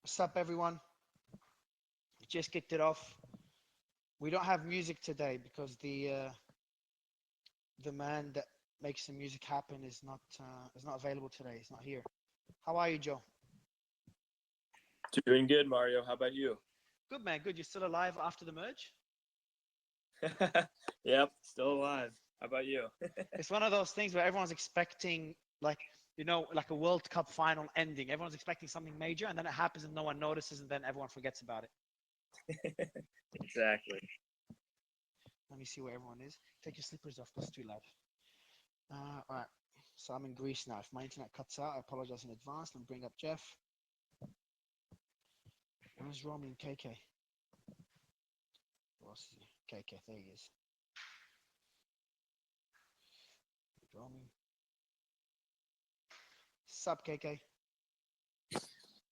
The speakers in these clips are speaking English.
What's up, everyone? We just kicked it off. We don't have music today because the man that makes the music happen is not available today. He's not here. How are you, Joe? Doing good, Mario. How about you? Good, man. Good. You're still alive after the merge? Yep, still alive. How about you? It's one of those things where everyone's expecting, like, like a World Cup final ending. Everyone's expecting something major, and then it happens, and no one notices, and then everyone forgets about it. Exactly. Let me see where everyone is. Take your slippers off. That's too loud. All right. So I'm in Greece now. If my internet cuts out, I apologize in advance. Let me bring up Jeff. Where's Romy and KK? What's KK? There he is. Romy. Sup, KK?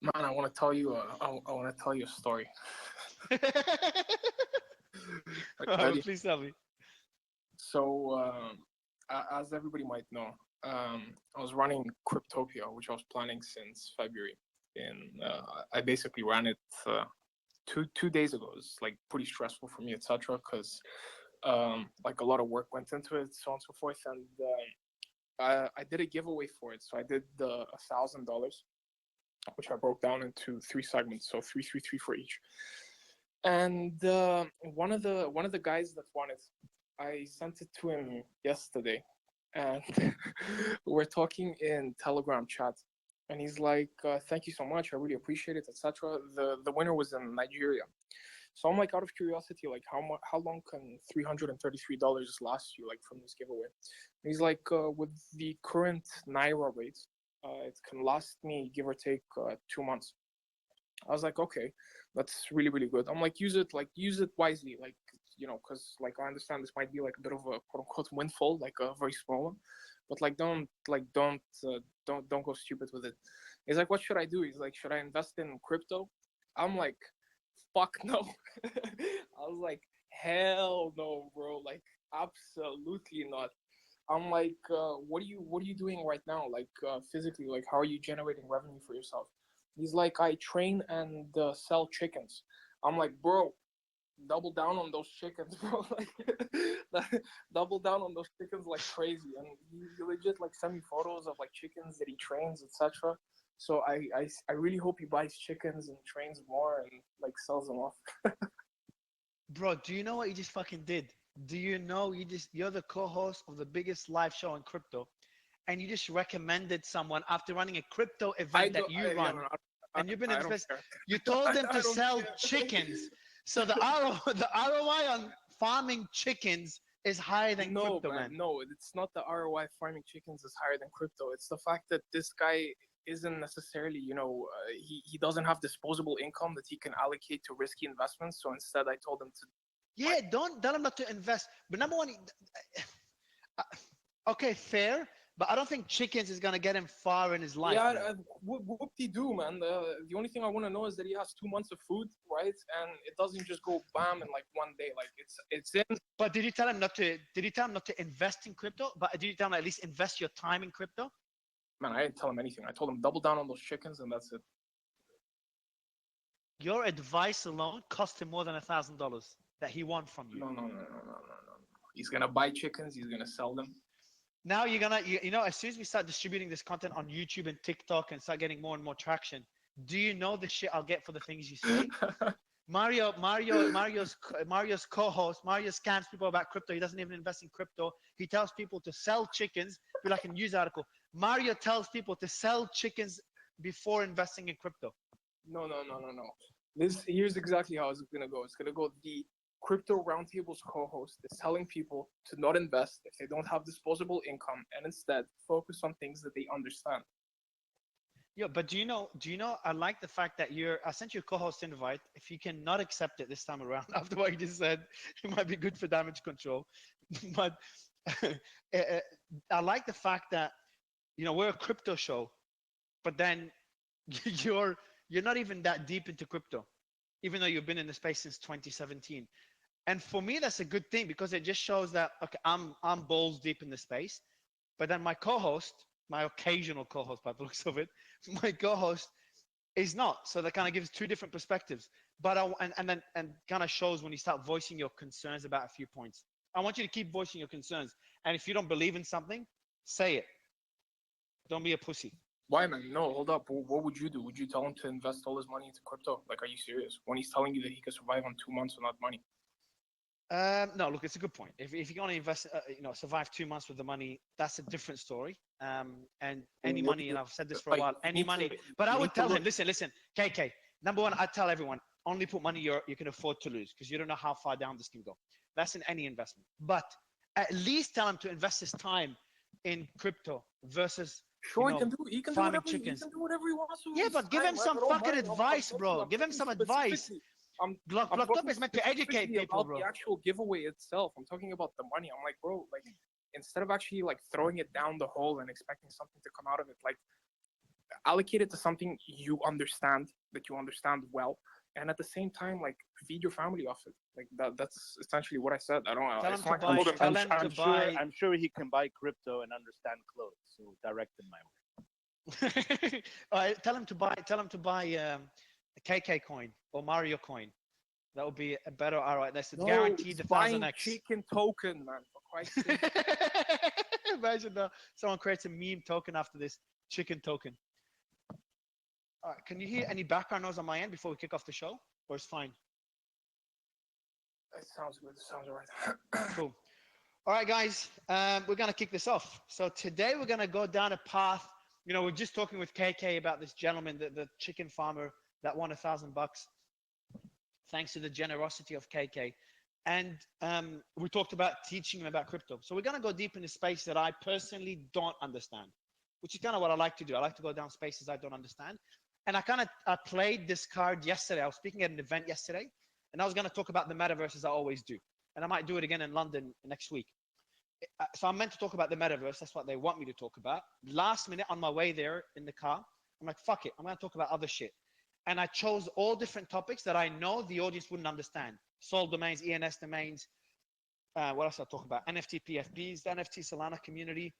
Man, I want to tell you. I want to tell you a story. Are you ready? Please tell me. So, as everybody might know, I was running Cryptopia, which I was planning since February, and I basically ran it two days ago. It's like pretty stressful for me, etc. Because like a lot of work went into it, so on and so forth, and I did a giveaway for it. So I did the $1,000, which I broke down into three segments, so 333 for each. And one of the guys that won it, I sent it to him yesterday, and we're talking in Telegram chat, and he's like, "Thank you so much, I really appreciate it, etc." The winner was in Nigeria, so I'm like, out of curiosity, like how long can $333 last you, like from this giveaway? And he's like, with the current Naira rates, it can last me give or take 2 months. I was like, okay, that's really, really good. I'm like, use it wisely, like, because like I understand this might be like a bit of a quote unquote windfall, like a very small one, but don't go stupid with it. He's like, what should I do? He's like, should I invest in crypto? I'm like, fuck no. I was like, hell no, bro. Like, absolutely not. I'm like, what are you doing right now? Like, physically, like, how are you generating revenue for yourself? He's like, I train and sell chickens. I'm like, bro, double down on those chickens, bro. Like, double down on those chickens like crazy. And he legit like send me photos of like chickens that he trains, etc. So I really hope he buys chickens and trains more and like sells them off. Bro, do you know what you just fucking did? Do you know you're the co-host of the biggest live show in crypto, and you just recommended someone after running a crypto I event do. that you Yeah, run, no, and you've been in I the don't space. care. You told them I to don't sell care. chickens. So the ROI on farming chickens is higher than No, crypto, man, man. no. It's not the ROI farming chickens is higher than crypto. It's the fact that this guy isn't necessarily, he doesn't have disposable income that he can allocate to risky investments. So instead, I told him to buy. Yeah, don't tell them not to invest. But number one, okay, fair. But I don't think chickens is gonna get him far in his life, Yeah, man. whoop de do, man. The only thing I want to know is that he has 2 months of food, right? And it doesn't just go bam in like one day. Like it's in. But did you tell him not to? Did you tell him not to invest in crypto? But did you tell him at least invest your time in crypto? Man, I didn't tell him anything. I told him double down on those chickens, and that's it. Your advice alone cost him more than $1,000 that he won from you. No. He's gonna buy chickens. He's gonna sell them. Now as soon as we start distributing this content on YouTube and TikTok and start getting more and more traction, do you know the shit I'll get for the things you say? Mario's co-host. Mario scams people about crypto. He doesn't even invest in crypto. He tells people to sell chickens. Be like a news article. Mario tells people to sell chickens before investing in crypto. No. Here's exactly how it's gonna go. It's gonna go. The crypto roundtable's co-host is telling people to not invest if they don't have disposable income and instead focus on things that they understand. Yeah, but do you know, I like the fact that I sent you a co-host invite. If you cannot accept it this time around, after what you just said, it might be good for damage control. But I like the fact that, we're a crypto show, but then you're you're not even that deep into crypto, even though you've been in the space since 2017. And for me, that's a good thing because it just shows that, okay, I'm balls deep in the space, but then my co-host, my occasional co-host by the looks of it, my co-host Is not. So that kind of gives two different perspectives. But and kind of shows when you start voicing your concerns about a few points. I want you to keep voicing your concerns. And if you don't believe in something, say it. Don't be a pussy. Why, man? No, hold up. What would you do? Would you tell him to invest all his money into crypto? Like, are you serious? When he's telling you that he could survive on 2 months without money. No, look, it's a good point. If you're going to invest, survive 2 months with the money, that's a different story. And any What money, do and you- I've said this for a like, while, you any need money. to- But I you would need to tell him, look- listen, KK. Number one, I tell everyone, only put money you can afford to lose because you don't know how far down this can go. That's in any investment. But at least tell him to invest his time in crypto versus Sure, you know, he can do farming whatever chickens. he can do whatever he wants to. with Yeah, his but give time, him man. some I don't fucking mind. advice, talking- bro. Give him talking some advice. specifically- I'm Blocked up talking is meant to educate specifically people, about bro. the actual giveaway itself. I'm talking about the money. I'm like, bro, like instead of actually like throwing it down the hole and expecting something to come out of it, like allocate it to something you understand well, and at the same time, like feed your family off it. Like that's essentially what I said. I don't. Tell It's him to not buy- like I I'm told him- tell him to buy- I'm sure he can buy crypto and understand clothes. So direct him my way. All right, tell him to buy a KK coin or Mario coin. That would be a better. All right, that's No, guaranteed he's the buying 1000x. chicken token, man. For Christ's sake. Imagine that someone creates a meme token after this chicken token. All right, can you hear any background noise on my end before we kick off the show, or it's fine? It sounds good. It sounds alright. Cool. All right, guys, we're gonna kick this off. So today we're gonna go down a path. We're just talking with KK about this gentleman, the chicken farmer that won $1,000, thanks to the generosity of KK. And we talked about teaching him about crypto. So we're gonna go deep in a space that I personally don't understand, which is kind of what I like to do. I like to go down spaces I don't understand. And I played this card yesterday. I was speaking at an event yesterday, and I was gonna talk about the metaverse as I always do. And I might do it again in London next week. So I'm meant to talk about the metaverse. That's what they want me to talk about. Last minute on my way there in the car, I'm like, fuck it. I'm going to talk about other shit. And I chose all different topics that I know the audience wouldn't understand. Sol domains, ENS domains. What else I talk about? NFT PFPs, the NFT Solana community.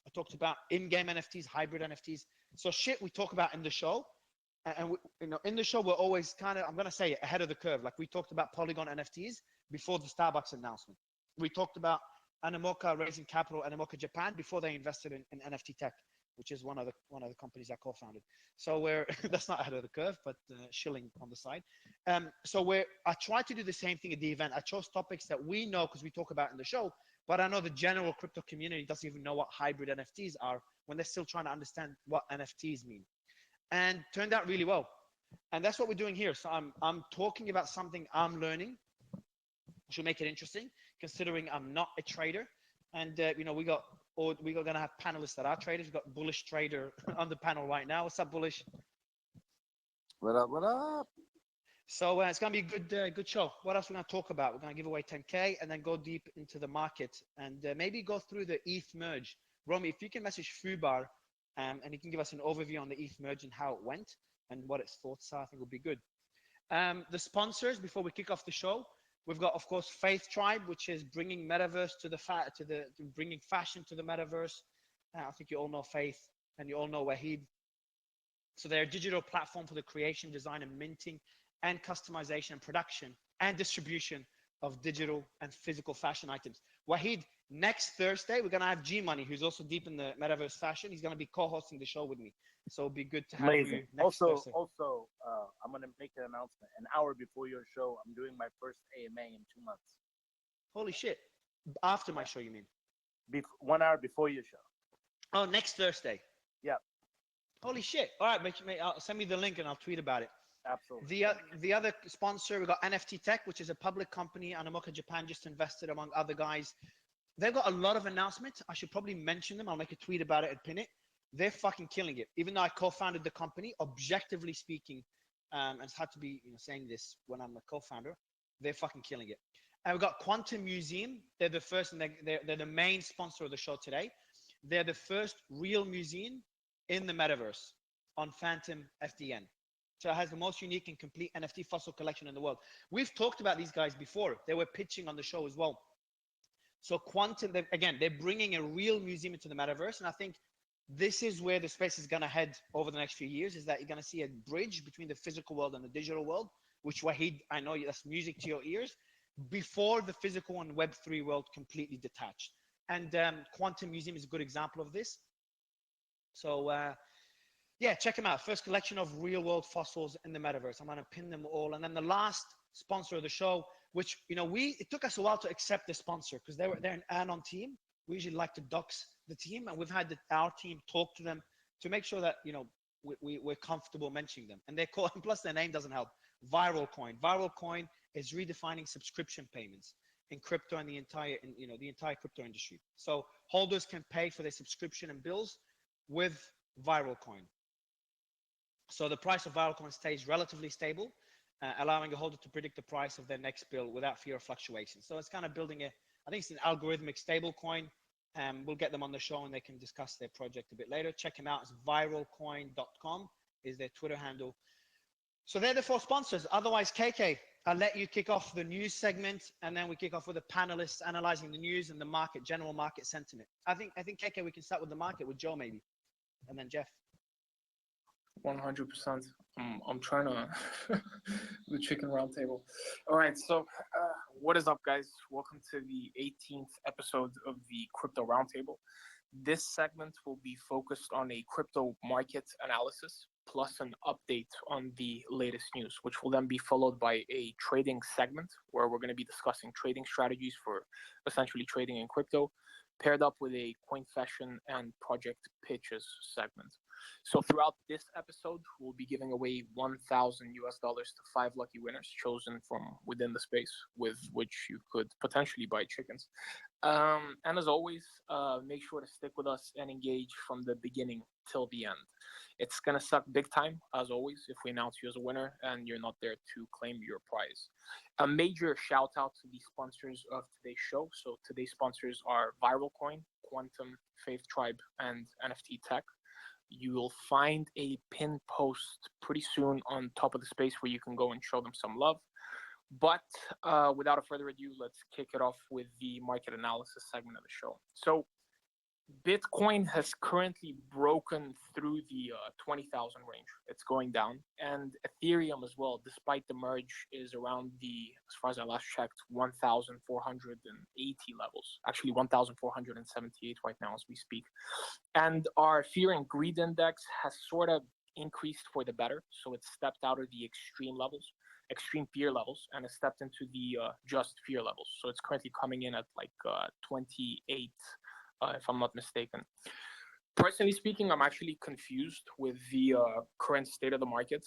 I talked about in-game NFTs, hybrid NFTs. So shit we talk about in the show. And in the show, we're always kind of, I'm going to say it, ahead of the curve. Like we talked about Polygon NFTs before the Starbucks announcement. We talked about Animoca raising capital, Animoca Japan, before they invested in NFT Tech, which is one of the companies I co-founded. So that's not ahead of the curve, but shilling on the side. I tried to do the same thing at the event. I chose topics that we know because we talk about in the show, but I know the general crypto community doesn't even know what hybrid NFTs are when they're still trying to understand what NFTs mean. And turned out really well. And that's what we're doing here. So I'm talking about something I'm learning. Should make it interesting, considering I'm not a trader. And we got gonna have panelists that are traders. We've got Bullish Trader on the panel right now. What's up, Bullish? What up? What up? So it's gonna be a good show. What else we're gonna talk about? We're gonna give away 10K and then go deep into the market and maybe go through the ETH merge. Romy, if you can message Fubar and he can give us an overview on the ETH merge and how it went and what its thoughts are, I think would be good. The sponsors before we kick off the show. We've got, of course, Faith Tribe, which is bringing metaverse bringing fashion to the metaverse. I think you all know Faith and you all know Wahid. So they're a digital platform for the creation, design, and minting, and customization and production and distribution of digital and physical fashion items. Wahid, next Thursday, we're gonna have G Money, who's also deep in the metaverse fashion. He's gonna be co-hosting the show with me. So it'll be good to have you next Thursday. Also, I'm gonna make an announcement. An hour before your show, I'm doing my first AMA in 2 months. Holy shit! After my show, you mean? 1 hour before your show. Oh, next Thursday. Yeah. Holy shit! All right, send me the link and I'll tweet about it. Absolutely. The other sponsor, we got NFT Tech, which is a public company. Animoca Japan just invested among other guys. They've got a lot of announcements. I should probably mention them. I'll make a tweet about it and pin it. They're fucking killing it. Even though I co-founded the company, objectively speaking, and it's hard to be saying this when I'm a co-founder, they're fucking killing it. And we've got Quantum Museum. They're the first, and they're the main sponsor of the show today. They're the first real museum in the metaverse on Phantom FDN. So it has the most unique and complete NFT fossil collection in the world. We've talked about these guys before. They were pitching on the show as well. So Quantum, they're bringing a real museum into the metaverse. And I think this is where the space is going to head over the next few years, is that you're going to see a bridge between the physical world and the digital world, which Wahid, I know that's music to your ears, before the physical and Web3 world completely detached. And Quantum Museum is a good example of this. So yeah, check them out. First collection of real world fossils in the metaverse. I'm going to pin them all. And then the last sponsor of the show, which, you know, it took us a while to accept the sponsor because they're an add-on team. We usually like to dox the team, and we've had our team talk to them to make sure that, you know, we're comfortable mentioning them. And they're called, and plus their name doesn't help, Viral Coin. Viral Coin is redefining subscription payments in crypto and the entire crypto industry. So holders can pay for their subscription and bills with Viral Coin. So the price of Viral Coin stays relatively stable, allowing a holder to predict the price of their next bill without fear of fluctuation. So it's kind of building I think it's an algorithmic stable coin. We'll get them on the show and they can discuss their project a bit later. Check them out. It's viralcoin.com is their Twitter handle. So they're the 4 sponsors. Otherwise, KK, I'll let you kick off the news segment, and then we kick off with the panelists analyzing the news and the market, general market sentiment. I think KK, we can start with the market with Joe maybe, and then Jeff. 100%. I'm trying to the chicken roundtable. All right, so what is up, guys? Welcome to the 18th episode of the Crypto Roundtable. This segment will be focused on a crypto market analysis plus an update on the latest news, which will then be followed by a trading segment where we're going to be discussing trading strategies for essentially trading in crypto, paired up with a coinfession and project pitches segment. So throughout this episode, we'll be giving away $1,000 to 5 lucky winners chosen from within the space, with which you could potentially buy chickens. And as always, make sure to stick with us and engage from the beginning till the end. It's gonna suck big time, as always, if we announce you as a winner and you're not there to claim your prize. A major shout out to the sponsors of today's show. So today's sponsors are Viral Coin, Quantum, Faith Tribe, and NFT Tech. You will find a pin post pretty soon on top of the space where you can go and show them some love. But without a further ado, let's kick it off with the market analysis segment of the show. So Bitcoin has currently broken through the 20,000 range. It's going down. And Ethereum as well, despite the merge, is around the, as far as I last checked, 1,480 levels. Actually, 1,478 right now as we speak. And our fear and greed index has sort of increased for the better. So it's stepped out of the extreme fear levels, and has stepped into the just fear levels. So it's currently coming in at like 28, if I'm not mistaken. Personally speaking, I'm actually confused with the current state of the market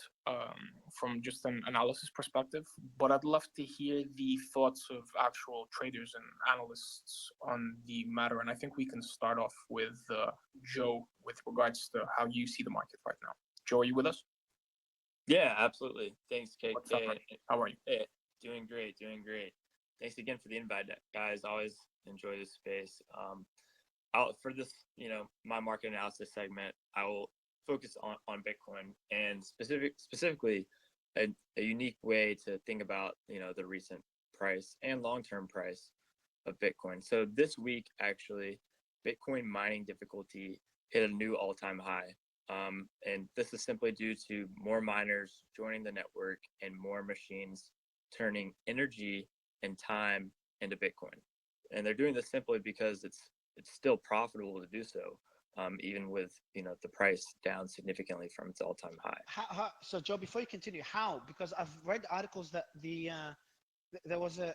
from just an analysis perspective, but I'd love to hear the thoughts of actual traders and analysts on the matter. And I think we can start off with Joe with regards to how you see the market right now. Joe, are you with us? Yeah, absolutely. Thanks, KK. What's up, how are you? Hey, doing great. Thanks again for the invite, guys. Always enjoy this space. For this, my market analysis segment, I will focus on Bitcoin and specifically a unique way to think about, the recent price and long-term price of Bitcoin. So this week, actually, Bitcoin mining difficulty hit a new all-time high. And this is simply due to more miners joining the network and more machines turning energy and time into Bitcoin. And they're doing this simply because it's still profitable to do so, even with the price down significantly from its all-time high. So Joe, before you continue, how? Because I've read articles that there was a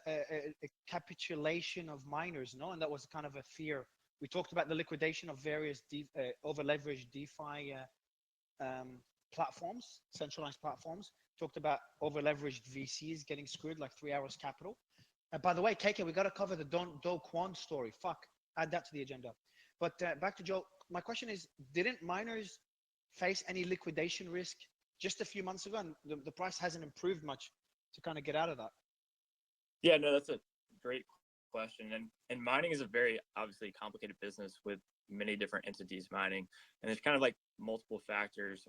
capitulation of miners, no, and that was kind of a fear. We talked about the liquidation of various over-leveraged DeFi platforms, centralized platforms. Talked about over-leveraged VCs getting screwed, like 3 Arrows Capital. By the way, KK, we got to cover the Do Kwon story. Fuck. Add that to the agenda. But back to Joe, my question is, didn't miners face any liquidation risk just a few months ago, and the price hasn't improved much to kind of get out of that? Yeah, no, that's a great question. And mining is a very obviously complicated business with many different entities mining, and there's kind of like multiple factors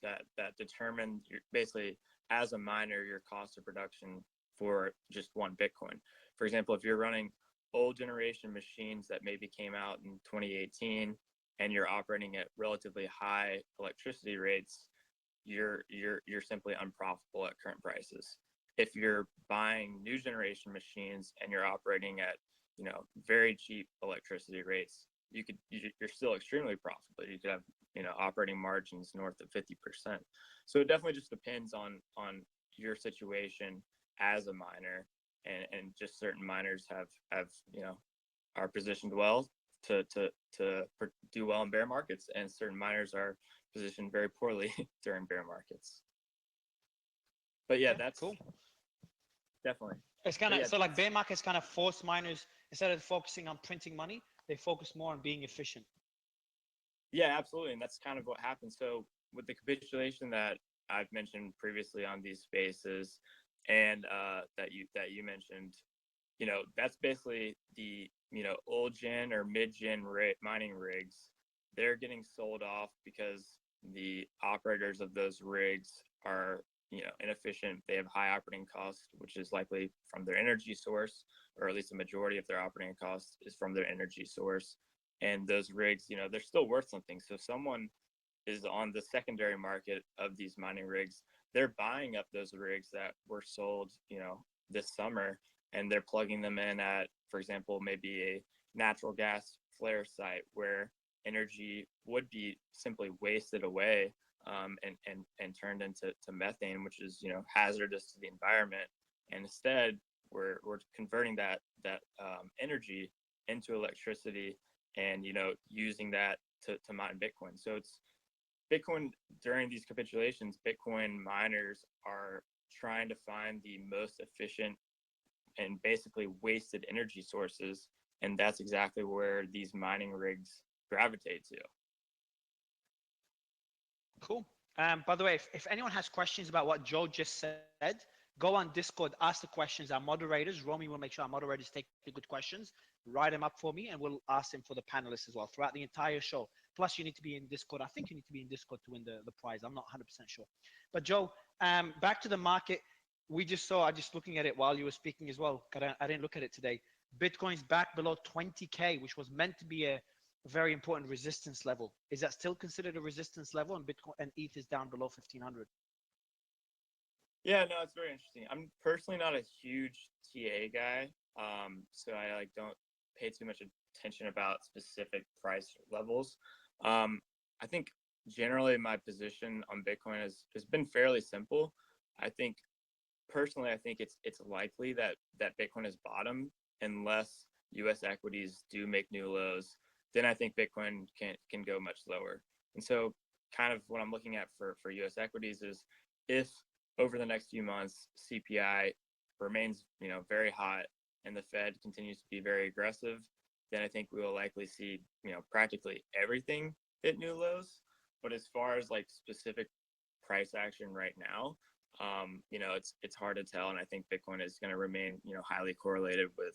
that determine basically as a miner your cost of production for just one Bitcoin. For example, if you're running old generation machines that maybe came out in 2018 and you're operating at relatively high electricity rates, you're simply unprofitable at current prices. If you're buying new generation machines and you're operating at, very cheap electricity rates, you're still extremely profitable. You could have, operating margins north of 50%. So it definitely just depends on your situation as a miner, and just certain miners have are positioned well to do well in bear markets, and certain miners are positioned very poorly during bear markets. But yeah, that's cool. Definitely. It's kind of yeah, so like bear markets kind of force miners, instead of focusing on printing money, they focus more on being efficient. Yeah, absolutely, and that's kind of what happened. So with the capitulation that I've mentioned previously on these spaces, and that you mentioned, that's basically the old gen or mid gen mining rigs. They're getting sold off because the operators of those rigs are inefficient. They have high operating costs, which is likely from their energy source, or at least a majority of their operating costs is from their energy source. And those rigs, they're still worth something. So someone is on the secondary market of these mining rigs. They're buying up those rigs that were sold, this summer, and they're plugging them in at, for example, maybe a natural gas flare site where energy would be simply wasted away, and turned into methane, which is hazardous to the environment. And instead, we're converting that energy into electricity, and using that to mine Bitcoin. So it's Bitcoin during these capitulations. Bitcoin miners are trying to find the most efficient and basically wasted energy sources, and that's exactly where these mining rigs gravitate to. Cool. By the way, if anyone has questions about what Joe just said, go on Discord, ask the questions. Our moderators, Romy will make sure our moderators take the good questions, write them up for me, and we'll ask them for the panelists as well throughout the entire show. Plus, you need to be in Discord. I think you need to be in Discord to win the prize. I'm not 100% sure. But Joe, back to the market. We just saw, I just looking at it while you were speaking as well, because I didn't look at it today. Bitcoin's back below 20K, which was meant to be a very important resistance level. Is that still considered a resistance level? And Bitcoin and ETH is down below 1500. Yeah, no, it's very interesting. I'm personally not a huge TA guy, so I don't pay too much attention about specific price levels. I think generally my position on Bitcoin has been fairly simple. I think personally, I think it's likely that Bitcoin has bottomed unless U.S. equities do make new lows. Then I think Bitcoin can go much lower. And so, kind of what I'm looking at for U.S. equities is, if over the next few months CPI remains very hot and the Fed continues to be very aggressive, then I think we will likely see practically everything hit new lows. But as far as like specific price action right now, it's hard to tell, and I think Bitcoin is going to remain highly correlated with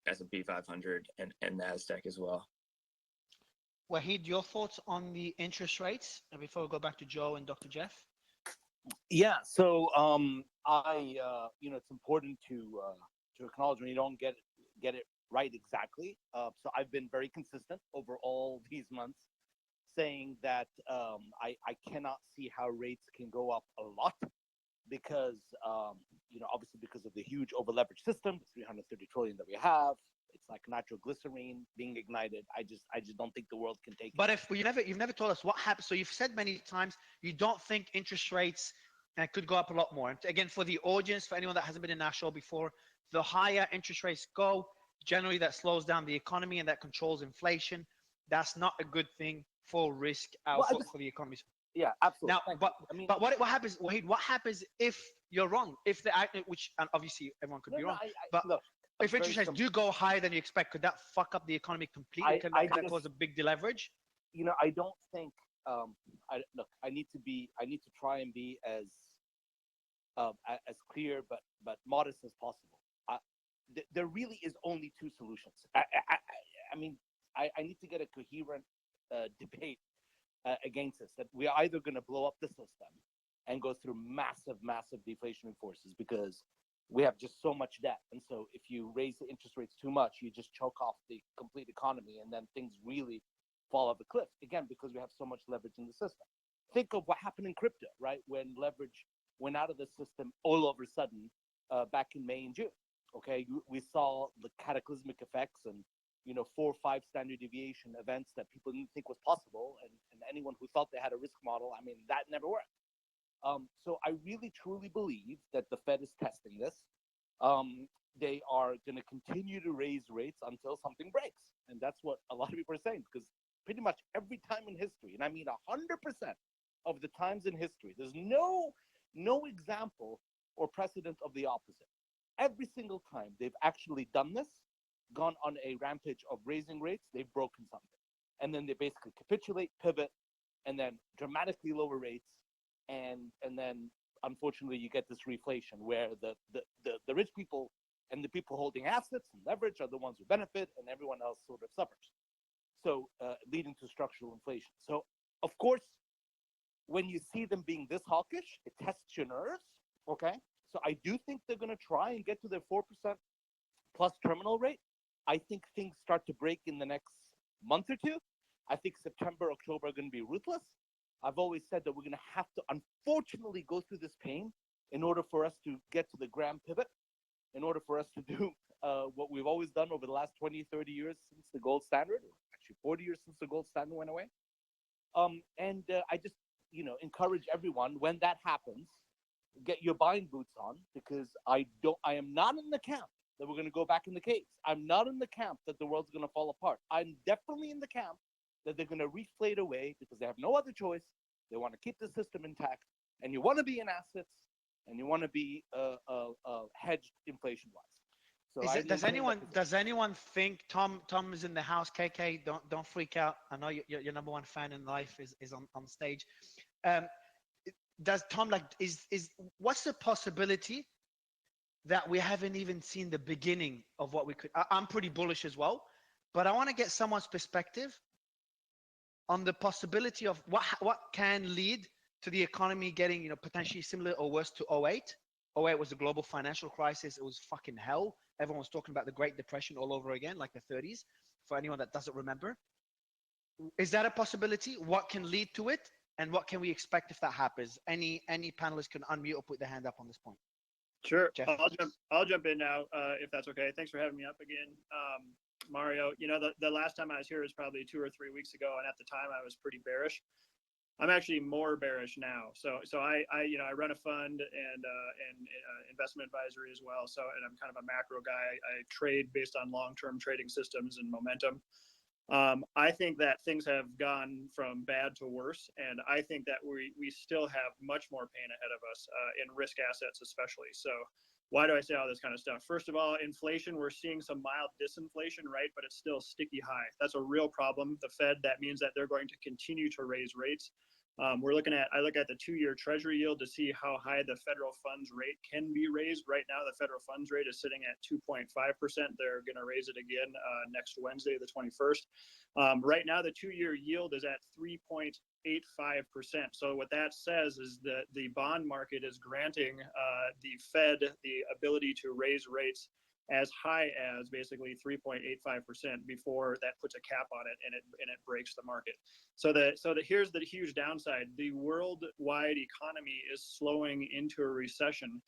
S&P 500 and Nasdaq as well. Wahid, your thoughts on the interest rates before we go back to Joe and Dr. Jeff? Yeah, so it's important to acknowledge when you don't get it right exactly. So I've been very consistent over all these months, saying that I cannot see how rates can go up a lot, because obviously because of the huge over-leveraged system, the 330 trillion that we have. It's like nitroglycerine being ignited. I just don't think the world can take it. But if you've never told us what happens. So you've said many times you don't think interest rates could go up a lot more. And again, for the audience, for anyone that hasn't been in our show before, the higher interest rates go, generally that slows down the economy and that controls inflation. That's not a good thing for risk for the economy. Yeah, absolutely. Now, but what happens, Wahid? What happens if you're wrong? If which, and obviously everyone could be wrong, but look, if interest rates do go higher than you expect, could that fuck up the economy completely? Could that cause a big deleverage? I don't think. I need to try and be as clear but modest as possible. There really is only two solutions. I need to get a coherent debate against this. That we are either going to blow up the system and go through massive deflationary forces because we have just so much debt, and so if you raise the interest rates too much, you just choke off the complete economy, and then things really fall off a cliff, again, because we have so much leverage in the system. Think of what happened in crypto, right? When leverage went out of the system all of a sudden back in May and June. Okay, we saw the cataclysmic effects and 4 or 5 standard deviation events that people didn't think was possible, and anyone who thought they had a risk model, I mean, that never worked. So I really truly believe that the Fed is testing this. They are going to continue to raise rates until something breaks, and that's what a lot of people are saying, because pretty much every time in history, and I mean 100% of the times in history, there's no example or precedent of the opposite. Every single time they've actually done this, gone on a rampage of raising rates, they've broken something. And then they basically capitulate, pivot, and then dramatically lower rates. And then unfortunately you get this reflation where the rich people and the people holding assets and leverage are the ones who benefit and everyone else sort of suffers. So leading to structural inflation. So of course, when you see them being this hawkish, it tests your nerves, okay? So I do think they're going to try and get to their 4% plus terminal rate. I think things start to break in the next month or two. I think September, October are going to be ruthless. I've always said that we're going to have to, unfortunately, go through this pain in order for us to get to the Graham pivot, in order for us to do what we've always done over the last 20, 30 years since the gold standard, or actually 40 years since the gold standard went away. I just, encourage everyone, when that happens, get your buying boots on, because I am not in the camp that we're going to go back in the caves. I'm not in the camp that the world's going to fall apart. I'm definitely in the camp that they're going to reflate away because they have no other choice. They want to keep the system intact, and you want to be in assets, and you want to be hedged inflation-wise. So does anyone think Tom is in the house? KK, don't freak out. I know your number one fan in life is on stage. Does Tom what's the possibility that we haven't even seen the beginning of what we could? I'm pretty bullish as well, but I want to get someone's perspective on the possibility of what can lead to the economy getting potentially similar or worse to 08. 08 was a global financial crisis. It was fucking hell. Everyone was talking about the Great Depression all over again, like the 30s, for anyone that doesn't remember. Is that a possibility? What can lead to it? And what can we expect if that happens? Any panelists can unmute or put their hand up on this point. Sure. Jeff. I'll jump in now, if that's okay. Thanks for having me up again. Mario, the last time I was here was probably 2 or 3 weeks ago, and at the time I was pretty bearish. I'm actually more bearish now. So I run a fund and investment advisory as well. So, and I'm kind of a macro guy. I trade based on long-term trading systems and momentum. I think that things have gone from bad to worse, and I think that we still have much more pain ahead of us in risk assets, especially. So why do I say all this kind of stuff? First of all, inflation, we're seeing some mild disinflation, right? But it's still sticky high. That's a real problem. The Fed, that means that they're going to continue to raise rates. I look at the 2-year treasury yield to see how high the federal funds rate can be raised. Right now, the federal funds rate is sitting at 2.5%. They're going to raise it again next Wednesday, the 21st. Right now, the 2-year yield is at 3.85%. So what that says is that the bond market is granting the Fed the ability to raise rates as high as basically 3.85% before that puts a cap on it and it breaks the market. So here's the huge downside. The worldwide economy is slowing into a recession.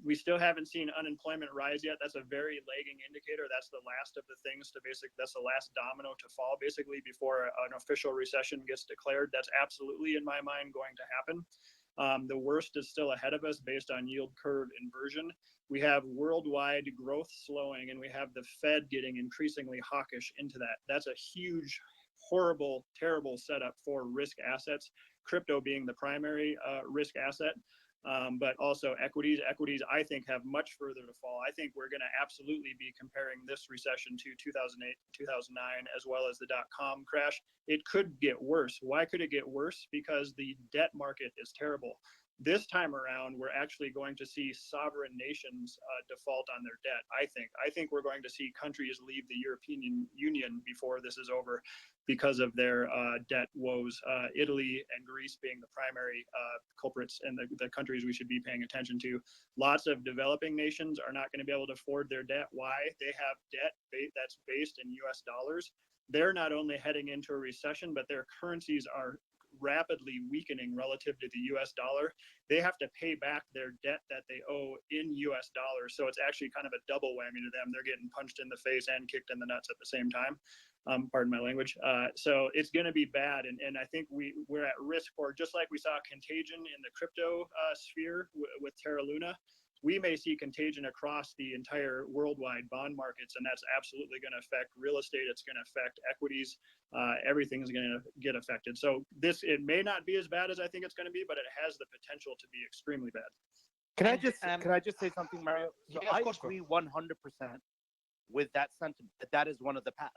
We still haven't seen unemployment rise yet. That's a very lagging indicator. That's the last of the things that's the last domino to fall basically before an official recession gets declared. That's absolutely in my mind going to happen. The worst is still ahead of us based on yield curve inversion. We have worldwide growth slowing, and we have the Fed getting increasingly hawkish into that. That's a huge, horrible, terrible setup for risk assets, crypto being the primary risk asset. But also equities. Equities, I think, have much further to fall. I think we're going to absolutely be comparing this recession to 2008, 2009, as well as the dot-com crash. It could get worse. Why could it get worse? Because the debt market is terrible. This time around, we're actually going to see sovereign nations default on their debt, I think. I think we're going to see countries leave the European Union before this is over because of their debt woes. Italy and Greece being the primary culprits and the countries we should be paying attention to. Lots of developing nations are not going to be able to afford their debt. Why? They have debt that's based in US dollars. they're not only heading into a recession, but their currencies are rapidly weakening relative to the US dollar. They have to pay back their debt that they owe in US dollars. So it's actually kind of a double whammy to them. They're getting punched in the face and kicked in the nuts at the same time. Pardon my language. So it's going to be bad. And I think we're at risk for, just like we saw contagion in the crypto sphere with Terra Luna, we may see contagion across the entire worldwide bond markets, and that's absolutely going to affect real estate. It's going to affect equities. Everything's going to get affected. So it may not be as bad as I think it's going to be, but it has the potential to be extremely bad. Can And, I just say something, Mario? So yeah, of I course, bro. agree 100% with that sentiment. That is one of the paths.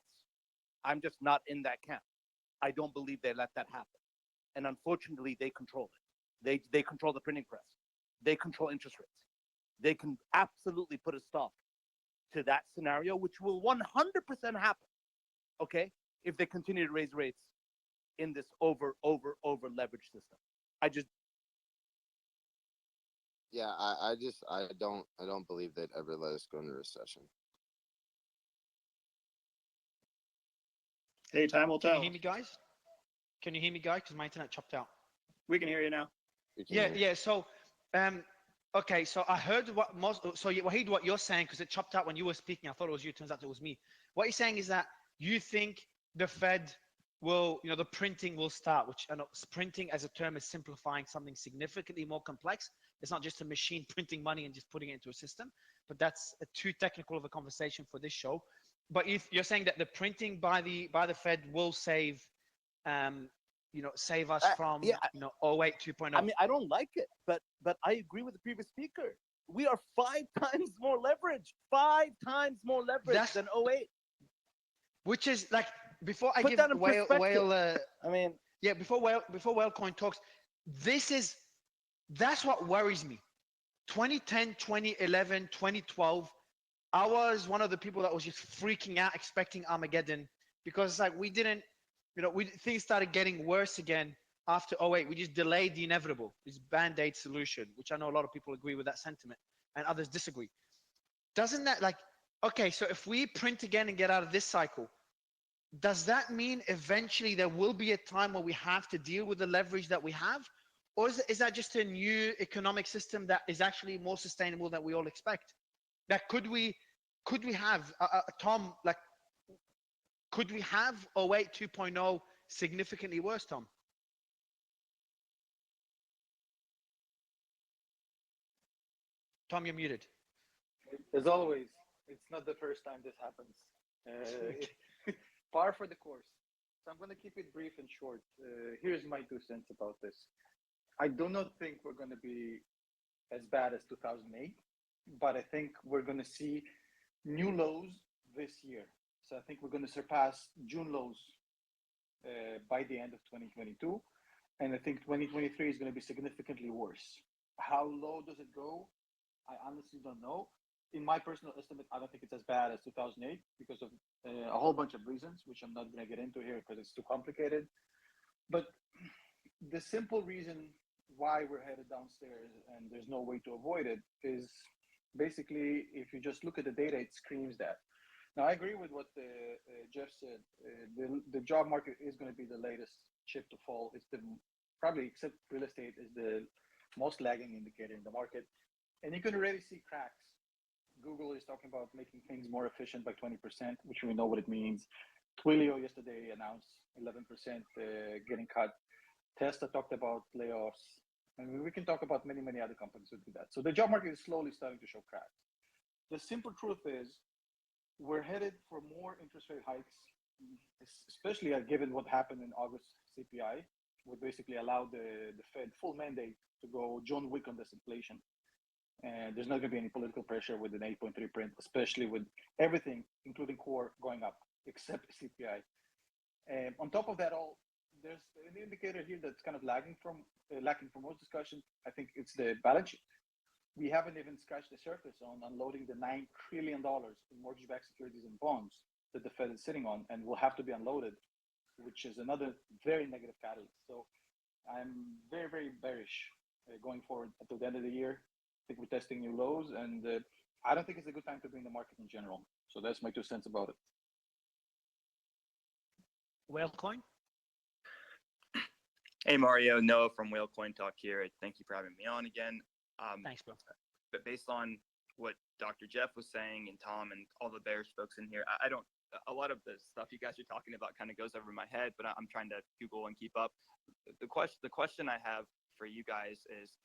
I'm just not in that camp. I don't believe they let that happen, and unfortunately, they control it. They control the printing press. They control interest rates. They can absolutely put a stop to that scenario, which will 100% happen. Okay, if they continue to raise rates in this over leveraged system. Yeah, I don't believe they'd ever let us go into recession. Hey, time will Can you tell. hear me, guys? Can you hear me, guys? Because my internet chopped out. We can hear you now. We can Yeah, hear. yeah. So, okay. So I heard what most. So Wahid, what you're saying, because it chopped out when you were speaking. I thought it was you. Turns out it was me. What you're saying is that you think the Fed will, the printing will start. Which, printing as a term is simplifying something significantly more complex. It's not just a machine printing money and just putting it into a system. But that's too technical of a conversation for this show. But if you're saying that the printing by the Fed will save, save us from, yeah, 08 2.0. I mean, I don't like it, but I agree with the previous speaker. We are 5 times more leveraged, 5 times more leveraged than 08. Which is like, before I Put give that in Whale, perspective. I mean, yeah, before Whalecoin talks, that's what worries me. 2010, 2011, 2012, I was one of the people that was just freaking out, expecting Armageddon, because it's like we didn't, things started getting worse again after 08. We just delayed the inevitable, this band-aid solution, which I know a lot of people agree with that sentiment and others disagree. Doesn't that, like, okay, so if we print again and get out of this cycle, does that mean eventually there will be a time where we have to deal with the leverage that we have? Or is that just a new economic system that is actually more sustainable than we all expect? That could we have, Tom, like, could we have 08 2.0 significantly worse, Tom? Tom, you're muted. As always, it's not the first time this happens. Par for the course. So I'm going to keep it brief and short. Here's my 2 cents about this. I do not think we're going to be as bad as 2008, but I think we're going to see new lows this year. So I think we're going to surpass June lows by the end of 2022. And I think 2023 is going to be significantly worse. How low does it go? I honestly don't know. In my personal estimate, I don't think it's as bad as 2008 because of a whole bunch of reasons, which I'm not going to get into here because it's too complicated. But the simple reason why we're headed downstairs and there's no way to avoid it is basically, if you just look at the data, it screams that. Now, I agree with what Jeff said. The job market is going to be the latest chip to fall. It's probably, except real estate, is the most lagging indicator in the market. And you can already see cracks. Google is talking about making things more efficient by 20%, which we know what it means. Twilio yesterday announced 11% getting cut. Tesla talked about layoffs. And we can talk about many, many other companies who do that. So the job market is slowly starting to show cracks. The simple truth is we're headed for more interest rate hikes, especially given what happened in August CPI, would basically allow the Fed full mandate to go John Wick on this inflation. And there's not going to be any political pressure with an 8.3 print, especially with everything, including core, going up, except CPI. And on top of that all, there's an indicator here that's kind of lacking from most discussion. I think it's the balance sheet. We haven't even scratched the surface on unloading the $9 trillion in mortgage-backed securities and bonds that the Fed is sitting on and will have to be unloaded, which is another very negative catalyst. So I'm very, very bearish going forward until the end of the year. I think we're testing new lows, and I don't think it's a good time to be in the market in general. So that's my 2 cents about it. Whalecoin. Hey Mario, Noah from Whale Coin Talk here. Thank you for having me on again. Thanks, bro. But based on what Dr. Jeff was saying and Tom and all the Bears folks in here, I don't. A lot of the stuff you guys are talking about kind of goes over my head, but I'm trying to Google and keep up. The question I have for you guys is,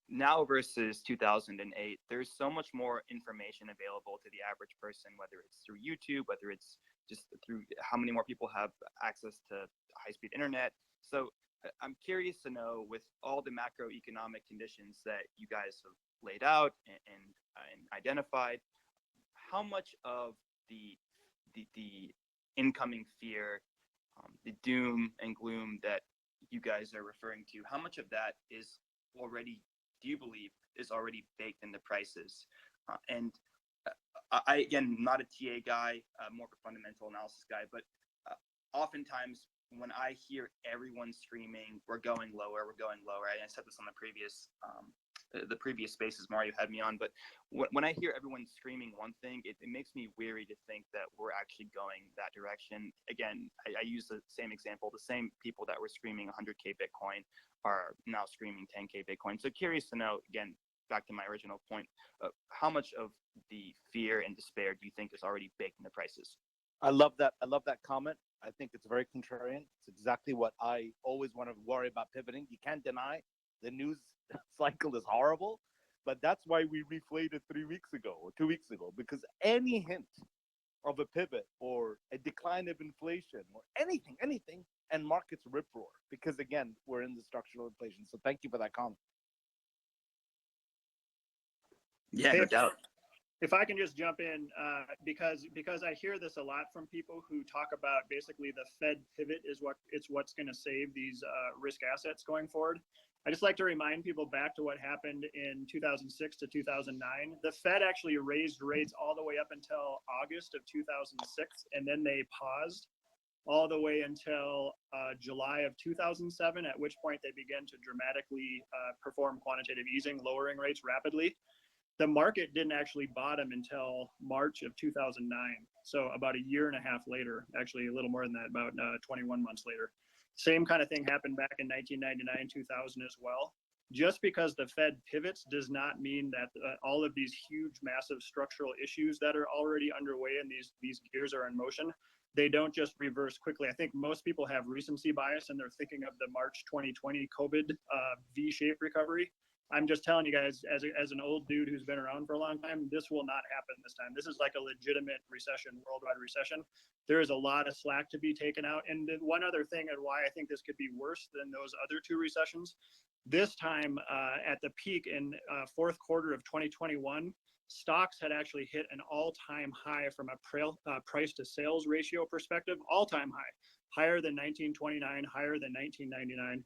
now versus 2008, there's so much more information available to the average person, whether it's through YouTube, whether it's just through how many more people have access to high-speed internet. So I'm curious to know, with all the macroeconomic conditions that you guys have laid out and identified, how much of the incoming fear, the doom and gloom that you guys are referring to, how much of that is already, do you believe, is already baked in the prices? And I, again, not a TA guy, more of a fundamental analysis guy, but oftentimes when I hear everyone screaming, we're going lower, I said this on the previous spaces Mario had me on, but when I hear everyone screaming one thing, it makes me weary to think that we're actually going that direction. Again, I use the same example. The same people that were screaming 100K Bitcoin are now screaming 10K Bitcoin. So curious to know, again, back to my original point, how much of the fear and despair do you think is already baked in the prices? I love that. I love that comment. I think it's very contrarian. It's exactly what I always want to worry about pivoting. You can't deny the news cycle is horrible, but that's why we reflated 3 weeks ago or 2 weeks ago, because any hint of a pivot or a decline of inflation or anything, and markets rip roar, because again, we're in the structural inflation. So thank you for that comment. Yeah, no doubt. If I can just jump in, because I hear this a lot from people who talk about basically the Fed pivot is what's going to save these risk assets going forward. I just like to remind people back to what happened in 2006 to 2009. The Fed actually raised rates all the way up until August of 2006, and then they paused all the way until July of 2007, at which point they began to dramatically perform quantitative easing, lowering rates rapidly. The market didn't actually bottom until March of 2009. So about a year and a half later, actually a little more than that, about 21 months later. Same kind of thing happened back in 1999, 2000 as well. Just because the Fed pivots does not mean that all of these huge, massive structural issues that are already underway and these gears are in motion, they don't just reverse quickly. I think most people have recency bias and they're thinking of the March 2020 COVID V-shaped recovery. I'm just telling you guys, as an old dude who's been around for a long time, this will not happen this time. This is like a legitimate recession, worldwide recession. There is a lot of slack to be taken out. And one other thing and why I think this could be worse than those other two recessions, this time at the peak in fourth quarter of 2021, stocks had actually hit an all-time high from a price to sales ratio perspective, all-time high, higher than 1929, higher than 1999.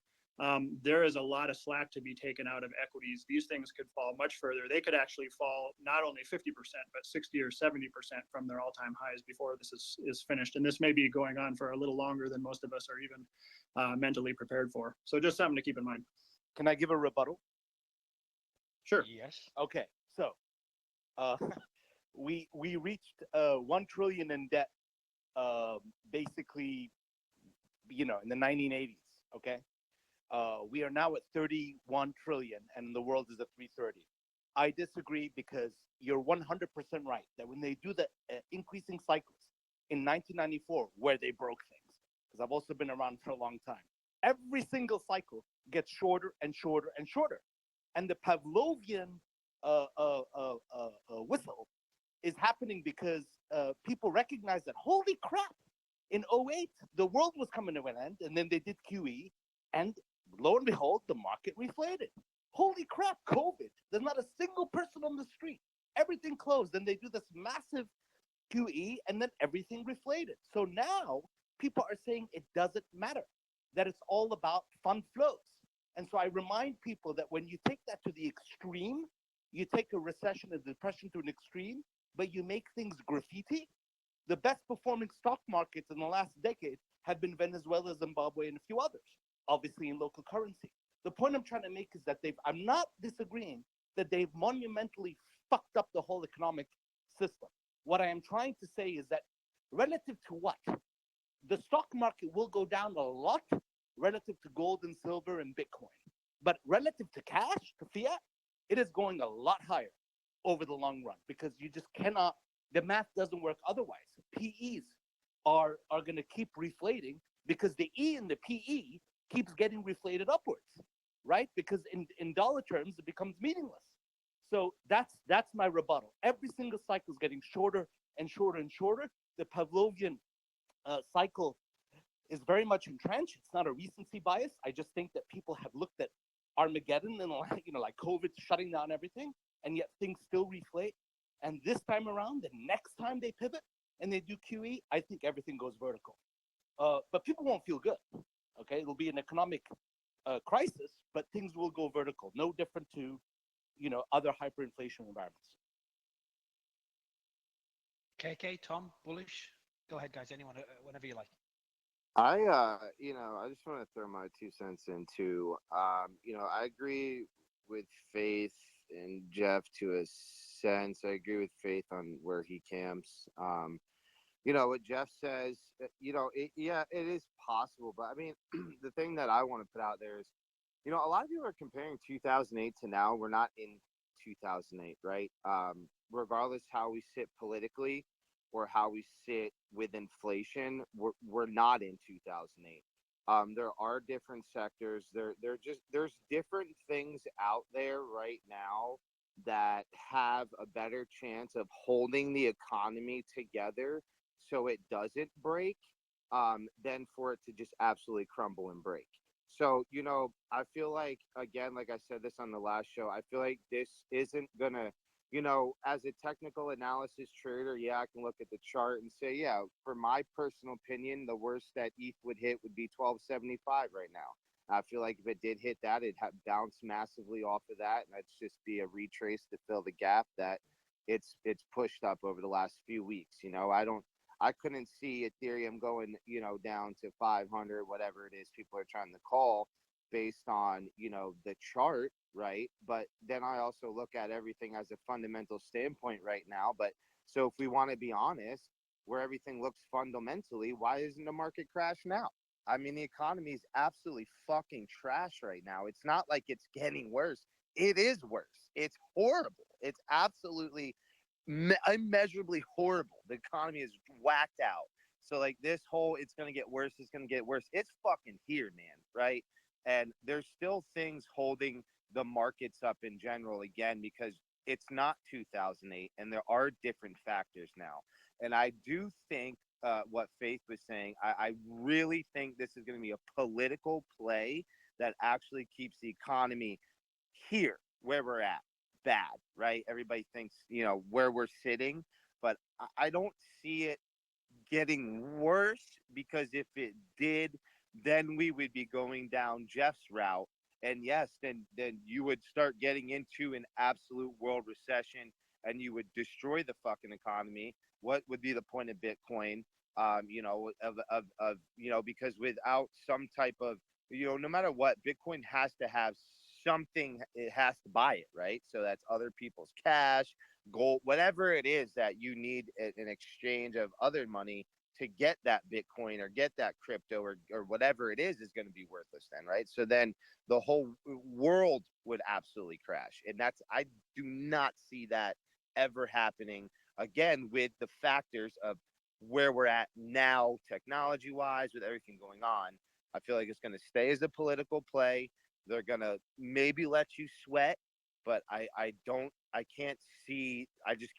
There is a lot of slack to be taken out of equities. These things could fall much further. They could actually fall not only 50%, but 60 or 70% from their all-time highs before this is finished. And this may be going on for a little longer than most of us are even mentally prepared for. So just something to keep in mind. Can I give a rebuttal? Sure. Yes. Okay, so we reached 1 trillion in debt, basically, in the 1980s. Okay. We are now at 31 trillion and the world is at 330. I disagree, because you're 100% right that when they do the increasing cycles in 1994, where they broke things, because I've also been around for a long time, every single cycle gets shorter and shorter and shorter. And the Pavlovian whistle is happening because people recognize that, holy crap, in 08, the world was coming to an end, and then they did QE, and lo and behold, the market reflated. Holy crap, COVID. There's not a single person on the street. Everything closed. Then they do this massive QE, and then everything reflated. So now people are saying it doesn't matter, that it's all about fund flows. And so I remind people that when you take that to the extreme, you take a recession, a depression to an extreme, but you make things graffiti. The best performing stock markets in the last decade have been Venezuela, Zimbabwe, and a few others, obviously in local currency. The point I'm trying to make is that I'm not disagreeing that they've monumentally fucked up the whole economic system. What I am trying to say is that relative to what? the stock market will go down a lot relative to gold and silver and Bitcoin. But relative to cash, to fiat, it is going a lot higher over the long run because you just cannot, the math doesn't work otherwise. PEs are going to keep reflating because the E in the PE keeps getting reflated upwards, right? Because in dollar terms, it becomes meaningless. So that's my rebuttal. Every single cycle is getting shorter and shorter and shorter. The Pavlovian cycle is very much entrenched. It's not a recency bias. I just think that people have looked at Armageddon and like COVID shutting down everything, and yet things still reflate. And this time around, the next time they pivot and they do QE, I think everything goes vertical. But people won't feel good. Okay, it'll be an economic crisis, but things will go vertical. No different to other hyperinflation environments. KK, Tom, bullish. Go ahead, guys. Anyone, whenever you like. I just want to throw my 2 cents into, I agree with Faith and Jeff to a sense. I agree with Faith on where he camps. What Jeff says, it is possible, but I mean, the thing that I want to put out there is, a lot of people are comparing 2008 to now. We're not in 2008, right? Regardless how we sit politically or how we sit with inflation, we're not in 2008. There are different sectors. There's different things out there right now that have a better chance of holding the economy together so it doesn't break, than for it to just absolutely crumble and break. So, I feel like, again, like I said this on the last show, I feel like this isn't gonna, as a technical analysis trader, yeah, I can look at the chart and say, yeah, for my personal opinion, the worst that ETH would hit would be 1275 right now. I feel like if it did hit that, it'd bounce massively off of that, and that's just be a retrace to fill the gap that it's pushed up over the last few weeks. I couldn't see Ethereum going, down to 500, whatever it is people are trying to call, based on, the chart, right? But then I also look at everything as a fundamental standpoint right now. But so if we want to be honest, where everything looks fundamentally, why isn't the market crash now? I mean, the economy is absolutely fucking trash right now. It's not like it's getting worse. It is worse. It's horrible. It's absolutely immeasurably horrible. The economy is whacked out. So like this whole, it's going to get worse. It's going to get worse. It's fucking here, man. Right. And there's still things holding the markets up in general, again, because it's not 2008 and there are different factors now. And I do think what Faith was saying, I really think this is going to be a political play that actually keeps the economy here where we're at bad, right? Everybody thinks, where we're sitting, but I don't see it getting worse, because if it did, then we would be going down Jeff's route. And yes, then you would start getting into an absolute world recession and you would destroy the fucking economy. What would be the point of Bitcoin? Because without some type of, no matter what, Bitcoin has to have something, it has to buy it, right? So that's other people's cash, gold, whatever it is that you need in exchange of other money to get that Bitcoin or get that crypto or whatever it is going to be worthless then, right? So then the whole world would absolutely crash. And I do not see that ever happening again, with the factors of where we're at now, technology wise, with everything going on. I feel like it's going to stay as a political play. They're going to maybe let you sweat, but I just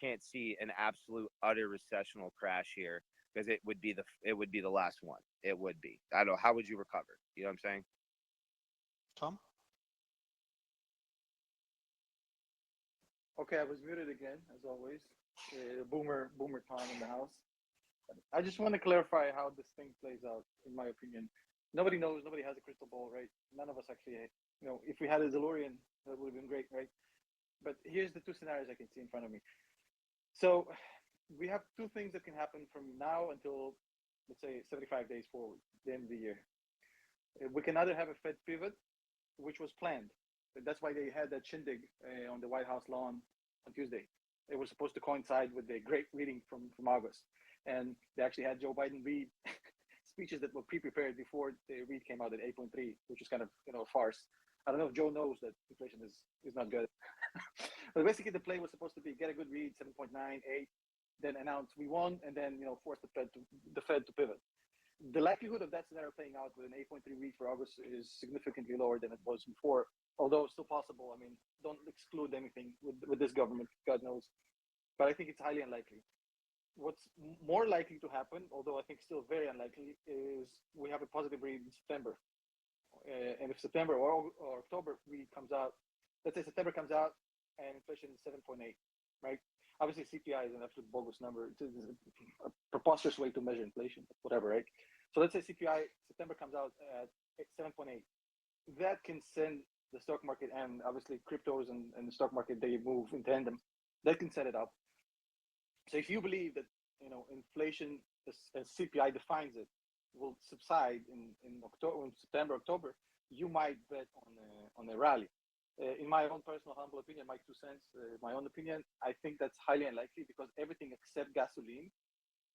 can't see an absolute utter recessional crash here, because it would be the last one. It would be. I don't know. How would you recover? You know what I'm saying? Tom? Okay, I was muted again, as always. Boomer Tom in the house. I just want to clarify how this thing plays out, in my opinion. Nobody knows. Nobody has a crystal ball, right? None of us actually, if we had a DeLorean, that would have been great, right? But here's the two scenarios I can see in front of me. So we have two things that can happen from now until, let's say, 75 days forward, the end of the year. We can either have a Fed pivot, which was planned. That's why they had that shindig on the White House lawn on Tuesday. It was supposed to coincide with the great reading from August. And they actually had Joe Biden read speeches that were pre-prepared before the read came out at 8.3, which is kind of a farce. I don't know if Joe knows that inflation is not good. But basically, the play was supposed to be get a good read, 7.9, 8, then announce we won, and then force the Fed to pivot. The likelihood of that scenario playing out with an 8.3 read for August is significantly lower than it was before, although still possible. I mean, don't exclude anything with this government, God knows. But I think it's highly unlikely. What's more likely to happen, although I think still very unlikely, is we have a positive read in September. And if September or October read comes out, let's say September comes out and inflation is 7.8, right? Obviously, CPI is an absolute bogus number. It's a preposterous way to measure inflation, whatever, right? So let's say CPI September comes out at 7.8. That can send the stock market, and obviously cryptos and the stock market, they move in tandem. That can set it up. So if you believe that inflation as CPI defines it will subside in October, in September, October, you might bet on a rally. In my own personal humble opinion, my 2 cents, my own opinion, I think that's highly unlikely because everything except gasoline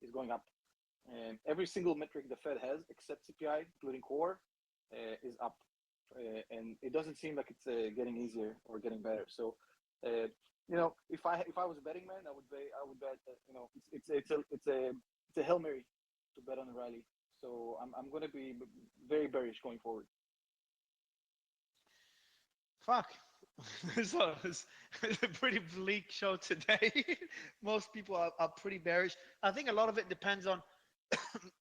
is going up. And every single metric the Fed has, except CPI, including core, is up. And it doesn't seem like it's getting easier or getting better. So, if I was a betting man, I would bet that it's a Hail Mary to bet on a rally. So I'm going to be very bearish going forward. Fuck. So it's a pretty bleak show today. Most people are pretty bearish. I think a lot of it depends on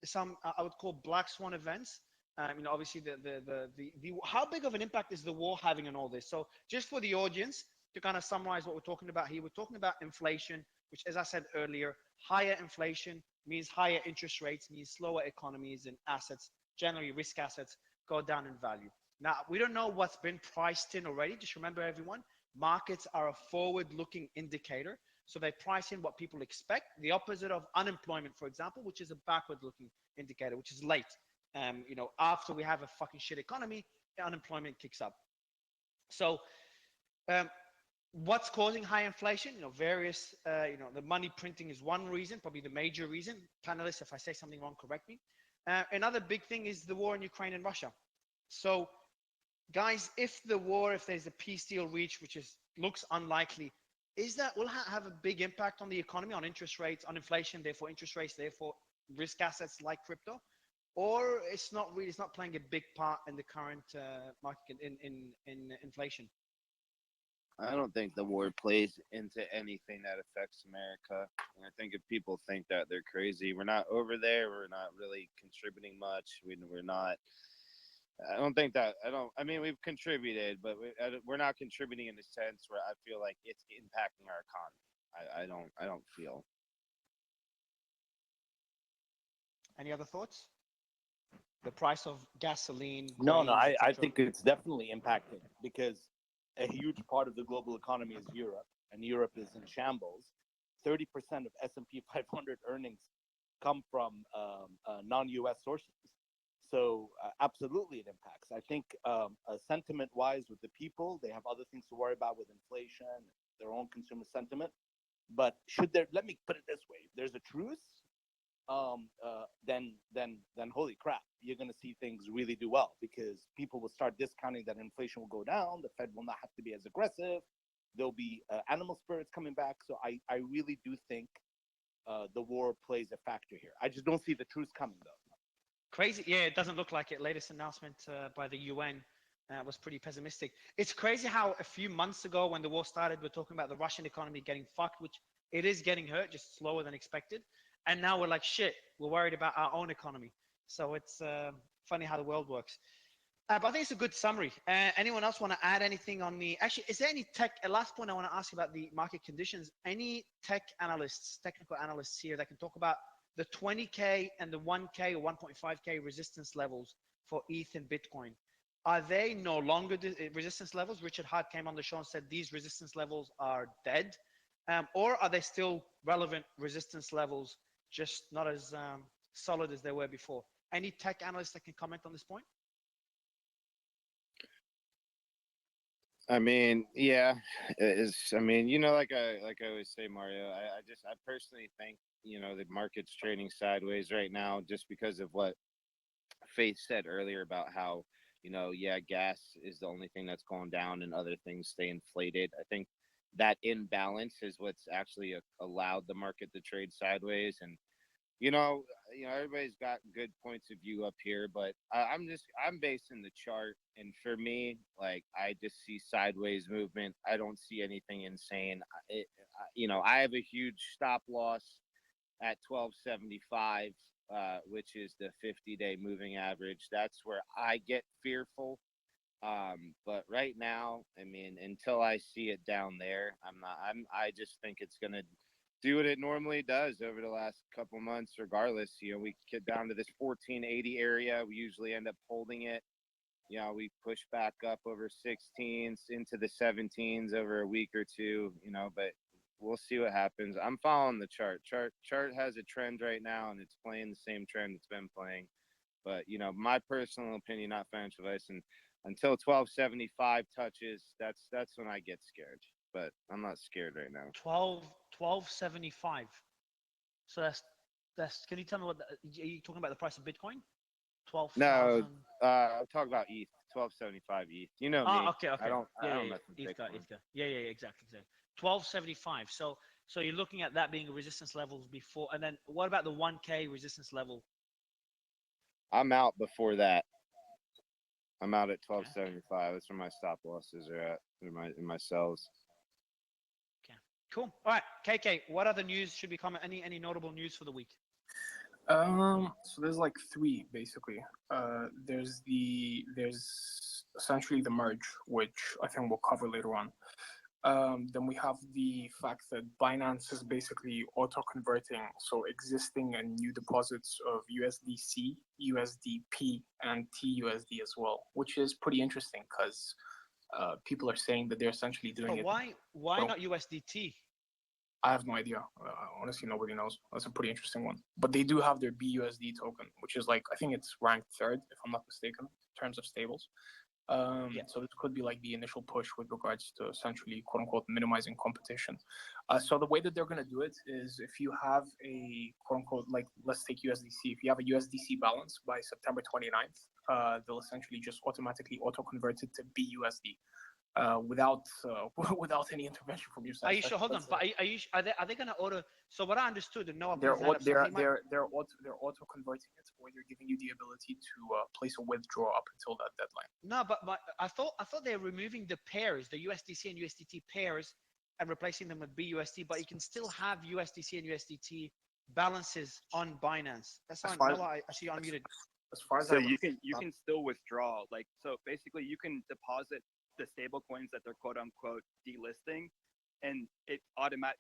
some I would call black swan events. Obviously the how big of an impact is the war having on all this? So just for the audience to kind of summarize what we're talking about here, we're talking about inflation, which, as I said earlier, higher inflation means higher interest rates, means slower economies and assets, generally risk assets, go down in value. Now, we don't know what's been priced in already. Just remember, everyone, markets are a forward-looking indicator. So they price in what people expect, the opposite of unemployment, for example, which is a backward-looking indicator, which is late. After we have a fucking shit economy, unemployment kicks up. So what's causing high inflation? Various, the money printing is one reason, probably the major reason. Panelists, if I say something wrong, correct me. Another big thing is the war in Ukraine and Russia. So guys, if there's a peace deal reached, which looks unlikely, will have a big impact on the economy, on interest rates, on inflation, therefore interest rates, therefore risk assets like crypto, or it's not playing a big part in the current market in inflation? I don't think the war plays into anything that affects America. And I think if people think that, they're crazy. We're not over there. We're not really contributing much. We're not. I don't think that. I mean, we've contributed, but we're not contributing in the sense where I feel like it's impacting our economy. I don't feel. Any other thoughts? The price of gasoline. No, grains, I etc. think it's definitely impacting because a huge part of the global economy is Europe, and Europe is in shambles. 30% of S&P 500 earnings come from non-U.S. sources. So absolutely it impacts. I think sentiment-wise with the people, they have other things to worry about with inflation, their own consumer sentiment. But let me put it this way, if there's a truce, then holy crap, you're going to see things really do well because people will start discounting that inflation will go down. The Fed will not have to be as aggressive. There'll be animal spirits coming back. So I really do think the war plays a factor here. I just don't see the truce coming though. Crazy. Yeah, it doesn't look like it. Latest announcement by the UN was pretty pessimistic. It's crazy how a few months ago when the war started, we're talking about the Russian economy getting fucked, which it is getting hurt, just slower than expected. And now we're like, shit, we're worried about our own economy. So it's funny how the world works. But I think it's a good summary. Anyone else want to add anything on actually, is there any last point I want to ask about the market conditions, any technical analysts here that can talk about the 20K and the 1K or 1.5K resistance levels for ETH and Bitcoin? Are they no longer resistance levels? Richard Hart came on the show and said these resistance levels are dead. Or are they still relevant resistance levels, just not as solid as they were before? Any tech analysts that can comment on this point? I mean, yeah, I mean, like I always say, Mario, I personally think, the market's trading sideways right now just because of what Faith said earlier about how, yeah, gas is the only thing that's going down and other things stay inflated. I think that imbalance is what's actually allowed the market to trade sideways. And everybody's got good points of view up here, but I'm basing the chart, and for me, like, I just see sideways movement. I don't see anything insane. I have a huge stop loss at 1275, which is the 50-day moving average. That's where I get fearful. But right now, I mean, until I see it down there, I'm not. I just think it's gonna do what it normally does over the last couple months. Regardless, we get down to this 1480 area. We usually end up holding it. We push back up over 16s into the 17s over a week or two. But we'll see what happens. I'm following the chart. Chart has a trend right now, and it's playing the same trend it's been playing. But my personal opinion, not financial advice, and until 1275 touches, that's when I get scared. But I'm not scared right now. 1275. So that's. Can you tell me what? Are you talking about the price of Bitcoin? 12,000. No, I'll talk about ETH. 1275 ETH. You know me. Okay. I don't mess with ETH, Bitcoin. yeah, exactly. 1275. So you're looking at that being a resistance levels before, and then what about the 1K resistance level? I'm out before that. I'm out at 1275. That's where my stop losses are at in my sells. Okay, cool. All right, KK. What other news should we comment? Any notable news for the week? So there's like three basically. There's essentially the merge, which I think we'll cover later on. Then we have the fact that Binance is basically auto-converting, so existing and new deposits of USDC, USDP, and TUSD as well, which is pretty interesting because people are saying that they're essentially doing it. Why not USDT? I have no idea. Honestly, nobody knows. That's a pretty interesting one. But they do have their BUSD token, which is like, I think it's ranked third, if I'm not mistaken, in terms of stables. So this could be like the initial push with regards to essentially, quote unquote, minimizing competition. So the way that they're going to do it is if you have a quote unquote, like, let's take USDC. If you have a USDC balance by September 29th, they'll essentially just automatically auto-convert it to BUSD. Without any intervention from your side. Are you sure? Hold on, but are they going to order? So what I understood, and Noah, they're auto converting it, or they're giving you the ability to place a withdrawal up until that deadline. No, but I thought they're removing the pairs, the USDC and USDT pairs, and replacing them with BUSD. But you can still have USDC and USDT balances on Binance. That's fine. Noah, I see you unmuted. As far as so you can still withdraw. Like, so basically, you can deposit the stable coins that they're quote unquote delisting, and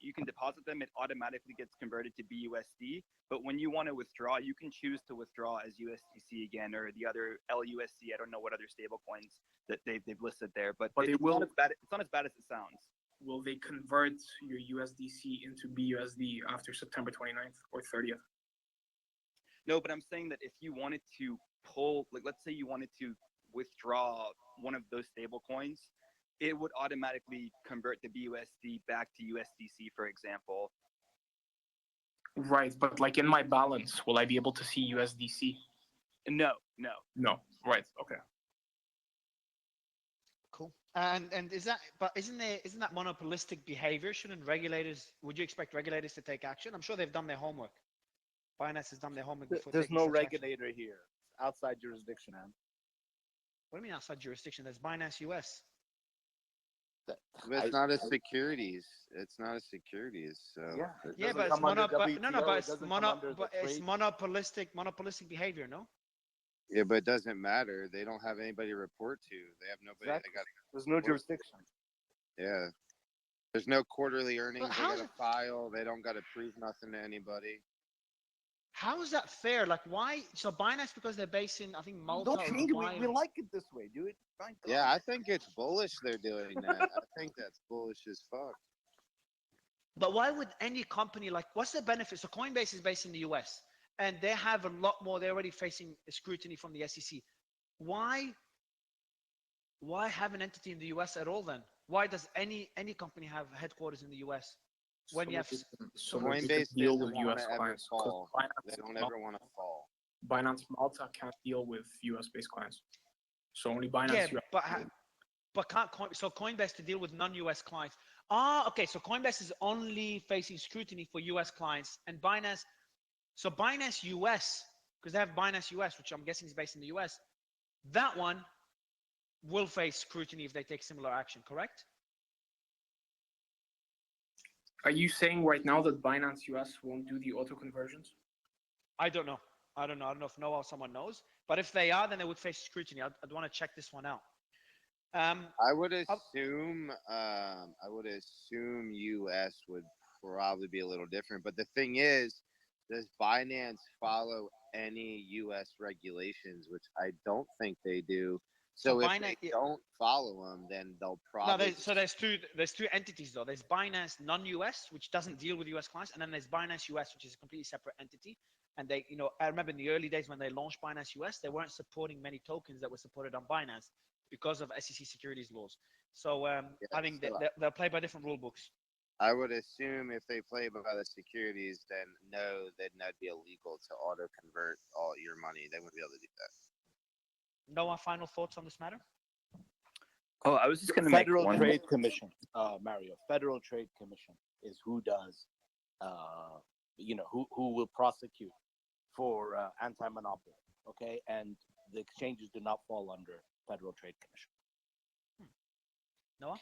you can deposit them, it automatically gets converted to BUSD. But when you want to withdraw, you can choose to withdraw as USDC again, or the other LUSD. I don't know what other stable coins that they've listed there, but it's not as bad as it sounds. Will they convert your USDC into BUSD after September 29th or 30th? No, but I'm saying that if you wanted to pull, like, let's say you wanted to withdraw one of those stable coins, it would automatically convert the BUSD back to USDC, for example. Right, but like in my balance, will I be able to see USDC? No. Right. Okay. Cool. And isn't that monopolistic behavior? Would you expect regulators to take action? I'm sure they've done their homework. Binance has done their homework before. There's no regulator here. It's outside jurisdiction, man. What do you mean outside jurisdiction? There's Binance US. But it's not a securities. It's not a securities. So Yeah, but it's monopolistic behavior, no? Yeah, but it doesn't matter. They don't have anybody to report to. They have nobody. Exactly. There's no jurisdiction. Yeah. There's no quarterly earnings. They how's got to file. They don't got to prove nothing to anybody. How is that fair? Like, why? So Binance, because they're based in, I think, Malta. Don't change it. We like it this way, dude. Yeah, I think it's bullish they're doing that. I think that's bullish as fuck. But why would any company, like, what's the benefit? So Coinbase is based in the US, and they have a lot more. They're already facing scrutiny from the SEC. Why have an entity in the US at all then? Why does any company have headquarters in the US? When you have Coinbase deal with US clients. They don't ever want to fall. Binance Malta can't deal with US-based clients. So only Binance Yeah, US. but can't Coinbase to deal with non-US clients. Ah, okay. So Coinbase is only facing scrutiny for US clients, and Binance. So Binance US, because they have Binance US, which I'm guessing is based in the US. That one will face scrutiny if they take similar action. Correct? Are you saying right now that Binance US won't do the auto conversions? I don't know. I don't know if Noah or someone knows. But if they are, then they would face scrutiny. I'd want to check this one out. I would assume US would probably be a little different. But the thing is, does Binance follow any US regulations, which I don't think they do. So if Binance, they don't follow them, then they'll no, probably there's two entities though. There's Binance non-US, which doesn't deal with US clients, and then there's Binance US, which is a completely separate entity. And they, I remember in the early days when they launched Binance US, they weren't supporting many tokens that were supported on Binance because of SEC securities laws. So I think they'll play by different rule books. I would assume if they play by the securities, then no, then that'd be illegal to auto convert all your money. They wouldn't be able to do that. Noah, final thoughts on this matter? Oh, I was just going to make Federal one. Trade Commission, Mario. Federal Trade Commission is who does, who will prosecute for anti-monopoly. Okay, and the exchanges do not fall under Federal Trade Commission. Noah?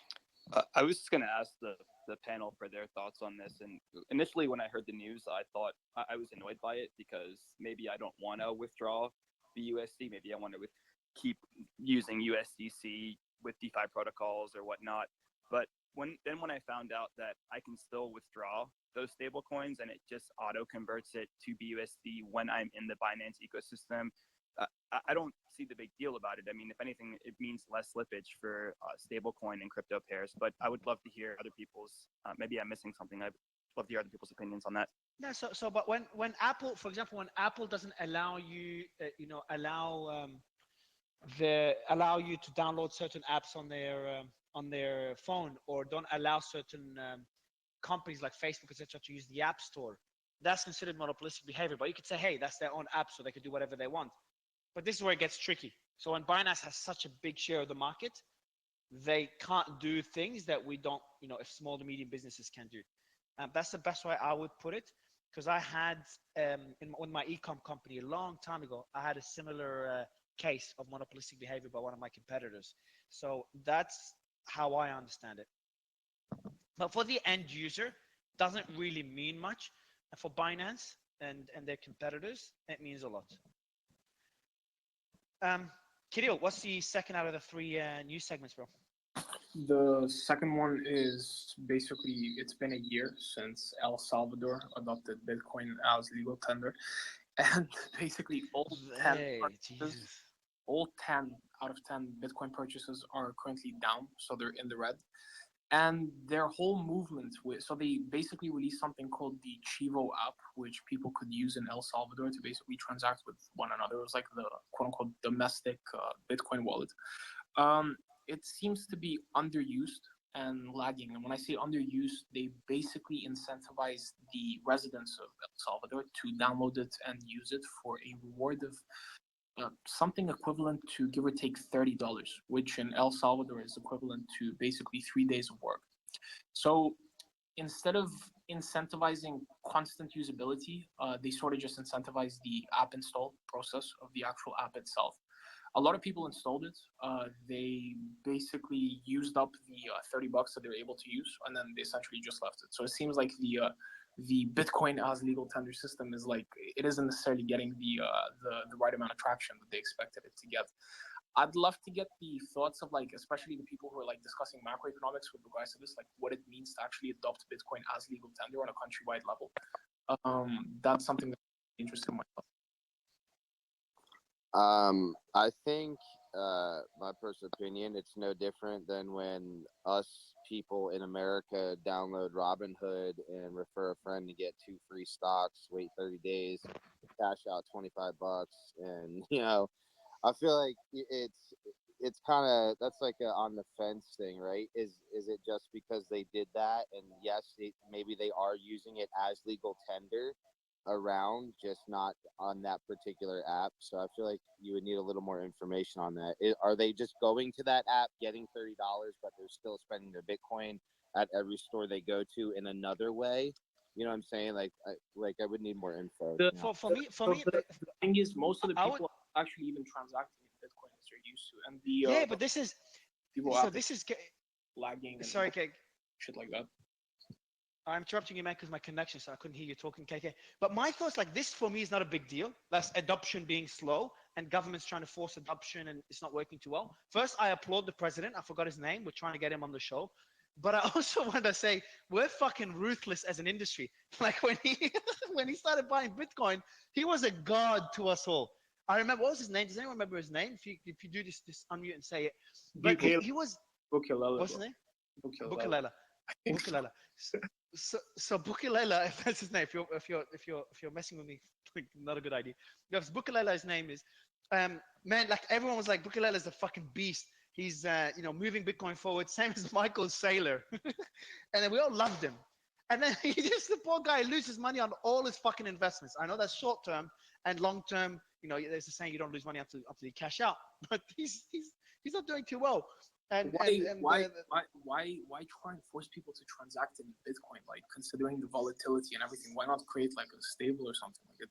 I was just going to ask the panel for their thoughts on this. And initially, when I heard the news, I thought I was annoyed by it because maybe I don't want to withdraw BUSD. Maybe I want to keep using USDC with DeFi protocols or whatnot. But when I found out that I can still withdraw those stable coins and it just auto converts it to BUSD when I'm in the Binance ecosystem, I don't see the big deal about it. I mean, if anything, it means less slippage for stablecoin and crypto pairs. But I would love to hear other people's. Maybe I'm missing something. I'd love to hear other people's opinions on that. No, but when Apple, for example, when Apple doesn't allow you, allow you to download certain apps on their phone, or don't allow certain companies like Facebook, etc., to use the App Store, that's considered monopolistic behavior. But you could say, hey, that's their own app, so they could do whatever they want. But this is where it gets tricky. So when Binance has such a big share of the market, they can't do things that we don't, if small to medium businesses can do. That's the best way I would put it. Because I had, in my e-com company a long time ago, I had a similar case of monopolistic behavior by one of my competitors. So that's how I understand it. But for the end user, doesn't really mean much. And for Binance and their competitors, it means a lot. Kirill, what's the second out of the three news segments, bro? The second one is basically, it's been a year since El Salvador adopted Bitcoin as legal tender. And basically all 10 out of 10 Bitcoin purchases are currently down. So they're in the red. And their whole movement, so they basically released something called the Chivo app, which people could use in El Salvador to basically transact with one another. It was like the quote unquote domestic Bitcoin wallet. It seems to be underused and lagging. And when I say underused, they basically incentivize the residents of El Salvador to download it and use it for a reward of something equivalent to give or take $30, which in El Salvador is equivalent to basically 3 days of work. So instead of incentivizing constant usability, they sort of just incentivize the app install process of the actual app itself. A lot of people installed it. They basically used up the $30 that they were able to use, and then they essentially just left it. So it seems like the Bitcoin as legal tender system is like, it isn't necessarily getting the right amount of traction that they expected it to get. I'd love to get the thoughts of, like, especially the people who are like discussing macroeconomics with regards to this, like what it means to actually adopt Bitcoin as legal tender on a countrywide level. That's something that's interesting myself. I think, my personal opinion, it's no different than when us people in America download Robinhood and refer a friend to get 2 free stocks, wait 30 days, cash out $25, and I feel like it's kind of, that's like a on the fence thing, right? Is it just because they did that, and yes, maybe they are using it as legal tender, around, just not on that particular app. So I feel like you would need a little more information on that. Are they just going to that app, getting $30, but they're still spending their Bitcoin at every store they go to in another way? You know what I'm saying? I would need more info. The- you know? For me, the thing is, most of the I people are actually even transacting in Bitcoin as they're used to, and the yeah, but this is people so app this is lagging and sorry, KK. shit like that. I'm interrupting you, man, because my connection, so I couldn't hear you talking, KK. But my thoughts, like this, for me, is not a big deal. That's adoption being slow, and government's trying to force adoption, and it's not working too well. First, I applaud the president. I forgot his name. We're trying to get him on the show. But I also want to say we're fucking ruthless as an industry. Like when he when he started buying Bitcoin, he was a god to us all. I remember, what was his name? Does anyone remember his name? If you do this, just unmute and say it. But he was, Bukilela. what's his name? Bukilela. Bukilela. think so. Bukilela. So Bukilela, if that's his name, if you're messing with me, like, not a good idea. Because Bukalela's name is, man, like everyone was like, Bukalela's a fucking beast. He's moving Bitcoin forward, same as Michael Saylor, and then we all loved him. And then he just, the poor guy, loses money on all his fucking investments. I know that's short term and long term. You know, there's a saying you don't lose money until you cash out, but he's not doing too well. And Why try and force people to transact in Bitcoin? Like, considering the volatility and everything, why not create like a stable or something? Like it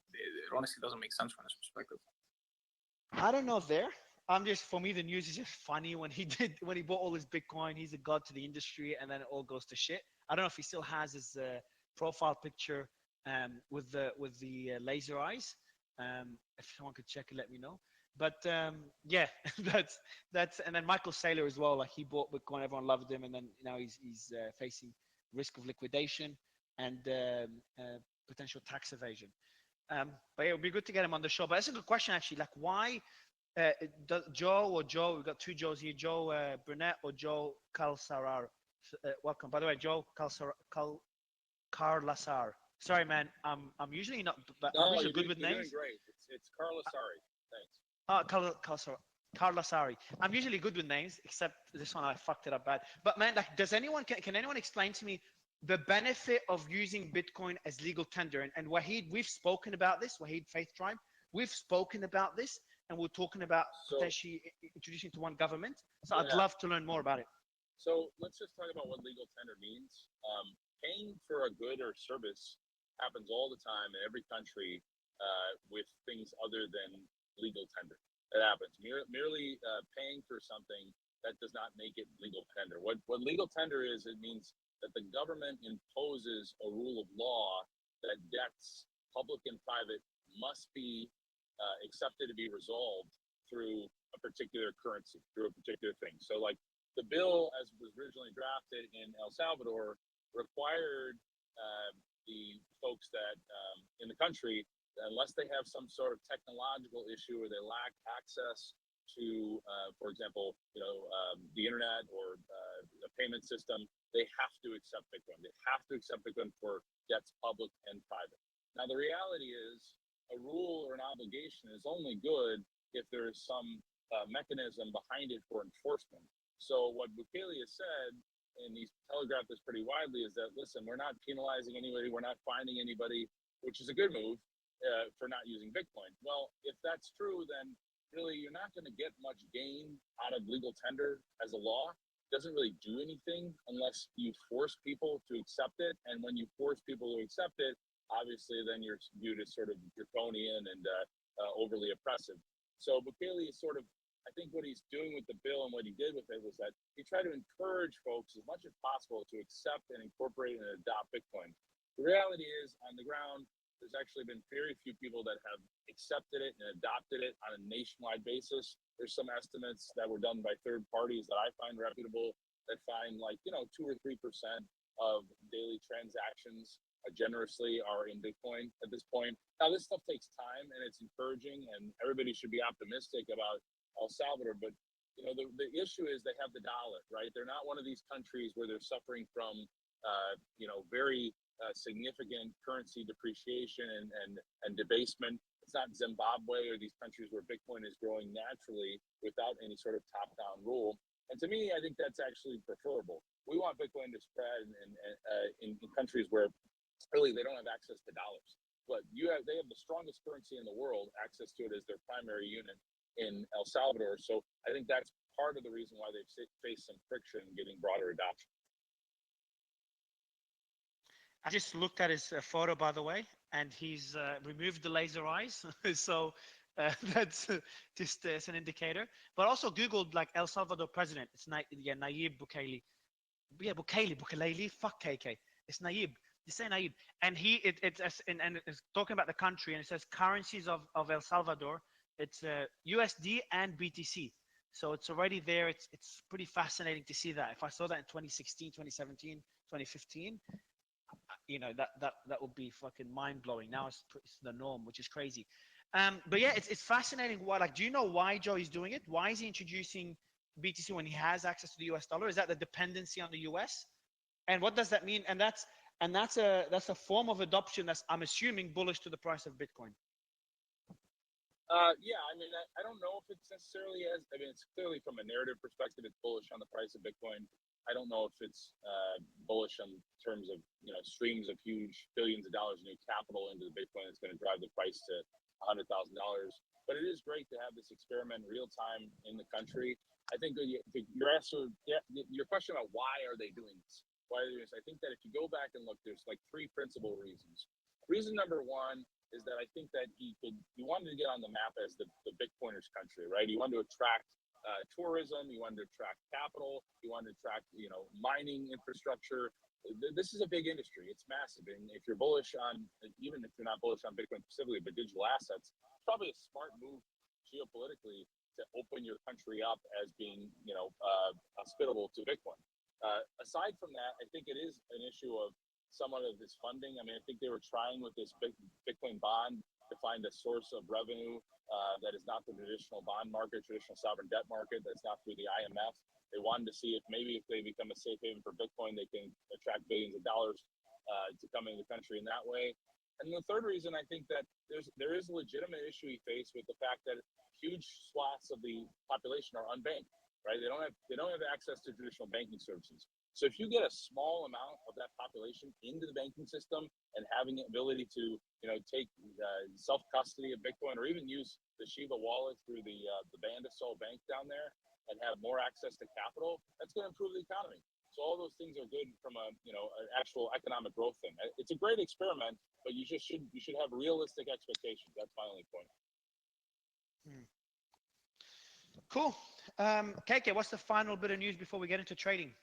honestly doesn't make sense from this perspective. I don't know there. For me, the news is just funny when he bought all his Bitcoin. He's a god to the industry, and then it all goes to shit. I don't know if he still has his profile picture with the laser eyes. If someone could check it, let me know. But yeah, that's and then Michael Saylor as well. Like he bought Bitcoin, everyone loved him, and then now he's facing risk of liquidation and potential tax evasion. But yeah, it would be good to get him on the show. But that's a good question actually. Like why? Joe, we've got two Joes here, Joe Burnett or Joe Calsarar. Welcome. By the way, Joe Carlasar. Sorry, man. I'm usually not, but I'm usually good with names. Doing great. It's Carlasari. Thanks. Carlasari. I'm usually good with names, except this one I fucked it up bad. But man, like, can anyone explain to me the benefit of using Bitcoin as legal tender? And Wahid, we've spoken about this. Wahid Faith Tribe, we've spoken about this. And we're talking about potentially introducing to one government. So I'd love to learn more about it. So let's just talk about what legal tender means. Paying for a good or service happens all the time in every country with things other than legal tender. That happens. Merely paying for something, that does not make it legal tender. What legal tender is, it means that the government imposes a rule of law that debts, public and private, must be accepted to be resolved through a particular currency, through a particular thing. So like the bill as was originally drafted in El Salvador required the folks that in the country, unless they have some sort of technological issue or they lack access to, for example, the internet or a payment system, they have to accept Bitcoin. They have to accept Bitcoin for debts, public and private. Now, the reality is, a rule or an obligation is only good if there is some mechanism behind it for enforcement. So what Bukele has said, and he's telegraphed this pretty widely, is that, listen, we're not penalizing anybody, we're not finding anybody, which is a good move for not using Bitcoin. Well, if that's true, then really you're not going to get much gain out of legal tender as a law. It doesn't really do anything unless you force people to accept it. And when you force people to accept it, obviously then you're viewed as sort of draconian and overly oppressive. So Bukele is sort of, I think what he's doing with the bill and what he did with it was that he tried to encourage folks as much as possible to accept and incorporate and adopt Bitcoin. The reality is, on the ground, there's actually been very few people that have accepted it and adopted it on a nationwide basis. There's some estimates that were done by third parties that I find reputable that find 2 or 3% of daily transactions generously are in Bitcoin at this point. Now, this stuff takes time and it's encouraging, and everybody should be optimistic about El Salvador. But the issue is they have the dollar, right? They're not one of these countries where they're suffering from very significant currency depreciation and debasement. It's not Zimbabwe or these countries where Bitcoin is growing naturally without any sort of top-down rule. And to me, I think that's actually preferable. We want Bitcoin to spread in countries where really they don't have access to dollars. they have the strongest currency in the world, access to it as their primary unit in El Salvador. So I think that's part of the reason why they've faced some friction getting broader adoption. I just looked at his photo, by the way, and he's removed the laser eyes. So that's just as an indicator. But also Googled like El Salvador president. It's Nayib Bukele. Yeah, Bukele. Fuck KK. It's Nayib. You say Nayib, and it's talking about the country, and it says currencies of El Salvador. It's USD and BTC. So it's already there. It's pretty fascinating to see that. If I saw that in 2016, 2017, 2015, that would be fucking mind-blowing. Now it's the norm, which is crazy. But yeah, it's fascinating. Do you know why Joe is doing it? Why is he introducing BTC when he has access to the US dollar? Is that the dependency on the US? And what does that mean? And that's a form of adoption that's, I'm assuming, bullish to the price of Bitcoin. Yeah, I mean, I don't know if it's necessarily it's clearly from a narrative perspective, it's bullish on the price of Bitcoin. I don't know if it's bullish in terms of, streams of huge billions of dollars of new capital into the Bitcoin that's going to drive the price to $100,000. But it is great to have this experiment real time in the country. I think your question about why are they doing this? I think that if you go back and look, there's like three principal reasons. Reason number one is that I think that he wanted to get on the map as the Bitcoiners country, right? He wanted to attract tourism, he wanted to attract capital, he wanted to attract, mining infrastructure. This is a big industry. It's massive. And if you're bullish on, even if you're not bullish on Bitcoin specifically, but digital assets, it's probably a smart move geopolitically to open your country up as being, hospitable to Bitcoin. Aside from that, I think it is an issue of somewhat of this funding. I mean, I think they were trying with this Bitcoin bond to find a source of revenue that is not the traditional bond market, traditional sovereign debt market, that's not through the IMF. They wanted to see if they become a safe haven for Bitcoin, they can attract billions of dollars to come into the country in that way. And the third reason, I think that there is a legitimate issue he faced with the fact that huge swaths of the population are unbanked, right? They don't have access to traditional banking services. So if you get a small amount of that population into the banking system and having the ability to, take self-custody of Bitcoin or even use the Shiba wallet through the Bandasol bank down there and have more access to capital, that's going to improve the economy. So all those things are good from an actual economic growth thing. It's a great experiment, but you should have realistic expectations. That's my only point. Cool. KK, what's the final bit of news before we get into trading?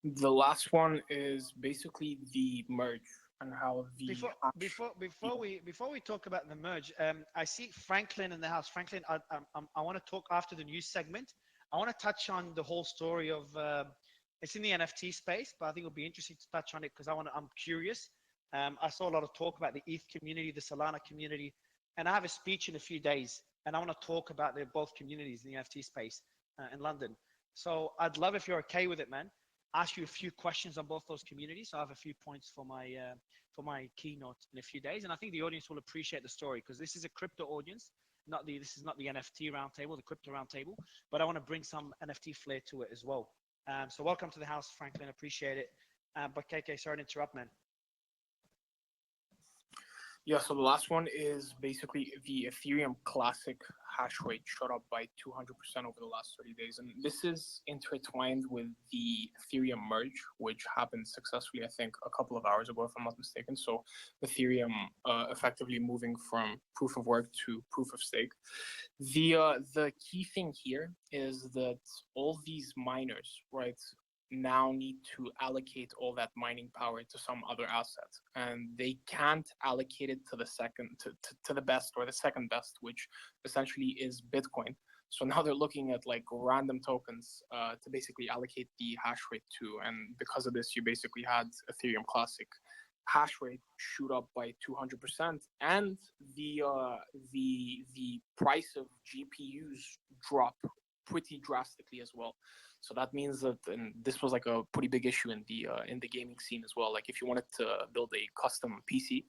The last one is basically the merge and how the before we talk about the merge, I see Franklin in the house. Franklin, I want to talk after the news segment. I want to touch on the whole story of it's in the NFT space, but I think it'll be interesting to touch on it because I'm curious. I saw a lot of talk about the ETH community, the Solana community, and I have a speech in a few days, and I want to talk about both communities in the NFT space in London. So I'd love, if you're okay with it, man, ask you a few questions on both those communities. So I have a few points for my keynote in a few days, and I think the audience will appreciate the story because this is a crypto audience. This is not the NFT roundtable, the crypto roundtable, but I want to bring some NFT flair to it as well. So welcome to the house, Franklin. Appreciate it. But KK, sorry to interrupt, man. Yeah, so the last one is basically the Ethereum Classic hash rate shot up by 200% over the last 30 days. And this is intertwined with the Ethereum merge, which happened successfully, I think, a couple of hours ago, if I'm not mistaken. So Ethereum effectively moving from proof of work to proof of stake. The key thing here is that all these miners, right, now need to allocate all that mining power to some other asset, and they can't allocate it to the best or the second best, which essentially is Bitcoin. So now they're looking at like random tokens to basically allocate the hash rate to, and because of this, you basically had Ethereum Classic hash rate shoot up by 200%, and the price of GPUs drop pretty drastically as well. So that means that, and this was like a pretty big issue in the gaming scene as well. Like if you wanted to build a custom PC,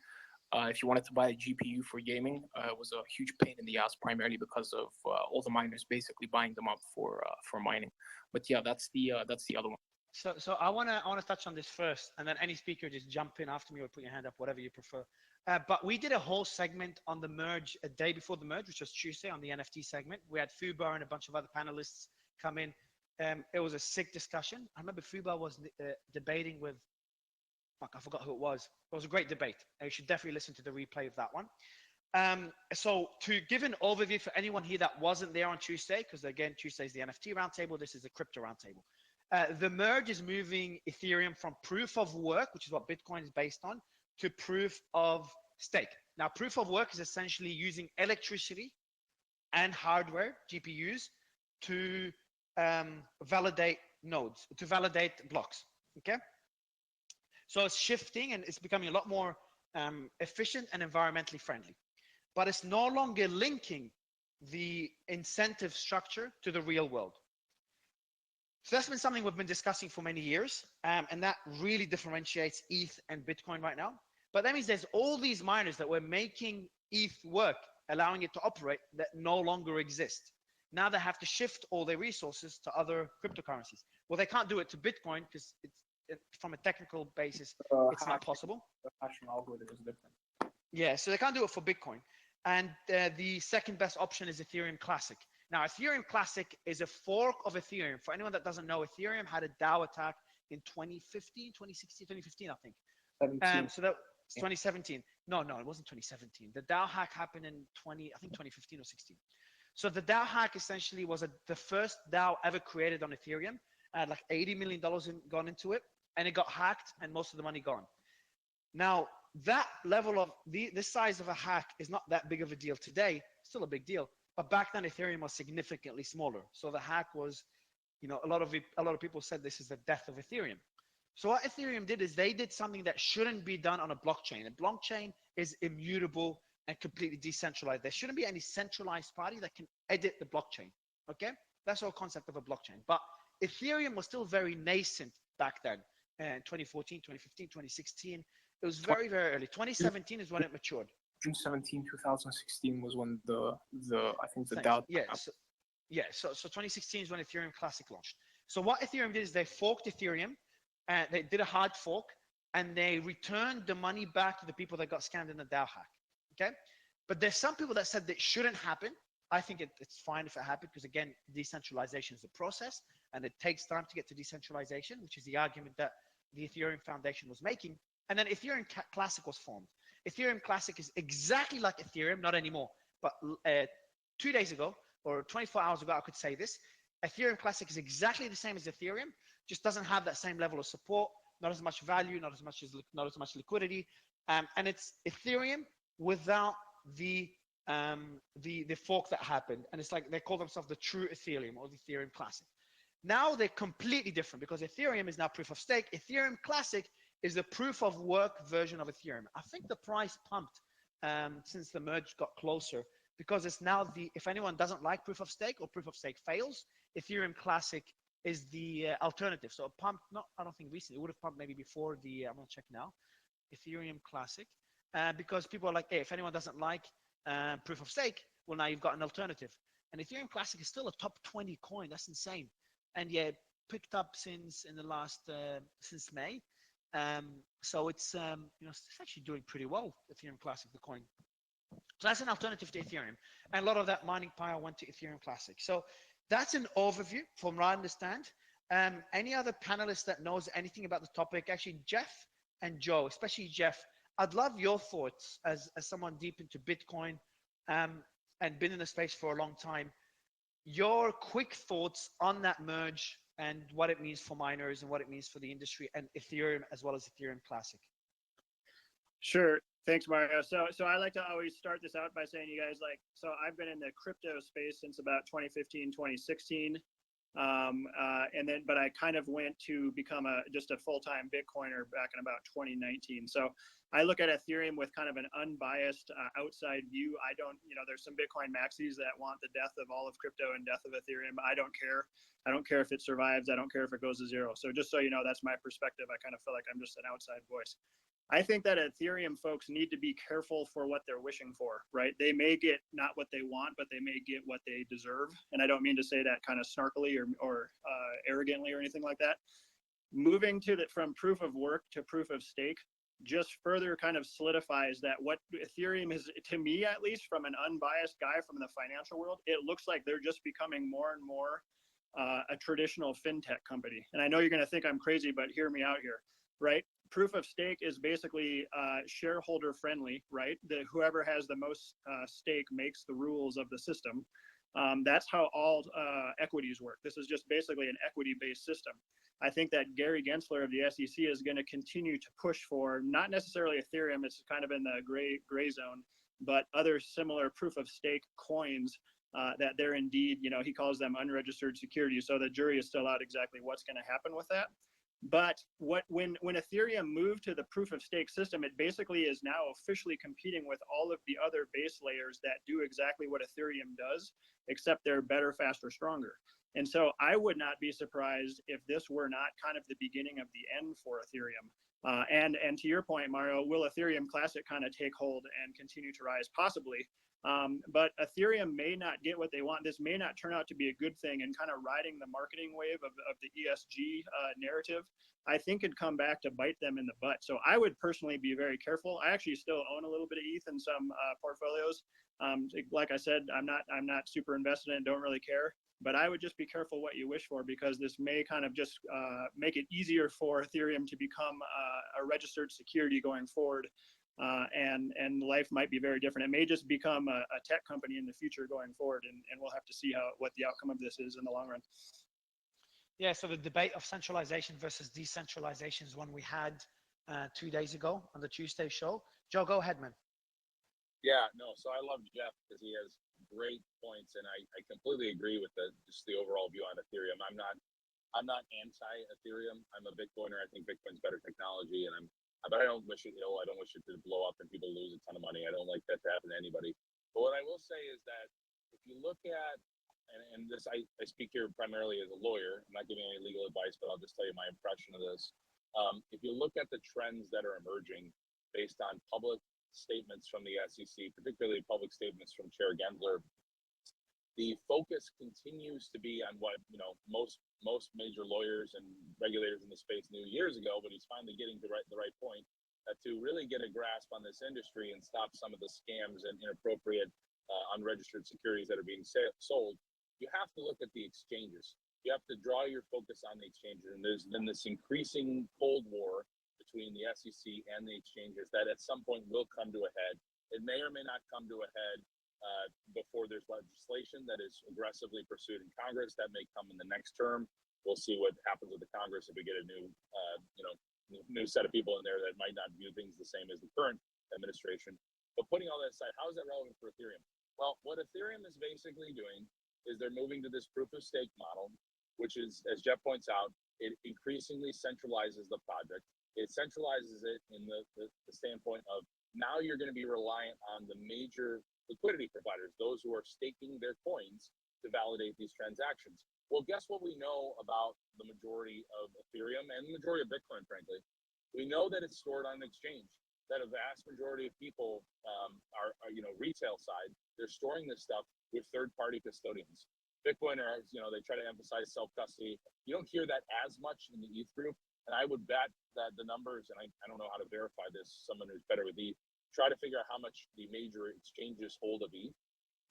if you wanted to buy a GPU for gaming, it was a huge pain in the ass, primarily because of all the miners basically buying them up for mining. But yeah, that's the other one. So I wanna touch on this first, and then any speaker just jump in after me or put your hand up, whatever you prefer. But we did a whole segment on the merge a day before the merge, which was Tuesday, on the NFT segment. We had Fubar and a bunch of other panelists come in. It was a sick discussion. I remember Fubar was debating with, fuck, I forgot who it was. It was a great debate. You should definitely listen to the replay of that one. So to give an overview for anyone here that wasn't there on Tuesday, because again, Tuesday is the NFT roundtable, this is the crypto roundtable. The merge is moving Ethereum from proof of work, which is what Bitcoin is based on, to proof of stake. Now, proof of work is essentially using electricity and hardware, GPUs, to validate nodes, to validate blocks, okay? So it's shifting and it's becoming a lot more efficient and environmentally friendly. But it's no longer linking the incentive structure to the real world. So that's been something we've been discussing for many years, and that really differentiates ETH and Bitcoin right now. But that means there's all these miners that were making ETH work, allowing it to operate, that no longer exist. Now they have to shift all their resources to other cryptocurrencies. Well, they can't do it to Bitcoin because from a technical basis, it's not possible. The hashing algorithm is different. Yeah, so they can't do it for Bitcoin. And the second best option is Ethereum Classic. Now, Ethereum Classic is a fork of Ethereum. For anyone that doesn't know, Ethereum had a DAO attack in 2015, 2016, 2015, I think. 17. So that 2017. No, it wasn't 2017. The DAO hack happened in 2015 or 16. So the DAO hack essentially was the first DAO ever created on Ethereum. Like $80 million gone into it, and it got hacked, and most of the money gone. Now, that level of this size of a hack is not that big of a deal today. Still a big deal, but back then Ethereum was significantly smaller. So the hack was, a lot of people said this is the death of Ethereum. So what Ethereum did is they did something that shouldn't be done on a blockchain. A blockchain is immutable and completely decentralized. There shouldn't be any centralized party that can edit the blockchain. Okay, that's the whole concept of a blockchain. But Ethereum was still very nascent back then. 2014, 2015, 2016. It was very, very early. 2017 is when it matured. June 17, 2016 was when the I think the DAO. So 2016 is when Ethereum Classic launched. So what Ethereum did is they forked Ethereum, and they did a hard fork, and they returned the money back to the people that got scammed in the DAO hack. Okay, but there's some people that said that shouldn't happen. I think it's fine if it happened because, again, decentralization is a process and it takes time to get to decentralization, which is the argument that the Ethereum Foundation was making. And then Ethereum Classic was formed. Ethereum Classic is exactly like Ethereum, not anymore, but 2 days ago or 24 hours ago, I could say this. Ethereum Classic is exactly the same as Ethereum, just doesn't have that same level of support, not as much value, not as much liquidity. And it's Ethereum without the fork that happened, and it's like they call themselves the true Ethereum or the Ethereum Classic. Now they're completely different because Ethereum is now proof of stake. Ethereum Classic is the proof of work version of Ethereum. I think the price pumped since the merge got closer because it's now if anyone doesn't like proof of stake or proof of stake fails, Ethereum Classic is the alternative. So it pumped, I don't think recently, it would have pumped maybe before I'm gonna check now, Ethereum Classic, because people are like, hey, if anyone doesn't like proof of stake, well, now you've got an alternative. And Ethereum Classic is still a top 20 coin. That's insane. And yeah, picked up since May. So it's it's actually doing pretty well, Ethereum Classic, the coin. So that's an alternative to Ethereum. And a lot of that mining power went to Ethereum Classic. So that's an overview from what I understand. Any other panelists that knows anything about the topic, actually Jeff and Joe, especially Jeff, I'd love your thoughts as someone deep into Bitcoin and been in the space for a long time. Your quick thoughts on that merge and what it means for miners and what it means for the industry and Ethereum as well as Ethereum Classic. Sure. Thanks, Mario. So I like to always start this out by saying, you guys, so I've been in the crypto space since about 2015, 2016. But I kind of went to become just a full-time Bitcoiner back in about 2019. So I look at Ethereum with kind of an unbiased outside view. I don't, there's some Bitcoin maxis that want the death of all of crypto and death of Ethereum. I don't care. I don't care if it survives. I don't care if it goes to zero. So just so you know, that's my perspective. I kind of feel like I'm just an outside voice. I think that Ethereum folks need to be careful for what they're wishing for, right? They may get not what they want, but they may get what they deserve. And I don't mean to say that kind of snarkily or arrogantly or anything like that. moving to the from proof of work to proof of stake just further kind of solidifies that what Ethereum is, to me at least, from an unbiased guy from the financial world, it looks like they're just becoming more and more a traditional fintech company. And I know you're going to think I'm crazy, but hear me out here, right? Proof of stake is basically shareholder friendly, right? Whoever has the most stake makes the rules of the system. That's how all equities work. This is just basically an equity-based system. I think that Gary Gensler of the SEC is going to continue to push for not necessarily Ethereum, it's kind of in the gray zone, but other similar proof of stake coins that they're indeed, he calls them unregistered securities. So the jury is still out exactly what's going to happen with that. But when Ethereum moved to the proof of stake system, it basically is now officially competing with all of the other base layers that do exactly what Ethereum does, except they're better, faster, stronger. And so I would not be surprised if this were not kind of the beginning of the end for Ethereum. And to your point, Mario, will Ethereum Classic kind of take hold and continue to rise? Possibly. But Ethereum may not get what they want. This may not turn out to be a good thing, and kind of riding the marketing wave of the ESG narrative, I think could come back to bite them in the butt. So I would personally be very careful. I actually still own a little bit of ETH in some portfolios. Like I said, I'm not super invested in it, don't really care. But I would just be careful what you wish for, because this may kind of just make it easier for Ethereum to become a registered security going forward. And life might be very different. It may just become a tech company in the future going forward, and we'll have to see what the outcome of this is in the long run. Yeah, so the debate of centralization versus decentralization is one we had 2 days ago on the Tuesday show. Joe, go ahead, man. Yeah, no. So I love Jeff because he has great points, and I completely agree with just the overall view on Ethereum. I'm not anti-Ethereum. I'm a Bitcoiner. I think Bitcoin's better technology, but I don't wish it ill. I don't wish it to blow up and people lose a ton of money. I don't like that to happen to anybody. But what I will say is that if you look at, and this, I speak here primarily as a lawyer. I'm not giving any legal advice, but I'll just tell you my impression of this. If you look at the trends that are emerging based on public statements from the SEC, particularly public statements from Chair Gensler, the focus continues to be on what most major lawyers and regulators in the space knew years ago, but he's finally getting to the right point to really get a grasp on this industry and stop some of the scams and inappropriate unregistered securities that are being sold. You have to look at the exchanges. You have to draw your focus on the exchanges, and there's been this increasing Cold War between the SEC and the exchanges that at some point will come to a head. It may or may not come to a head before there's legislation that is aggressively pursued in Congress. That may come in the next term. We'll see what happens with the Congress if we get a new set of people in there that might not view things the same as the current administration. But putting all that aside, how is that relevant for Ethereum? Well, what Ethereum is basically doing is they're moving to this proof of stake model, which is, as Jeff points out, it increasingly centralizes the project. It centralizes it in the standpoint of now you're going to be reliant on the major liquidity providers, those who are staking their coins to validate these transactions. Well, guess what we know about the majority of Ethereum and the majority of Bitcoin, frankly? We know that it's stored on an exchange, that a vast majority of people are retail side, they're storing this stuff with third-party custodians. Bitcoin, they try to emphasize self-custody. You don't hear that as much in the ETH group. And I would bet that the numbers, and I don't know how to verify this, someone who's better with ETH, try to figure out how much the major exchanges hold of ETH.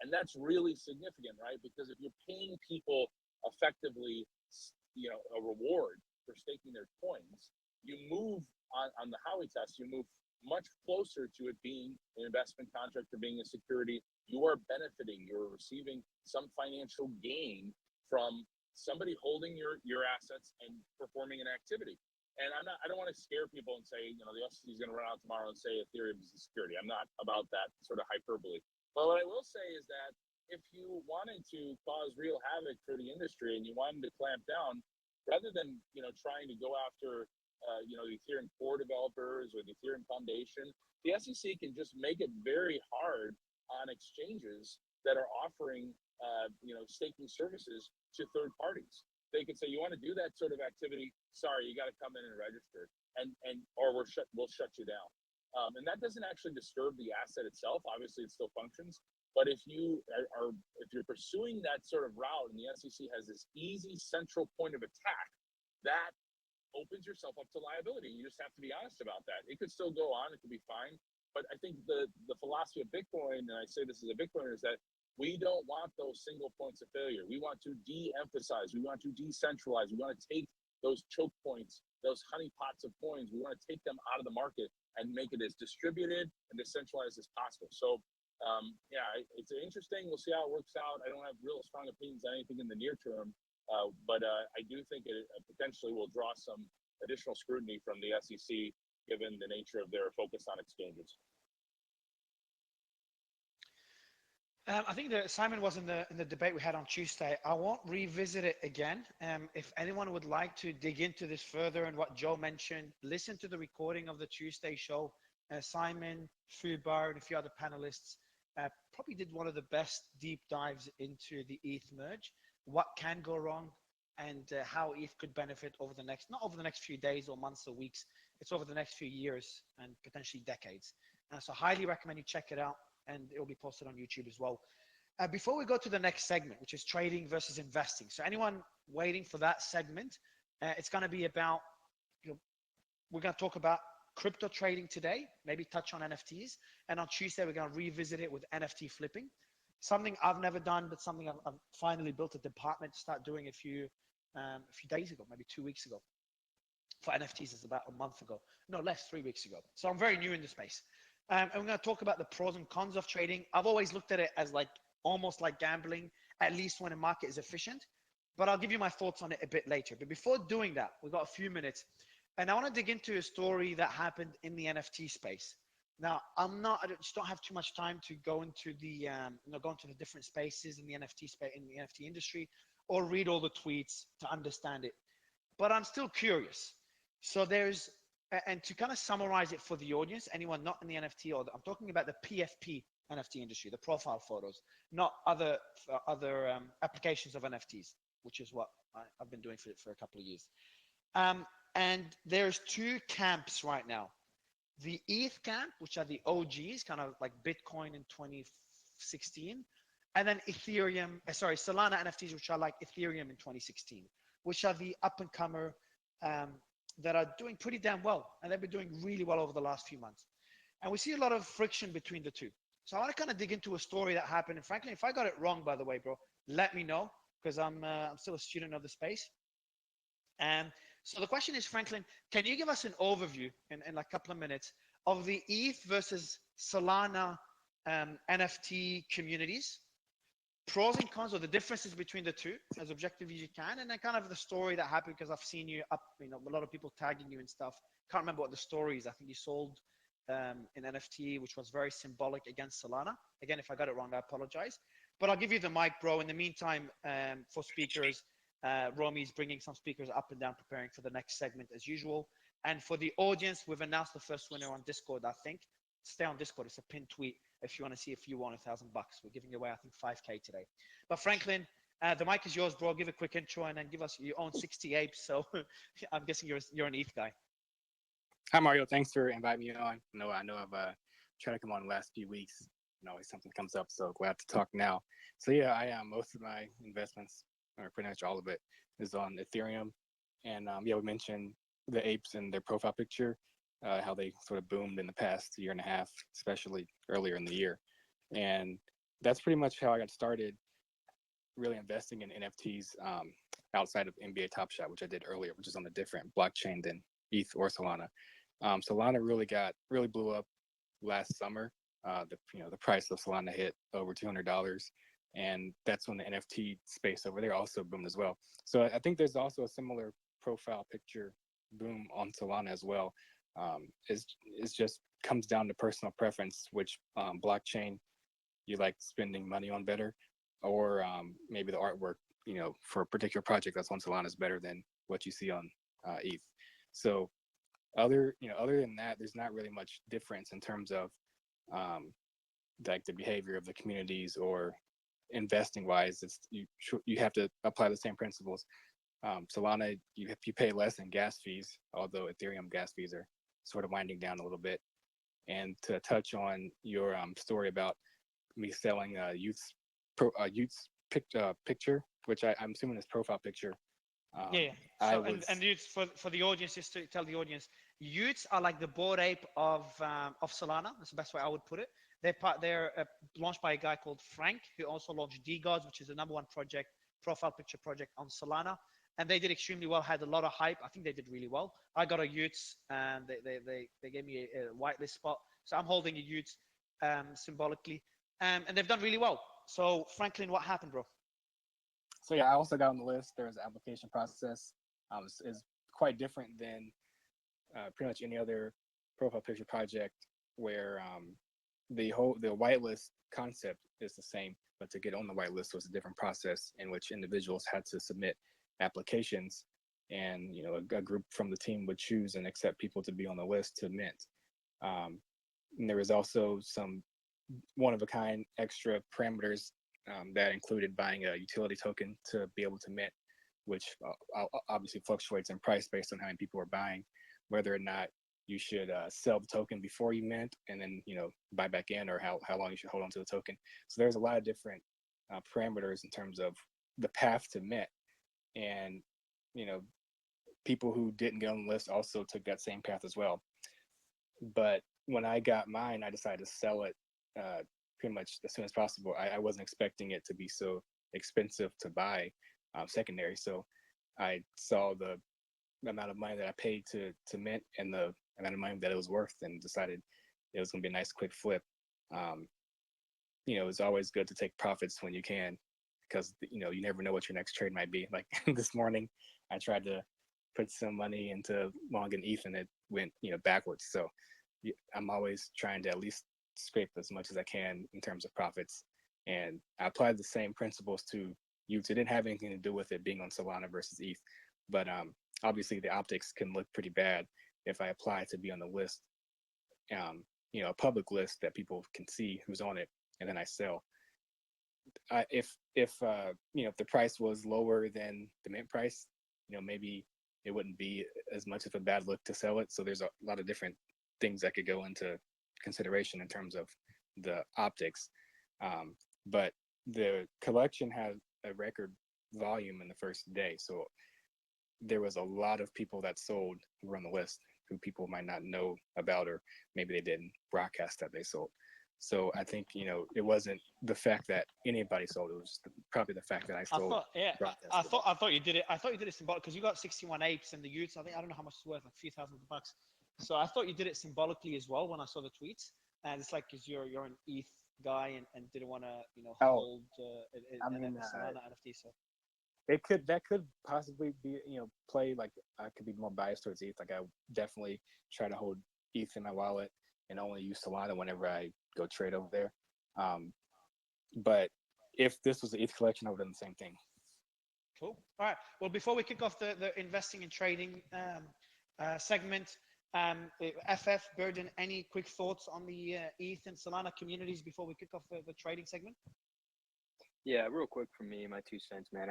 And that's really significant, right? Because if you're paying people effectively, a reward for staking their coins, you move on the Howey test, you move much closer to it being an investment contract or being a security. You are benefiting, you're receiving some financial gain from somebody holding your assets and performing an activity. And I don't want to scare people and say, the SEC is going to run out tomorrow and say Ethereum is a security. I'm not about that sort of hyperbole. But what I will say is that if you wanted to cause real havoc for the industry and you wanted to clamp down, rather than trying to go after the Ethereum core developers or the Ethereum Foundation, the SEC can just make it very hard on exchanges that are offering staking services to third parties. They could say, you want to do that sort of activity? Sorry, you got to come in and register, or we'll shut you down. And that doesn't actually disturb the asset itself. Obviously, it still functions. But if you're pursuing that sort of route, and the SEC has this easy central point of attack, that opens yourself up to liability. You just have to be honest about that. It could still go on. It could be fine. But I think the philosophy of Bitcoin, and I say this as a Bitcoiner, is that we don't want those single points of failure. We want to de-emphasize. We want to decentralize. We want to take those choke points, those honeypots of coins. We want to take them out of the market and make it as distributed and decentralized as possible. So, yeah, it's interesting. We'll see how it works out. I don't have real strong opinions on anything in the near term, but I do think it potentially will draw some additional scrutiny from the SEC, given the nature of their focus on exchanges. I think that Simon was in the debate we had on Tuesday. I won't revisit it again. If anyone would like to dig into this further and what Joe mentioned, listen to the recording of the Tuesday show. Simon, Fubar, and a few other panelists probably did one of the best deep dives into the ETH merge, what can go wrong, and how ETH could benefit over the next, not over the next few days or months or weeks, it's over the next few years and potentially decades. So highly recommend you check it out, and it will be posted on YouTube as well. Before we go to the next segment, which is trading versus investing. So anyone waiting for that segment, it's going to be about, we're going to talk about crypto trading today, maybe touch on NFTs. And on Tuesday, we're going to revisit it with NFT flipping. Something I've never done, but something I've finally built a department to start doing a few days ago, maybe 2 weeks ago. For NFTs, it's about a month ago. No, less, 3 weeks ago. So I'm very new in the space. And we're going to talk about the pros and cons of trading. I've always looked at it as like almost like gambling, at least when a market is efficient. But I'll give you my thoughts on it a bit later. But before doing that, we've got a few minutes. And I want to dig into a story that happened in the NFT space. Now, I just don't have too much time to go into the, go into the different spaces in the NFT space, in the NFT industry, or read all the tweets to understand it. But I'm still curious. So there's, and to kind of summarize it for the audience, anyone not in the NFT, or I'm talking about the PFP NFT industry, the profile photos, not other applications of NFTs, which is what I've been doing for a couple of years. And there's two camps right now. The ETH camp, which are the OGs, kind of like Bitcoin in 2016, and then Solana NFTs, which are like Ethereum in 2016, which are the up-and-comer that are doing pretty damn well, and they've been doing really well over the last few months. And we see a lot of friction between the two. So I want to kind of dig into a story that happened. And frankly, if I got it wrong, by the way, bro, let me know, because I'm still a student of the space. So the question is, Franklin, can you give us an overview in like a couple of minutes of the ETH versus Solana NFT communities, pros and cons, or the differences between the two as objectively as you can, and then kind of the story that happened, because I've seen you up, a lot of people tagging you and stuff. Can't remember what the story is. I think you sold an NFT, which was very symbolic against Solana. Again, if I got it wrong, I apologize. But I'll give you the mic, bro. In the meantime, for speakers, Romi's bringing some speakers up and down, preparing for the next segment as usual. And for the audience, we've announced the first winner on Discord, I think. Stay on Discord. It's a pinned tweet if you want to see if you won $1,000. We're giving away, I think, 5K today. But Franklin, the mic is yours, bro. Give a quick intro and then give us your own 60 apes. So I'm guessing you're an ETH guy. Hi, Mario. Thanks for inviting me on. I know I've tried to come on the last few weeks. Always something comes up, so glad to talk now. So yeah, I am. Most of my investments, or pretty much all of it, is on Ethereum. And yeah, we mentioned the apes and their profile picture, how they sort of boomed in the past year and a half, especially earlier in the year. And that's pretty much how I got started really investing in NFTs outside of NBA Top Shot, which I did earlier, which is on a different blockchain than ETH or Solana. Solana really blew up last summer. The price of Solana hit over $200, and that's when the NFT space over there also boomed as well. So I think there's also a similar profile picture boom on Solana as well. It's just comes down to personal preference, which blockchain you like spending money on better, or maybe the artwork, for a particular project that's on Solana is better than what you see on ETH. So other than that, there's not really much difference in terms of like the behavior of the communities or investing wise. It's you have to apply the same principles. Solana, you pay less in gas fees, although Ethereum gas fees are sort of winding down a little bit. And to touch on your story about me selling Youth's picture, which I'm assuming is profile picture, Yeah, yeah. I So was and Utes for the audience, just to tell the audience, Utes are like the Bored Ape of Solana. That's the best way I would put it. They're launched by a guy called Frank, who also launched DGods, which is the #1 project, profile picture project on Solana, and they did extremely well. Had a lot of hype. I think they did really well. I got a Utes, and they gave me a whitelist spot, so I'm holding a Utes symbolically, and they've done really well. So Franklin, what happened, bro? so yeah, I also got on the list. There's an application process. Is quite different than pretty much any other profile picture project where the whitelist concept is the same, but to get on the whitelist was a different process in which individuals had to submit applications, and a group from the team would choose and accept people to be on the list to mint. And there was also some one of a kind extra parameters that included buying a utility token to be able to mint, which obviously fluctuates in price based on how many people are buying, whether or not you should sell the token before you mint and then buy back in, or how long you should hold on to the token. So there's a lot of different parameters in terms of the path to mint, and people who didn't get on the list also took that same path as well. But when I got mine, I decided to sell it pretty much as soon as possible. I wasn't expecting it to be so expensive to buy secondary, so I saw the amount of money that I paid to mint and the amount of money that it was worth, and decided it was going to be a nice quick flip. It's always good to take profits when you can, because you never know what your next trade might be. Like this morning, I tried to put some money into long and ETH, and it went backwards. So I'm always trying to at least scrape as much as I can in terms of profits. And I applied the same principles to Utes. It didn't have anything to do with it being on Solana versus ETH, but obviously the optics can look pretty bad if I apply to be on the list, a public list that people can see who's on it, and then I sell. If the price was lower than the mint price, maybe it wouldn't be as much of a bad look to sell it. So there's a lot of different things that could go into consideration in terms of the optics. But the collection had a record volume in the first day, so there was a lot of people that sold who were on the list who people might not know about, or maybe they didn't broadcast that they sold. So I think it wasn't the fact that anybody sold; it was probably the fact that I sold. I thought you did it. I thought you did it symbolic because you got 61 apes and the Utes. I don't know how much it's worth, like a few $1,000s. So I thought you did it symbolically as well when I saw the tweets. And it's like because you're an ETH guy and didn't want to hold an Solana NFT. So that could possibly be play, like I could be more biased towards ETH. Like I definitely try to hold ETH in my wallet and only use Solana whenever I go trade over there. But if this was the ETH collection, I would have done the same thing. Cool. All right. Well, before we kick off the investing and trading segment, FF Burden, any quick thoughts on the ETH and Solana communities before we kick off the trading segment? Yeah, real quick from me, my 2 cents, man.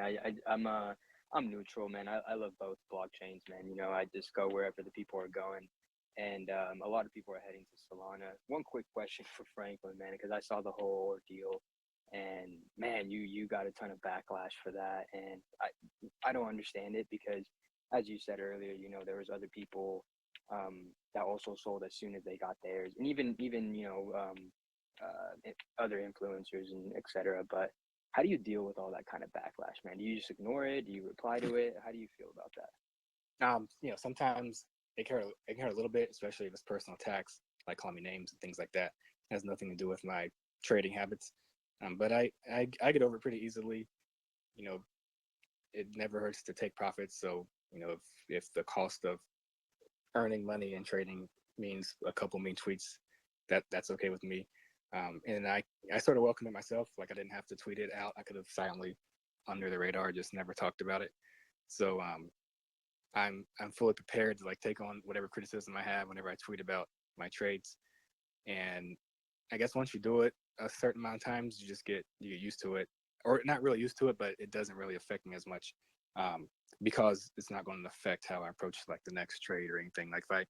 I'm neutral, man. I love both blockchains, man. I just go wherever the people are going, and a lot of people are heading to Solana. One quick question for Franklin, man, because I saw the whole ordeal, and man, you got a ton of backlash for that, and I don't understand it because, as you said earlier, there was other people that also sold as soon as they got theirs, and even other influencers and etc. But how do you deal with all that kind of backlash, man? Do you just ignore it? Do you reply to it? How do you feel about that? Sometimes it can hurt a little bit, especially if it's personal attacks, like calling me names and things like that. It has nothing to do with my trading habits. But I get over it pretty easily. It never hurts to take profits. So, if the cost of earning money and trading means a couple mean tweets, that's okay with me. And I sort of welcome it myself. Like I didn't have to tweet it out. I could have silently, under the radar, just never talked about it. So I'm fully prepared to take on whatever criticism I have whenever I tweet about my trades. And I guess once you do it a certain amount of times, you get used to it, or not really used to it, but it doesn't really affect me as much because it's not going to affect how I approach the next trade or anything. Like if I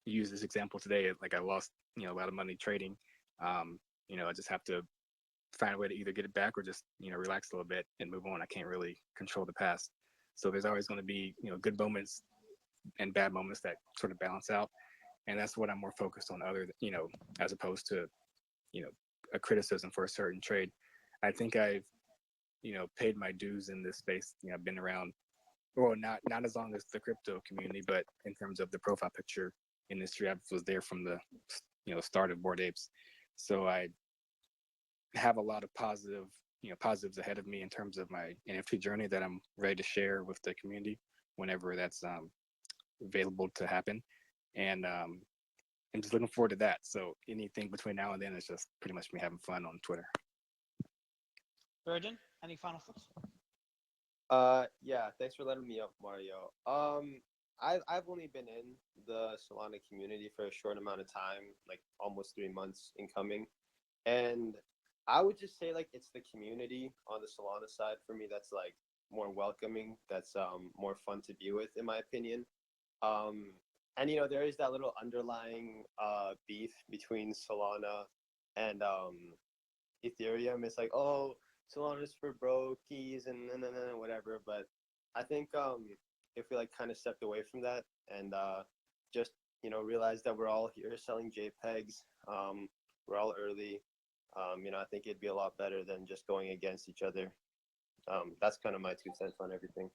use this example today, I lost a lot of money trading. I just have to find a way to either get it back or just relax a little bit and move on. I can't really control the past, So there's always going to be, good moments and bad moments that sort of balance out. And that's what I'm more focused on, as opposed to, a criticism for a certain trade. I think I've, paid my dues in this space. I've been around, well, not as long as the crypto community, but in terms of the profile picture industry, I was there from the, start of Bored Apes. So I have a lot of positives ahead of me in terms of my NFT journey that I'm ready to share with the community whenever that's available to happen. And I'm just looking forward to that. So anything between now and then is just pretty much me having fun on Twitter. Virgin, any final thoughts? Yeah, thanks for letting me up, Mario. I've only been in the Solana community for a short amount of time, like almost 3 months incoming. And I would just say like it's the community on the Solana side for me that's like more welcoming, that's more fun to be with in my opinion. And there is that little underlying beef between Solana and Ethereum. It's like, oh, Solana's for brokies and whatever. But I think if we like kind of stepped away from that and just realized that we're all here selling JPEGs, we're all early. I think it'd be a lot better than just going against each other. That's kind of my 2 cents on everything.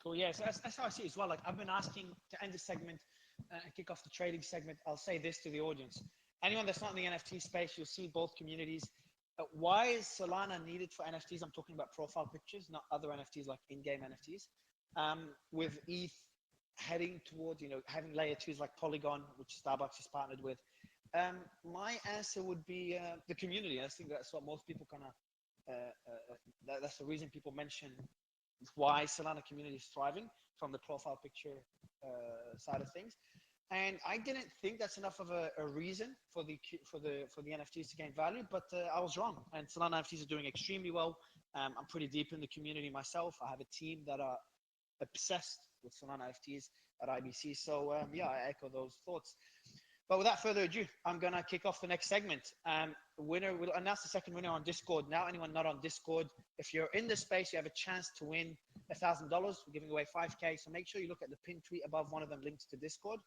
Cool. Yeah, so that's how I see it as well. Like I've been asking to end the segment and kick off the trading segment. I'll say this to the audience: anyone that's not in the NFT space, you'll see both communities. Why is Solana needed for NFTs? I'm talking about profile pictures, not other NFTs like in-game NFTs. With ETH heading towards, having layer 2s like Polygon, which Starbucks is partnered with. My answer would be the community. I think that's what most people that's the reason people mention why Solana community is thriving from the profile picture side of things. And I didn't think that's enough of a reason for the NFTs to gain value, but I was wrong. And Solana NFTs are doing extremely well. I'm pretty deep in the community myself. I have a team that are obsessed with Solana NFTs at IBC. So yeah, I echo those thoughts. But without further ado, I'm gonna kick off the next segment. Winner will announce the second winner on Discord. Now, anyone not on Discord, if you're in the space, you have a chance to win $1,000. We're giving away 5K. So make sure you look at the pinned tweet above. One of them links to Discord.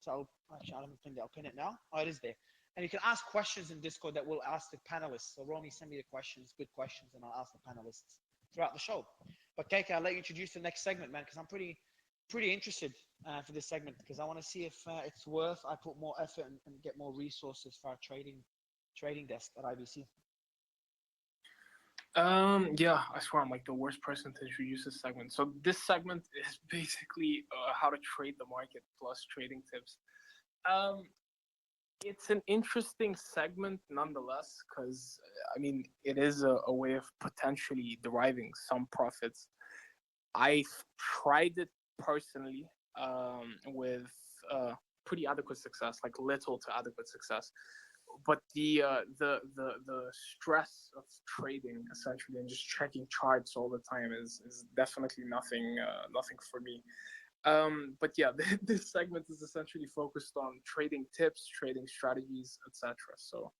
So actually, I haven't pinned it. I'll pin it now. Oh, it is there. And you can ask questions in Discord that we'll ask the panelists. So Romy, send me the questions, good questions, and I'll ask the panelists throughout the show. But KK, I'll let you introduce the next segment, man, because I'm pretty interested for this segment, because I want to see if it's worth I put more effort and get more resources for our trading desk at IBC. Yeah, I swear I'm like the worst person to introduce this segment. So this segment is basically how to trade the market plus trading tips. It's an interesting segment nonetheless, because I mean it is a way of potentially deriving some profits. I've tried it personally with pretty adequate success, like little to adequate success. But the stress of trading essentially and just checking charts all the time is definitely nothing for me. But yeah, this segment is essentially focused on trading tips, trading strategies, etc. So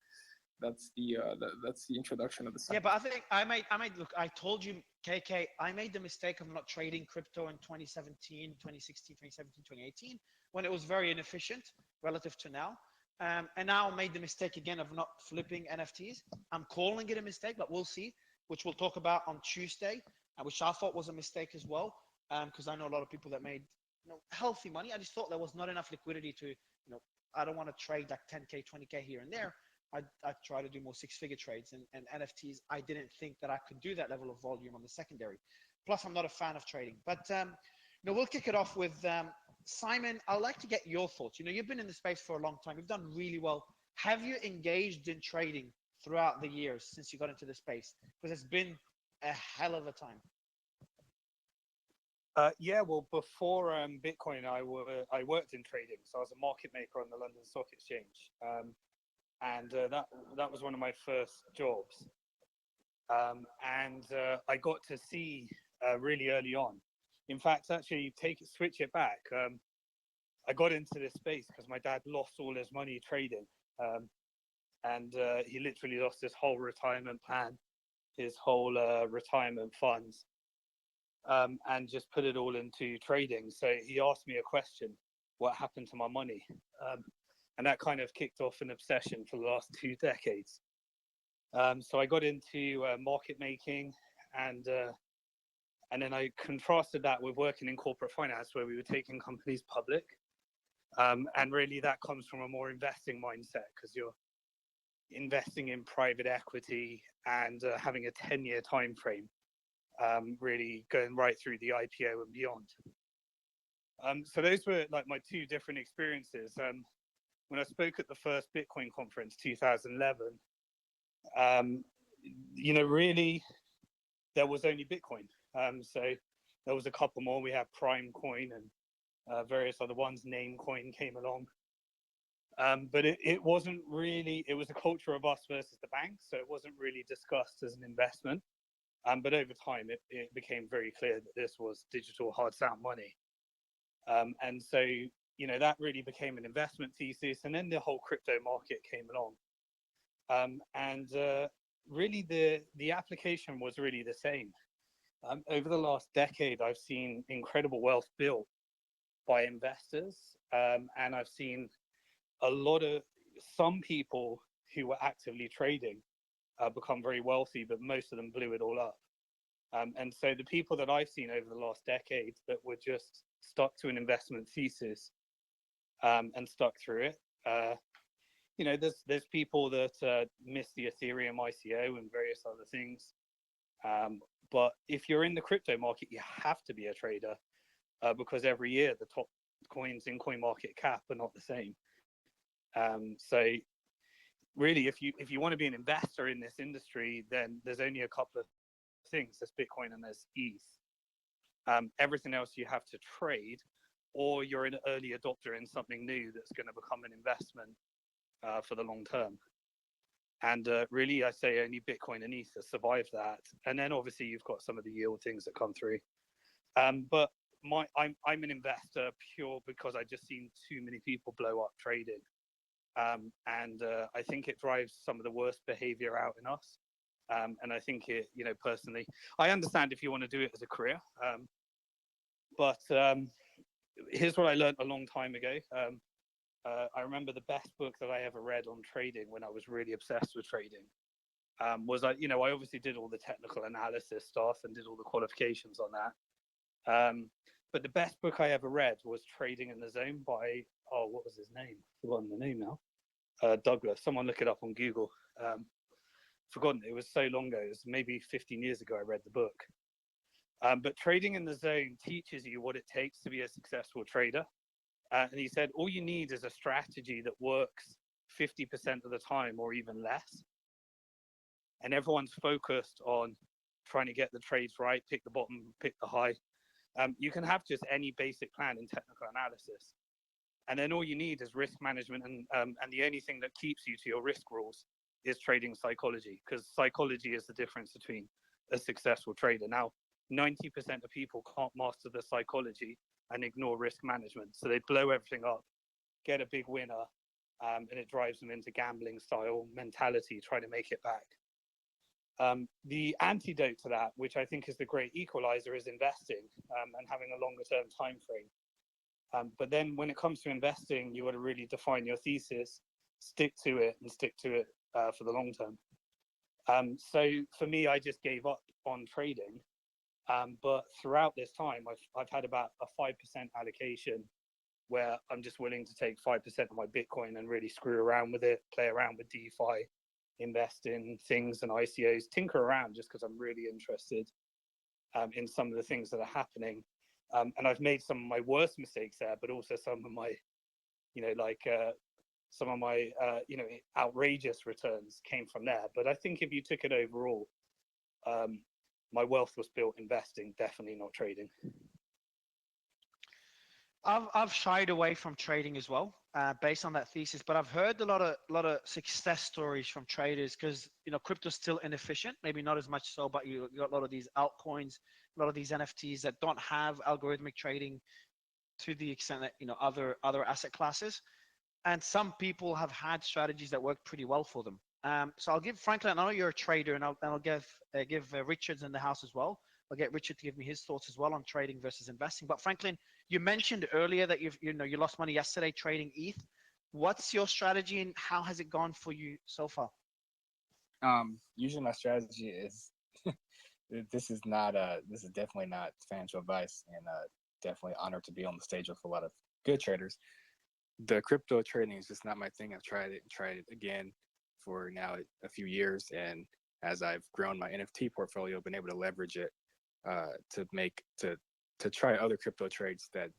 that's the introduction of the segment. Yeah, but I think I made look, I told you, KK, I made the mistake of not trading crypto in 2017, 2016, 2017, 2018, when it was very inefficient relative to now. And now I made the mistake again of not flipping NFTs. I'm calling it a mistake, but we'll see, which we'll talk about on Tuesday, which I thought was a mistake as well, because I know a lot of people that made healthy money. I just thought there was not enough liquidity to, I don't want to trade like 10K, 20K here and there. I try to do more six-figure trades, and NFTs, I didn't think that I could do that level of volume on the secondary. Plus, I'm not a fan of trading. But we'll kick it off with Simon. I'd like to get your thoughts. You've been in the space for a long time. You've done really well. Have you engaged in trading throughout the years since you got into the space? Because it's been a hell of a time. Yeah, well, before Bitcoin, I worked in trading, so I was a market maker on the London Stock Exchange. And that was one of my first jobs. And I got to see really early on. In fact, actually, switch it back. I got into this space because my dad lost all his money trading, and he literally lost his whole retirement plan, his whole retirement funds. and just put it all into trading. So he asked me a question: what happened to my money? And that kind of kicked off an obsession for the last 2 decades. So I got into market making, and then I contrasted that with working in corporate finance, where we were taking companies public. And really, that comes from a more investing mindset, because you're investing in private equity and having a 10-year time frame, really going right through the IPO and beyond. So those were like my 2 different experiences. When I spoke at the first Bitcoin conference, 2011, really, there was only Bitcoin. So there was a couple more. We had Prime Coin and various other ones. Namecoin came along. But it wasn't really, it was a culture of us versus the banks. So it wasn't really discussed as an investment. But over time, it became very clear that this was digital hard sound money. And so, that really became an investment thesis. And then the whole crypto market came along. Really, the application was really the same. Over the last decade, I've seen incredible wealth built by investors. And I've seen some people who were actively trading become very wealthy, but most of them blew it all up. And so the people that I've seen over the last decade that were just stuck to an investment thesis and stuck through it, there's people that miss the Ethereum ICO and various other things. But if you're in the crypto market, you have to be a trader because every year the top coins in CoinMarketCap are not the same. So really, if you want to be an investor in this industry, then there's only a couple of things. There's Bitcoin and there's ETH. Everything else you have to trade, or you're an early adopter in something new that's going to become an investment for the long term. And really, I say only Bitcoin and ETH have survived that. And then obviously you've got some of the yield things that come through. But I'm an investor pure because I just seen too many people blow up trading. And I think it drives some of the worst behavior out in us. And I think it, personally, I understand if you want to do it as a career. But here's what I learned a long time ago. I remember the best book that I ever read on trading when I was really obsessed with trading was I obviously did all the technical analysis stuff and did all the qualifications on that. But the best book I ever read was Trading in the Zone by, what was his name? Forgotten the name now. Douglas. Someone look it up on Google. Forgotten. It was so long ago. It was maybe 15 years ago I read the book. But Trading in the Zone teaches you what it takes to be a successful trader. And he said, all you need is a strategy that works 50% of the time or even less. And everyone's focused on trying to get the trades right, pick the bottom, pick the high. You can have just any basic plan in technical analysis. And then all you need is risk management. And the only thing that keeps you to your risk rules is trading psychology, because psychology is the difference between a successful trader. Now, 90% of people can't master the psychology and ignore risk management. So they blow everything up, get a big winner, and it drives them into gambling style mentality, trying to make it back. The antidote to that, which I think is the great equalizer, is investing and having a longer term time frame. But then when it comes to investing, you got to really define your thesis, stick to it for the long term. So for me, I just gave up on trading. But throughout this time, I've had about a 5% allocation where I'm just willing to take 5% of my Bitcoin and really screw around with it, play around with DeFi, invest in things and ICOs, tinker around just because I'm really interested in some of the things that are happening. And I've made some of my worst mistakes there, but also some of my, outrageous returns came from there. But I think if you took it overall, my wealth was built investing, definitely not trading. I've shied away from trading as well, based on that thesis. But I've heard a lot of success stories from traders because crypto's still inefficient. Maybe not as much so, but you got a lot of these altcoins, a lot of these NFTs that don't have algorithmic trading to the extent that other asset classes. And some people have had strategies that work pretty well for them. So I'll give Franklin. I know you're a trader, and I'll give Richards in the house as well. I'll get Richard to give me his thoughts as well on trading versus investing. But Franklin, you mentioned earlier that you lost money yesterday trading ETH. What's your strategy and how has it gone for you so far? Usually my strategy is this is definitely not financial advice, and definitely honored to be on the stage with a lot of good traders. The crypto trading is just not my thing. I've tried it again for now a few years, and as I've grown my NFT portfolio, been able to leverage it to try other crypto trades that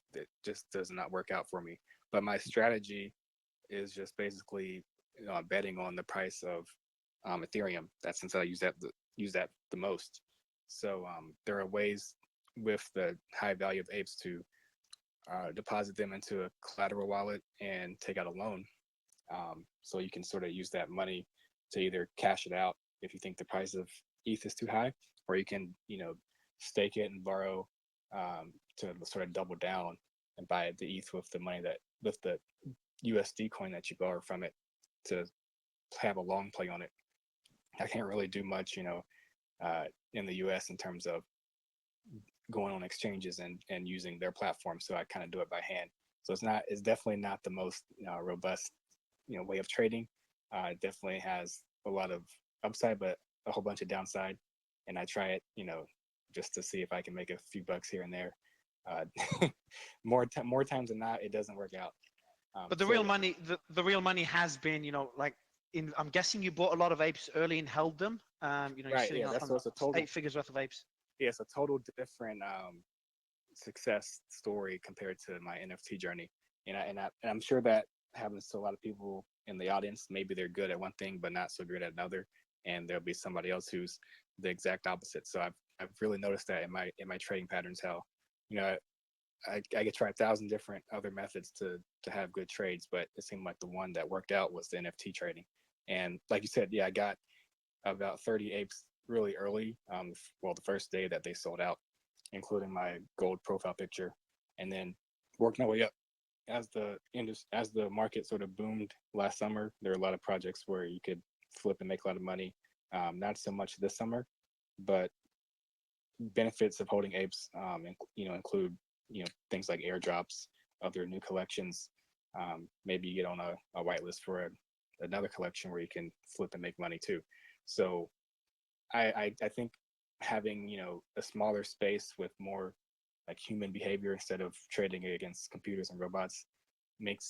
just does not work out for me. But my strategy is just basically betting on the price of Ethereum. That's since I use that the most. So there are ways with the high value of apes to deposit them into a collateral wallet and take out a loan. So you can sort of use that money to either cash it out if you think the price of ETH is too high, or you can stake it and borrow to sort of double down and buy the ETH with the USD coin that you borrow from it to have a long play on it. I can't really do much, in the US in terms of going on exchanges and using their platform. So I kind of do it by hand. So it's definitely not the most robust, way of trading. It definitely has a lot of upside, but a whole bunch of downside. And I try it, just to see if I can make a few bucks here and there. More times than not, it doesn't work out. But the real money, the real money has been, I'm guessing you bought a lot of apes early and held them. You're right, sitting yeah, on that's what's a total 8 figures worth of apes. Yeah, it's a total different success story compared to my NFT journey. And I'm sure that happens to a lot of people in the audience. Maybe they're good at one thing but not so good at another, and there'll be somebody else who's the exact opposite. So I've really noticed that in my trading patterns, how I could try 1,000 different other methods to have good trades, but it seemed like the one that worked out was the NFT trading. And like you said, yeah, I got about 30 apes really early. The first day that they sold out, including my gold profile picture, and then worked my way up. As the market sort of boomed last summer, there are a lot of projects where you could flip and make a lot of money. Not so much this summer, but benefits of holding apes, include things like airdrops of their new collections. Maybe you get on a whitelist for another collection where you can flip and make money too. So I think having a smaller space with more like human behavior instead of trading against computers and robots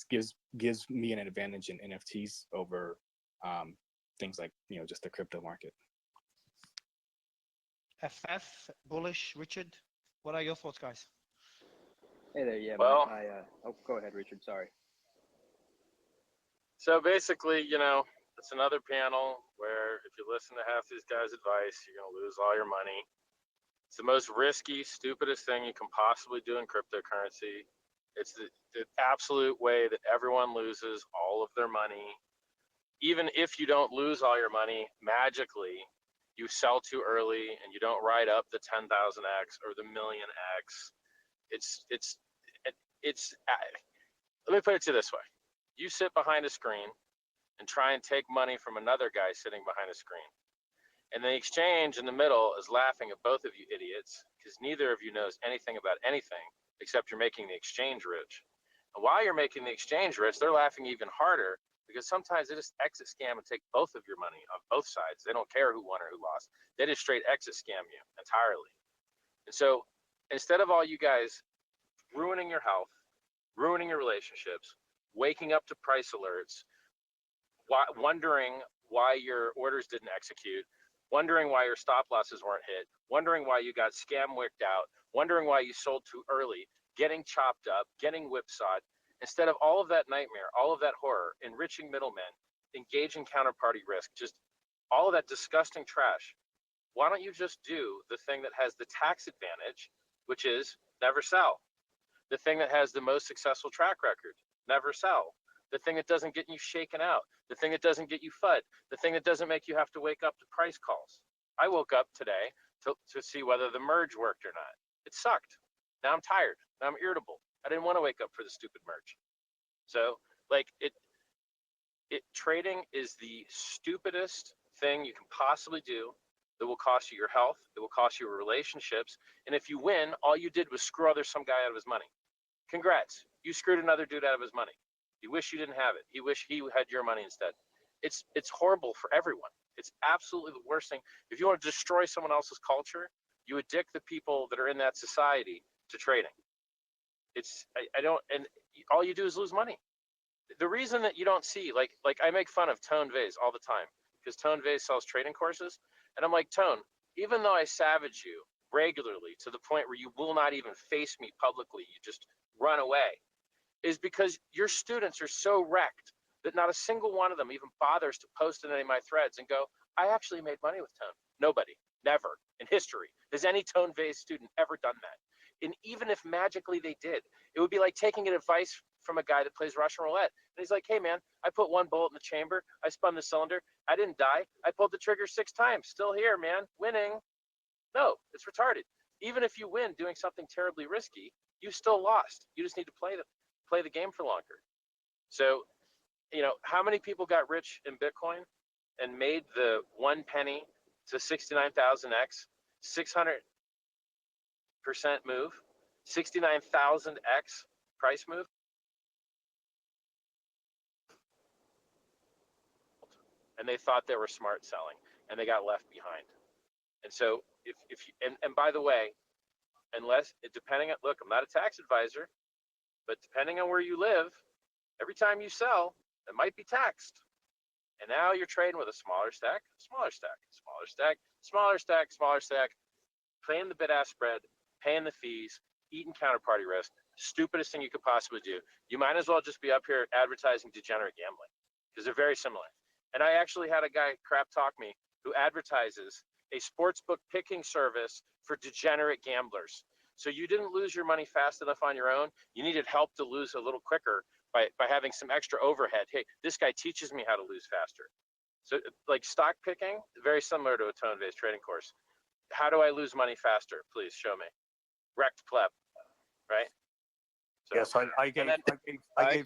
gives me an advantage in NFTs over things like just the crypto market. FF, bullish, Richard, what are your thoughts, guys? Hey there, yeah. Well, Go ahead, Richard. Sorry. so basically, it's another panel where if you listen to half these guys' advice, you're going to lose all your money. It's the most risky, stupidest thing you can possibly do in cryptocurrency. It's the absolute way that everyone loses all of their money. Even if you don't lose all your money, magically, you sell too early and you don't ride up the 10,000x or the million X. Let me put it to you this way. You sit behind a screen and try and take money from another guy sitting behind a screen. And the exchange in the middle is laughing at both of you idiots because neither of you knows anything about anything except you're making the exchange rich. And while you're making the exchange rich, they're laughing even harder because sometimes they just exit scam and take both of your money on both sides. They don't care who won or who lost. They just straight exit scam you entirely. And so instead of all you guys ruining your health, ruining your relationships, waking up to price alerts, wondering why your orders didn't execute, wondering why your stop losses weren't hit, wondering why you got scam wicked out, wondering why you sold too early, getting chopped up, getting whipsawed, instead of all of that nightmare, all of that horror, enriching middlemen, engaging counterparty risk, just all of that disgusting trash, why don't you just do the thing that has the tax advantage, which is never sell? The thing that has the most successful track record, never sell. The thing that doesn't get you shaken out, the thing that doesn't get you FUD, the thing that doesn't make you have to wake up to price calls. I woke up today to see whether the merge worked or not. It sucked. Now I'm tired. Now I'm irritable. I didn't want to wake up for the stupid merge. So trading is the stupidest thing you can possibly do, It will cost you your health. It will cost you your relationships. And if you win, all you did was screw some guy out of his money. Congrats. You screwed another dude out of his money. You wish you didn't have it. You wish he had your money instead. It's horrible for everyone. It's absolutely the worst thing. If you want to destroy someone else's culture, you addict the people that are in that society to trading. I don't, and all you do is lose money. The reason that you don't see, like I make fun of Tone Vase all the time because Tone Vase sells trading courses. And I'm like, Tone, even though I savage you regularly to the point where you will not even face me publicly, you just run away, is because your students are so wrecked that not a single one of them even bothers to post in any of my threads and go, I actually made money with Tone. Nobody, never in history has any Tone Vase student ever done that. And even if magically they did, it would be like taking advice from a guy that plays Russian roulette. And he's like, hey man, I put one bullet in the chamber, I spun the cylinder, I didn't die, I pulled the trigger 6 times, still here, man, winning. No, it's retarded. Even if you win doing something terribly risky, you still lost. You just need to play the game for longer. So, you know, how many people got rich in Bitcoin and made the 1 penny to 69,000x, 600% move, 69,000x price move? And they thought they were smart selling, and they got left behind. And so, if you, and by the way, unless depending on, look, I'm not a tax advisor, but depending on where you live, every time you sell, it might be taxed. And now you're trading with a smaller stack, smaller stack, smaller stack, smaller stack, smaller stack, paying the bid-ask spread, paying the fees, eating counterparty risk. Stupidest thing you could possibly do. You might as well just be up here advertising degenerate gambling because they're very similar. And I actually had a guy crap talk me who advertises a sportsbook picking service for degenerate gamblers. So you didn't lose your money fast enough on your own. You needed help to lose a little quicker by having some extra overhead. Hey, this guy teaches me how to lose faster. So like stock picking, very similar to a tone-based trading course. How do I lose money faster? Please show me. Wrecked pleb, right? So, yes, I gave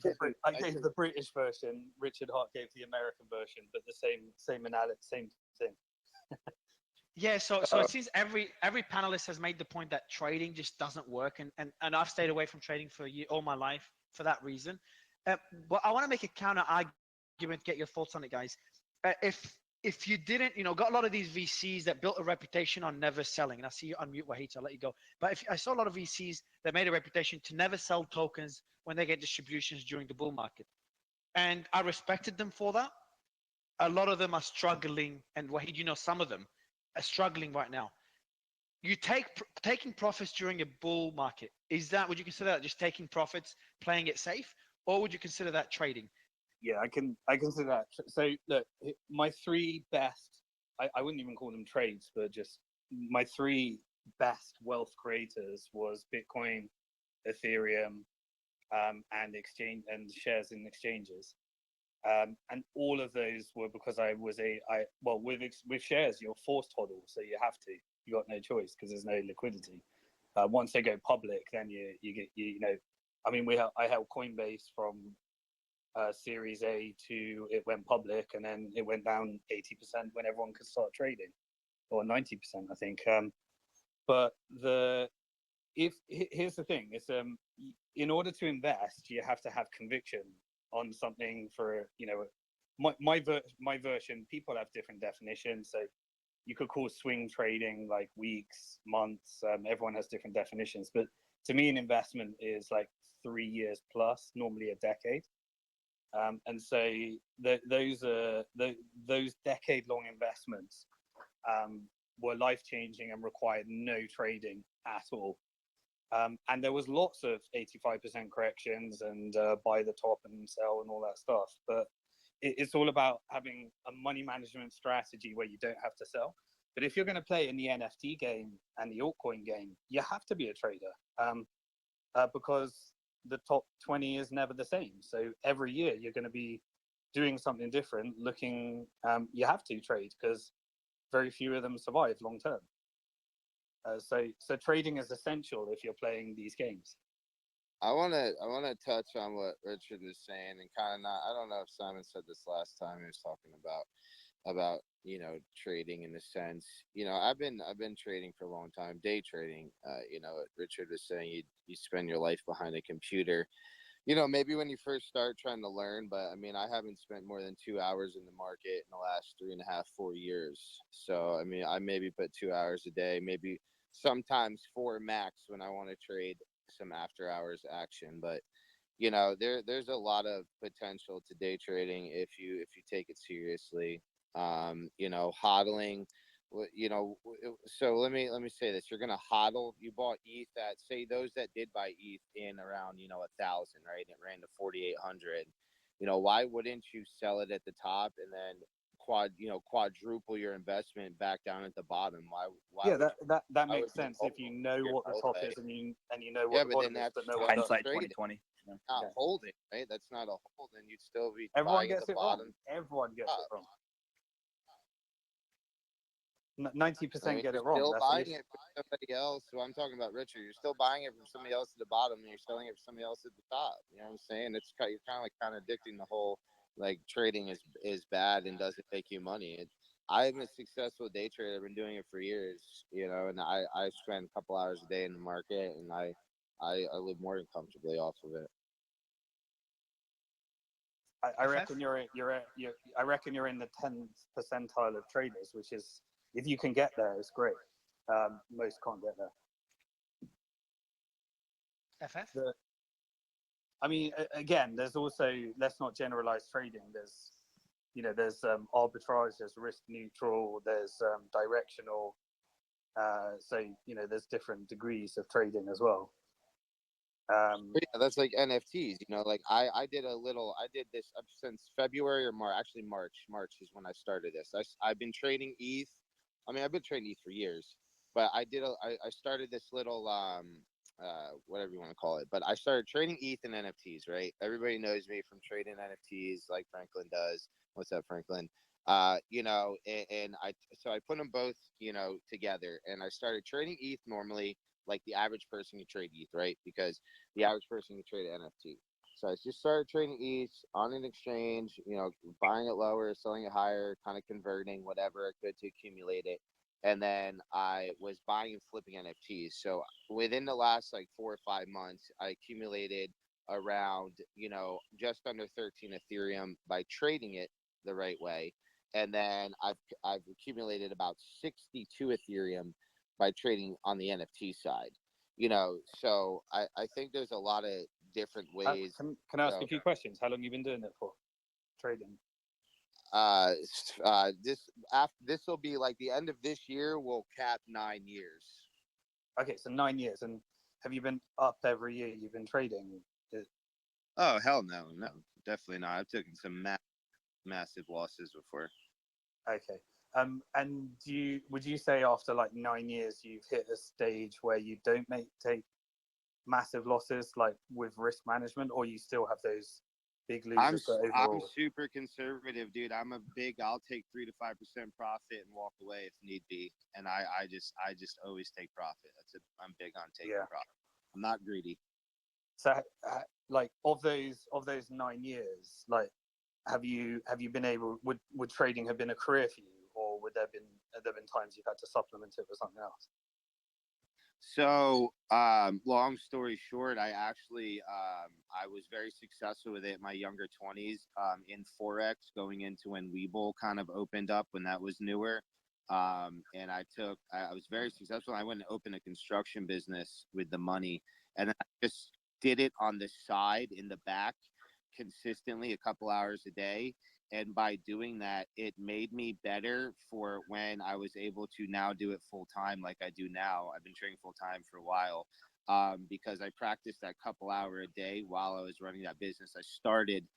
the the British version. Richard Hart gave the American version, but the same analysis, same thing. Yeah, so it seems every panelist has made the point that trading just doesn't work, and I've stayed away from trading for all my life for that reason. But I want to make a counter argument, get your thoughts on it, guys. If you didn't, got a lot of these VCs that built a reputation on never selling, and I see you unmute Wahid, I'll let you go. But if I saw a lot of VCs that made a reputation to never sell tokens when they get distributions during the bull market, and I respected them for that. A lot of them are struggling, and Wahid, some of them are struggling right now. You taking profits during a bull market, would you consider that just taking profits, playing it safe, or would you consider that trading? Yeah, I consider that. So look, my 3 best, I wouldn't even call them trades, but just my 3 best wealth creators was Bitcoin, Ethereum, and exchange and shares in exchanges. And all of those were because with shares, you're forced hodl, so you have to. You got no choice because there's no liquidity. Once they go public, then I held Coinbase from Series A to it went public, and then it went down 80% when everyone could start trading, or 90%, I think. But here's the thing: it's in order to invest, you have to have conviction on something for my version. People have different definitions, so you could call swing trading like weeks, months. Everyone has different definitions, but to me, an investment is like 3 years plus, normally a decade. And so those decade-long investments were life-changing and required no trading at all. And there was lots of 85% corrections and buy the top and sell and all that stuff. But it's all about having a money management strategy where you don't have to sell. But if you're going to play in the NFT game and the altcoin game, you have to be a trader because the top 20 is never the same. So every year you're going to be doing something different, you have to trade because very few of them survive long term. So trading is essential if you're playing these games. I wanna touch on what Richard was saying and kind of not. I don't know if Simon said this last time he was talking about about trading in a sense. I've been trading for a long time, day trading. Richard was saying you spend your life behind a computer. Maybe when you first start trying to learn, but I mean, I haven't spent more than 2 hours in the market in the last 3.5, 4 years. So, I mean, I maybe put 2 hours a day, maybe sometimes four max when I want to trade some after hours action. But, there's a lot of potential to day trading if you take it seriously. Hodling. So let me say this: you're gonna hodl. You bought ETH at, say, those that did buy ETH in around 1,000, right? It ran to 4,800. Why wouldn't you sell it at the top and then quadruple your investment back down at the bottom? Why Yeah, would that why would makes you sense hold if you know your what the whole top way? is and you know what Yeah, the but then bottom is, that's but no not one else. Hindsight trading. 2020. Not holding, right? That's not a hold. And you'd still be Everyone buying at gets the it wrong. bottom. Everyone gets it Up. wrong. I 90% mean, get you're it wrong. still That's the buying issue. it from somebody else. So I'm talking about Richard. You're still buying it from somebody else at the bottom, and you're selling it for somebody else at the top. You know what I'm saying? You're kind of like contradicting the whole like trading is bad and doesn't make you money. I'm a successful day trader. I've been doing it for years. And I spend a couple hours a day in the market, and I live more than comfortably off of it. I reckon I reckon you're in the 10th percentile of traders, which is, if you can get there, it's great. Most can't get there. FF? I mean, again, there's also, let's not generalize trading. There's arbitrage, there's risk neutral, there's directional. So there's different degrees of trading as well. But yeah, that's like NFTs. Like I did this since February or March. Actually, March is when I started this. I've been trading ETH. I mean, I've been trading ETH for years, but I started this little whatever you want to call it. But I started trading ETH and NFTs. Right? Everybody knows me from trading NFTs, like Franklin does. What's up, Franklin? And I put them both together, and I started trading ETH normally, like the average person can trade ETH, right? Because the average person can trade NFT. So I just started trading ETH on an exchange, buying it lower, selling it higher, kind of converting whatever I could to accumulate it. And then I was buying and flipping NFTs. So within the last like 4 or 5 months, I accumulated around, just under 13 Ethereum by trading it the right way. And then I've accumulated about 62 Ethereum by trading on the NFT side. So I think there's a lot of different ways. Can I ask a few questions? How long have you been doing it for? Trading? This will be like the end of this year will cap 9 years. Okay, so 9 years. And have you been up every year you've been trading? Oh, hell no, definitely not. I've taken some massive losses before. Okay. And would you say after like 9 years you've hit a stage where you don't take massive losses, like with risk management, or you still have those big losers? I'm super conservative, dude. I'll take 3 to 5% profit and walk away if need be. And I just always take profit. I'm big on taking profit. I'm not greedy. So like of those 9 years, like have you been able, would trading have been a career for you, or have there been times you've had to supplement it with something else? So, long story short, I actually I was very successful with it in my younger 20s in Forex, going into when Webull kind of opened up, when that was newer. And I was very successful. I went and opened a construction business with the money, and I just did it on the side in the back consistently, a couple hours a day. And by doing that, it made me better for when I was able to now do it full time, like I do now. I've been trading full time for a while because I practiced that couple hour a day while I was running that business. I started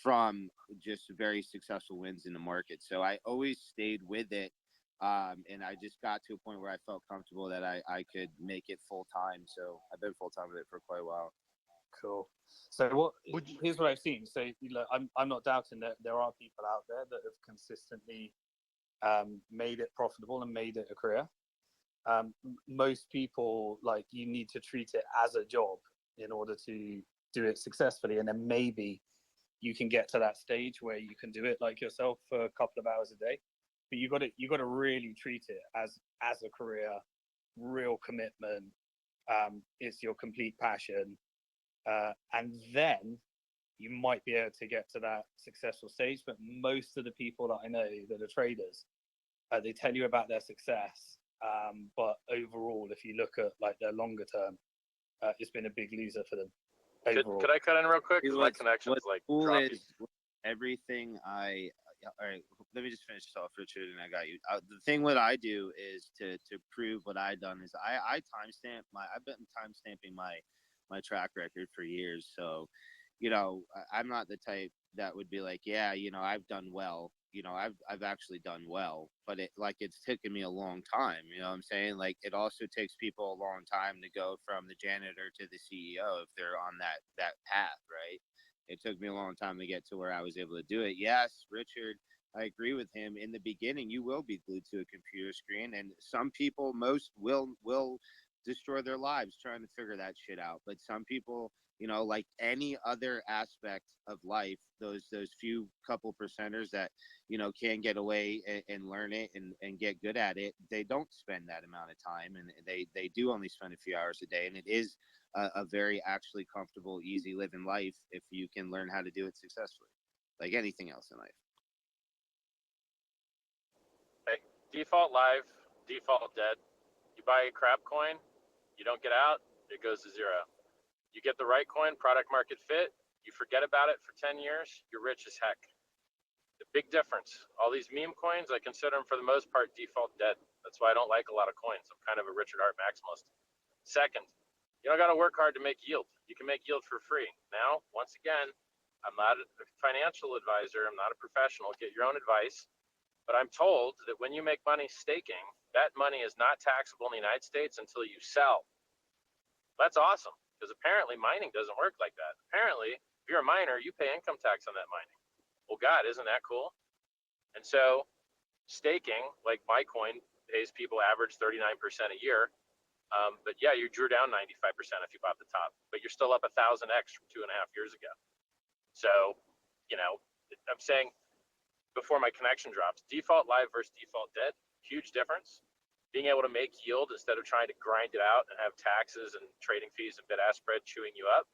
from just very successful wins in the market. So I always stayed with it. And I just got to a point where I felt comfortable that I could make it full time. So I've been full time with it for quite a while. Cool. So here's what I've seen. So I'm not doubting that there are people out there that have consistently made it profitable and made it a career. Most people, like, you need to treat it as a job in order to do it successfully, and then maybe you can get to that stage where you can do it like yourself for a couple of hours a day. but you got to really treat it as a career, real commitment. It's your complete passion, and then you might be able to get to that successful stage. But most of the people that I know that are traders, they tell you about their success, but overall, if you look at like their longer term, it's been a big loser for them. Overall. Could I cut in real quick? 'Cause my What's connection's like cool droppy. is everything all right, let me just finish this off, Richard, and I got you. The thing what I do is to prove what I done is I timestamp I've been timestamping my track record for years. So, I'm not the type that would be like, yeah, I've done well. I've actually done well, but it's taken me a long time. You know what I'm saying? Like, it also takes people a long time to go from the janitor to the CEO if they're on that path, right? It took me a long time to get to where I was able to do it. Yes, Richard, I agree with him. In the beginning, you will be glued to a computer screen, and some people, most will destroy their lives trying to figure that shit out. But some people, like any other aspect of life, those few couple percenters that can get away and learn it and get good at it, they don't spend that amount of time, and they do only spend a few hours a day, and it is a very actually comfortable, easy living life if you can learn how to do it successfully, like anything else in life. Hey, default live, default dead. You buy a crap coin, you don't get out, it goes to zero. You get the right coin, product market fit, you forget about it for 10 years, you're rich as heck. The big difference. All these meme coins, I consider them for the most part default dead. That's why I don't like a lot of coins. I'm kind of a Richard Hart maximalist. Second, you don't got to work hard to make yield. You can make yield for free. Now, once again, I'm not a financial advisor. I'm not a professional. Get your own advice. But I'm told that when you make money staking, that money is not taxable in the United States until you sell. That's awesome, because apparently mining doesn't work like that. Apparently, if you're a miner, you pay income tax on that mining. Well, God, isn't that cool? And so staking, like my coin, pays people average 39% a year. But yeah, you drew down 95% if you bought the top, but you're still up 1,000x from 2.5 years ago. So, I'm saying before my connection drops, default live versus default dead, huge difference. Being able to make yield instead of trying to grind it out and have taxes and trading fees and bid-ask spread chewing you up.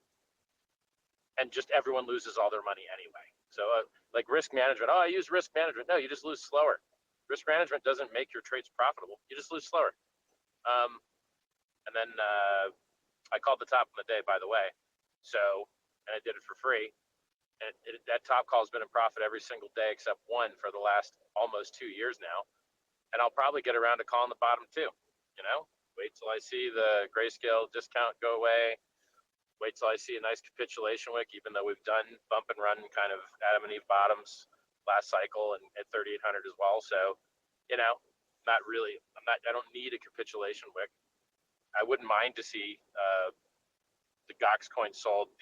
And just everyone loses all their money anyway. So like risk management, I use risk management. No, you just lose slower. Risk management doesn't make your trades profitable. You just lose slower. And then I called the top on the day, by the way. So, and I did it for free. And that top call has been in profit every single day except one for the last almost 2 years now. And I'll probably get around to calling the bottom too. Wait till I see the Grayscale discount go away. Wait till I see a nice capitulation wick, even though we've done bump and run kind of Adam and Eve bottoms last cycle and at 3,800 as well. So, not really. I don't need a capitulation wick. I wouldn't mind to see the Gox coin sold.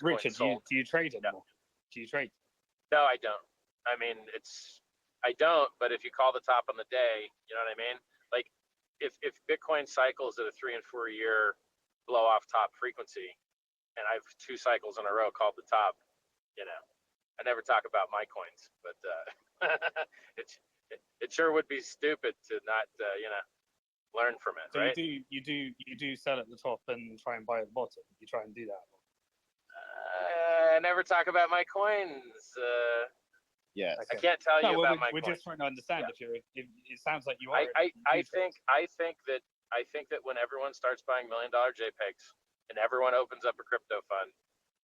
Richard, do you trade anymore? Do you trade? No, I don't. I mean, I don't. But if you call the top on the day, you know what I mean. Like, if Bitcoin cycles at a 3 and 4 year blow off top frequency, and I've 2 cycles in a row called the top, I never talk about my coins, but it sure would be stupid to not, learn from it, so right? You do sell at the top and try and buy at the bottom. You try and do that. I never talk about my coins. Yes. I can't tell you about my We're coins. just trying to understand if it sounds like you are. I think that when everyone starts buying $1 million JPEGs and everyone opens up a crypto fund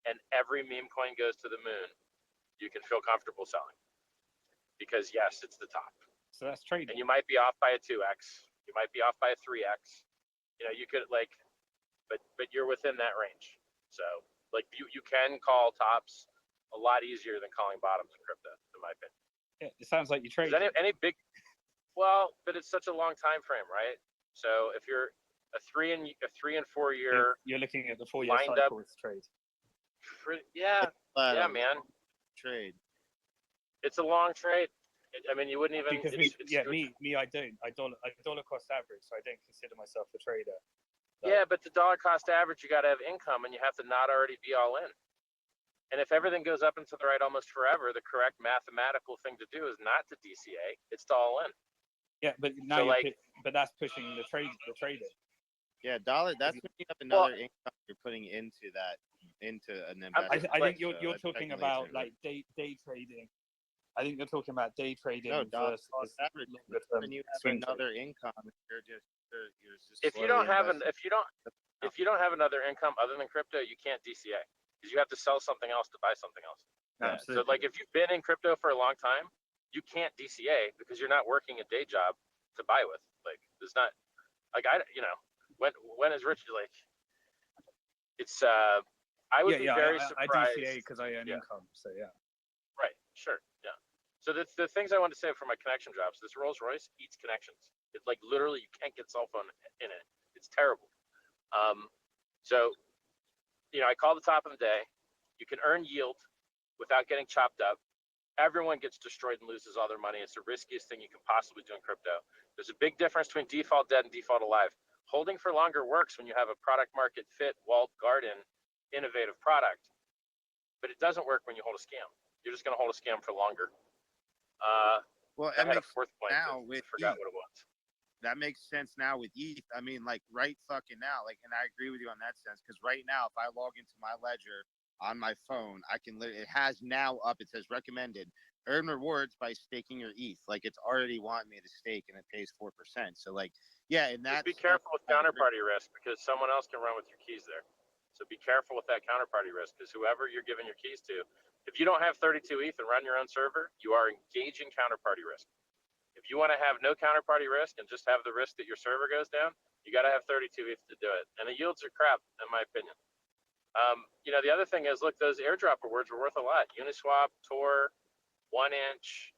and every meme coin goes to the moon, you can feel comfortable selling, because yes, it's the top. So that's trading. And you might be off by a 2x. You might be off by a 3x. You could but you're within that range. So you can call tops a lot easier than calling bottoms in crypto, in my opinion. Yeah, it sounds like you trade. Any big? Well, but it's such a long time frame, right? So if you're a 3 and 4 year, you're looking at the 4 year lined cycle up with trade. Yeah, man. Trade. It's a long trade. I mean, you wouldn't even. Because I don't. I dollar cost average, so I don't consider myself a trader. Yeah, but the dollar cost average, you got to have income, and you have to not already be all in. And if everything goes up and to the right almost forever, the correct mathematical thing to do is not to DCA; it's to all in. Yeah, but now So but that's pushing the trading. Yeah, dollar. That's picking up another income you're putting into an investment. I think you're talking about like day trading. I think you're talking about day trading versus average. When you have another income, you're just if you don't have another income other than crypto, you can't DCA because you have to sell something else to buy something else. Yeah. So like if you've been in crypto for a long time, you can't DCA because you're not working a day job to buy with. Like there's not like when is Rich like it's I would be very surprised. I DCA because I earn income. So yeah. Right. Sure. Yeah. So the things I want to say for my connection jobs, this Rolls Royce eats connections. It's like literally you can't get cell phone in it. It's terrible. So, I call the top of the day. You can earn yield without getting chopped up. Everyone gets destroyed and loses all their money. It's the riskiest thing you can possibly do in crypto. There's a big difference between default dead and default alive. Holding for longer works when you have a product market fit, walled garden, innovative product, but it doesn't work when you hold a scam. You're just going to hold a scam for longer. Well, I had a fourth point. Now I forgot what it was. That makes sense now with ETH. I mean, like right fucking now, like, and I agree with you on that sense. Because right now, if I log into my ledger on my phone, I can it has now up. It says recommended earn rewards by staking your ETH. Like it's already wanting me to stake, and it pays 4%. So like, yeah, and that's be careful with counterparty risk because someone else can run with your keys there. So be careful with that counterparty risk because whoever you're giving your keys to, if you don't have 32 ETH and run your own server, you are engaging counterparty risk. If you want to have no counterparty risk and just have the risk that your server goes down, you got to have 32 ETH to do it. And the yields are crap, in my opinion. The other thing is, look, those airdrop rewards were worth a lot. Uniswap, Tor, 1inch,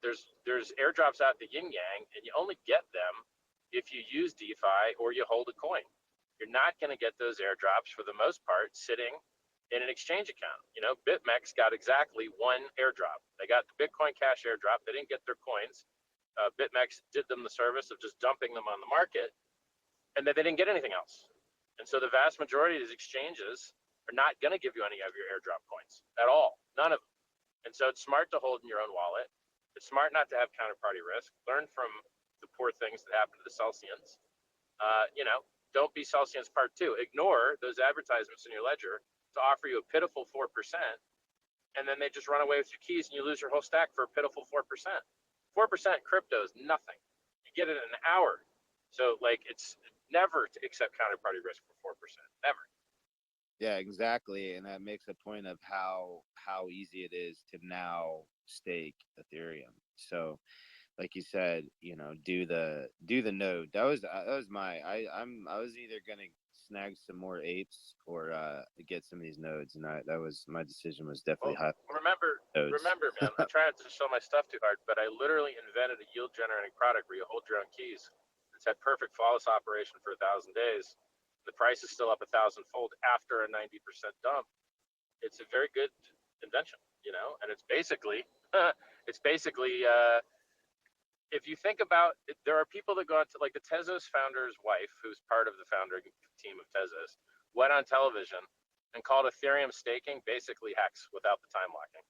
there's airdrops out the yin yang, and you only get them if you use DeFi or you hold a coin. You're not going to get those airdrops for the most part sitting in an exchange account. BitMEX got exactly one airdrop. They got the Bitcoin Cash airdrop. They didn't get their coins. BitMEX did them the service of just dumping them on the market, and then they didn't get anything else. And so the vast majority of these exchanges are not going to give you any of your airdrop coins at all, none of them. And so it's smart to hold in your own wallet. It's smart not to have counterparty risk. Learn from the poor things that happen to the Celsians. Don't be Celsians part 2. Ignore those advertisements in your ledger to offer you a pitiful 4%, and then they just run away with your keys and you lose your whole stack for a pitiful 4%. 4% crypto is nothing. You get it in an hour. So it's never to accept counterparty risk for 4%. Never. Yeah, exactly. And that makes a point of how easy it is to now stake Ethereum. So like you said, do the node. That was I was either gonna snag some more apes or get some of these nodes, and that was my decision was definitely high. Remember, man, I'm trying to show my stuff too hard, but I literally invented a yield generating product where you hold your own keys. It's had perfect flawless operation for 1,000 days. The price is still up 1,000-fold after a 90% dump. It's a very good invention, and it's basically if you think about it, there are people that go out to, like the Tezos founder's wife, who's part of the founding team of Tezos, went on television and called Ethereum staking basically hex without the time locking.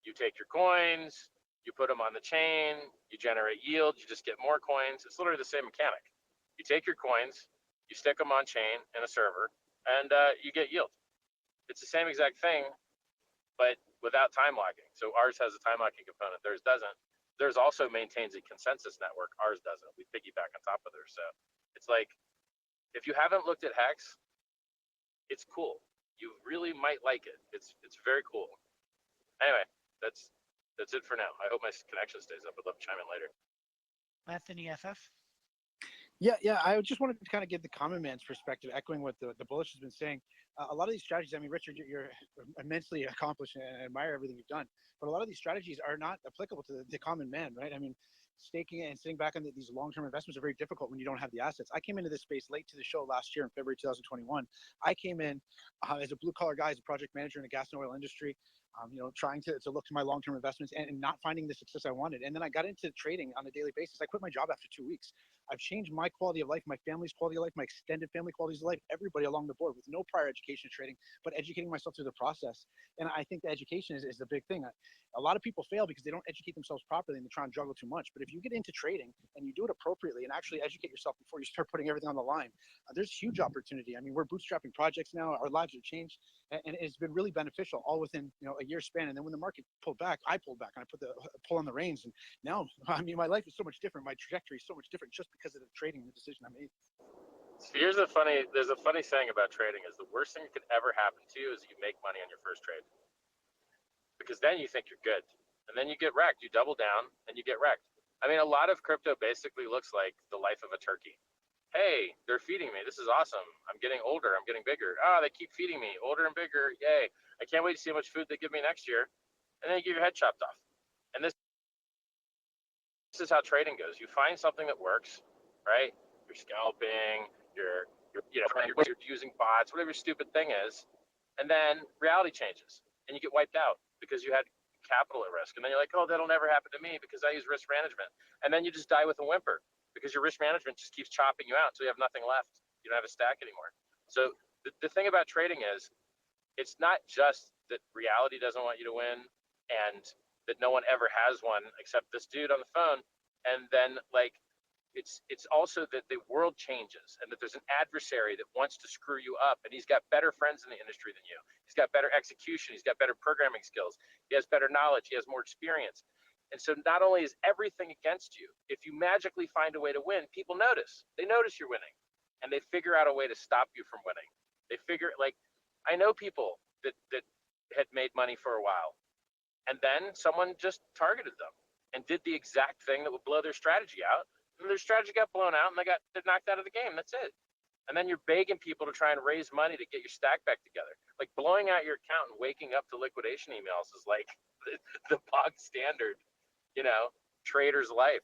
You take your coins, you put them on the chain, you generate yield, you just get more coins. It's literally the same mechanic. You take your coins, you stick them on chain in a server, and you get yield. It's the same exact thing, but without time locking. So ours has a time locking component, theirs doesn't. Theirs also maintains a consensus network. Ours doesn't. We piggyback on top of theirs. So it's like, if you haven't looked at Hex, it's cool. You really might like it. It's very cool. Anyway, that's it for now. I hope my connection stays up. I'd love to chime in later. Anthony FF. Yeah. I just wanted to kind of give the common man's perspective, echoing what the Bullish has been saying. A lot of these strategies, I mean, Richard, you're immensely accomplished and I admire everything you've done, but a lot of these strategies are not applicable to the common man, right? I mean, staking and sitting back on these long-term investments are very difficult when you don't have the assets. I came into this space late to the show last year in February 2021. I came in as a blue-collar guy, as a project manager in the gas and oil industry, trying to look to my long-term investments and not finding the success I wanted. And then I got into trading on a daily basis. I quit my job after 2 weeks. I've changed my quality of life, my family's quality of life, my extended family qualities of life, everybody along the board with no prior education in trading, but educating myself through the process. And I think the education is the big thing. A lot of people fail because they don't educate themselves properly and they try and juggle too much. But if you get into trading and you do it appropriately and actually educate yourself before you start putting everything on the line, there's huge opportunity. I mean, we're bootstrapping projects now. Our lives are changed, and it's been really beneficial all within a year span. And then when the market pulled back, I pulled back and I put the pull on the reins. And now, I mean, my life is so much different. My trajectory is so much different just because of the trading and the decision I made. So there's a funny saying about trading is the worst thing that could ever happen to you is you make money on your first trade. Because then you think you're good. And then you get wrecked. You double down and you get wrecked. I mean, a lot of crypto basically looks like the life of a turkey. Hey, they're feeding me. This is awesome. I'm getting older. I'm getting bigger. They keep feeding me older and bigger. Yay. I can't wait to see how much food they give me next year. And then you get your head chopped off. And this is how trading goes. You find something that works, right? You're scalping, you're using bots, whatever your stupid thing is. And then reality changes and you get wiped out because you had capital at risk. And then you're like, oh, that'll never happen to me because I use risk management. And then you just die with a whimper because your risk management just keeps chopping you out until you have nothing left. You don't have a stack anymore. So the thing about trading is it's not just that reality doesn't want you to win and that no one ever has one except this dude on the phone. And then it's also that the world changes and that there's an adversary that wants to screw you up, and he's got better friends in the industry than you. He's got better execution. He's got better programming skills. He has better knowledge. He has more experience. And so not only is everything against you, if you magically find a way to win, people notice. They notice you're winning, and they figure out a way to stop you from winning. They figure, I know people that had made money for a while, and then someone just targeted them and did the exact thing that would blow their strategy out. And their strategy got blown out and they're knocked out of the game. That's it. And then you're begging people to try and raise money to get your stack back together. Like blowing out your account and waking up to liquidation emails is like the bog standard, trader's life.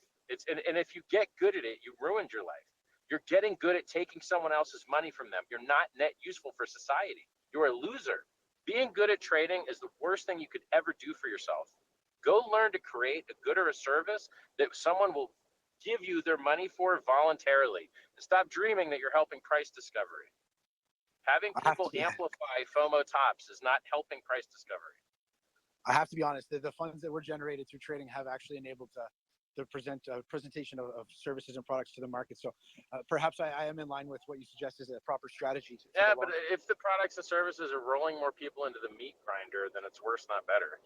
And if you get good at it, you ruined your life. You're getting good at taking someone else's money from them. You're not net useful for society. You're a loser. Being good at trading is the worst thing you could ever do for yourself. Go learn to create a good or a service that someone will give you their money for voluntarily. Stop dreaming that you're helping price discovery. Having people amplify FOMO tops is not helping price discovery. I have to be honest, the funds that were generated through trading have actually enabled the presentation of services and products to the market. So perhaps I am in line with what you suggest is a proper strategy. But if the products and services are rolling more people into the meat grinder, then it's worse, not better.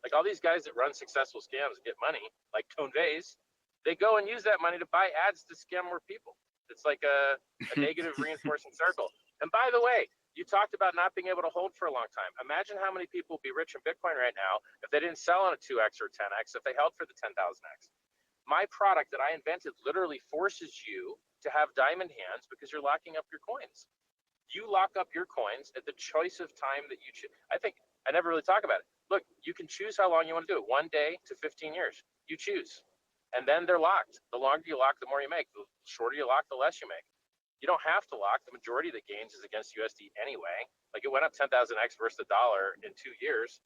Like all these guys that run successful scams and get money, like Coinbase, they go and use that money to buy ads to scam more people. It's like a negative reinforcing circle. And by the way, you talked about not being able to hold for a long time. Imagine how many people would be rich in Bitcoin right now if they didn't sell on a 2x or 10x, if they held for the 10,000x. My product that I invented literally forces you to have diamond hands because you're locking up your coins. You lock up your coins at the choice of time that you choose. I think I never really talk about it. Look, you can choose how long you want to do it. 1 day to 15 years. You choose. And then they're locked. The longer you lock, the more you make. The shorter you lock, the less you make. You don't have to lock. The majority of the gains is against USD anyway. Like it went up 10,000x versus the dollar in 2 years.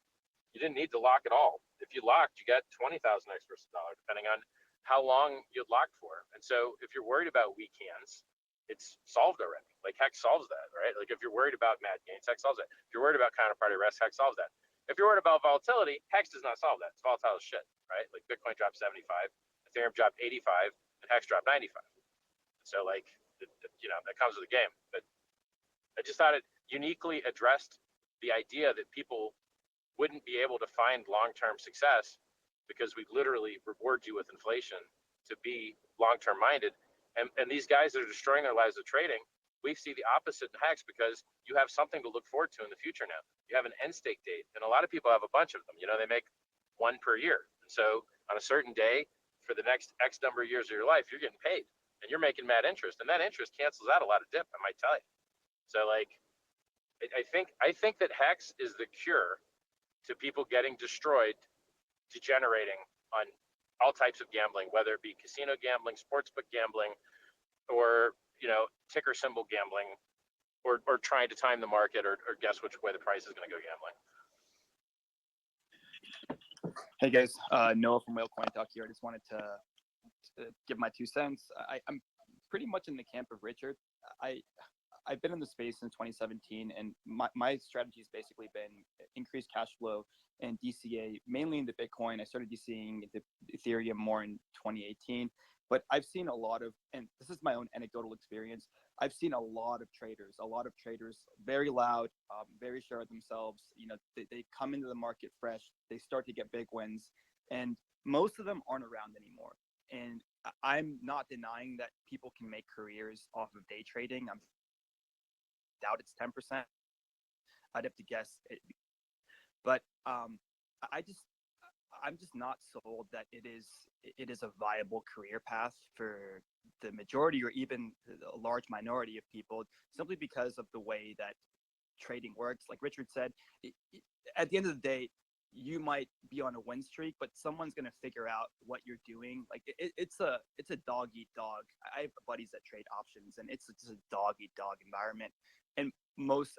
You didn't need to lock at all. If you locked, you got 20,000x versus the dollar, depending on how long you'd locked for. And so if you're worried about weak hands, it's solved already. Like Hex solves that, right? Like if you're worried about mad gains, Hex solves that. If you're worried about counterparty risk, Hex solves that. If you're worried about volatility, Hex does not solve that. It's volatile as shit, right? Like Bitcoin dropped 75, Ethereum dropped 85, and Hex dropped 95. So that comes with the game. But I just thought it uniquely addressed the idea that people wouldn't be able to find long-term success because we literally reward you with inflation to be long-term minded. And these guys that are destroying their lives with trading, we see the opposite in Hex because you have something to look forward to in the future now. You have an end state date, and a lot of people have a bunch of them. They make one per year. And so on a certain day for the next X number of years of your life, you're getting paid and you're making mad interest, and that interest cancels out a lot of dip, I might tell you. So I think that Hex is the cure to people getting destroyed, degenerating on all types of gambling, whether it be casino gambling, sportsbook gambling, or ticker symbol gambling, or trying to time the market or guess which way the price is going to go gambling. Hey guys, Noah from Whale Coin Talk here. I just wanted to give my 2 cents. I'm pretty much in the camp of Richard. I've been in the space since 2017, and my strategy has basically been increased cash flow and DCA, mainly into Bitcoin. I started DCAing into Ethereum more in 2018, but I've seen a lot of, and this is my own anecdotal experience, I've seen a lot of traders very loud, very sure of themselves. They come into the market fresh, they start to get big wins, and most of them aren't around anymore. And I'm not denying that people can make careers off of day trading. I doubt it's 10%. I'd have to guess it, but I'm just not sold that it is a viable career path for the majority or even a large minority of people, simply because of the way that trading works. Like Richard said, at the end of the day, you might be on a win streak, but someone's going to figure out what you're doing. Like it's a dog eat dog. I have buddies that trade options, and it's a dog eat dog environment. And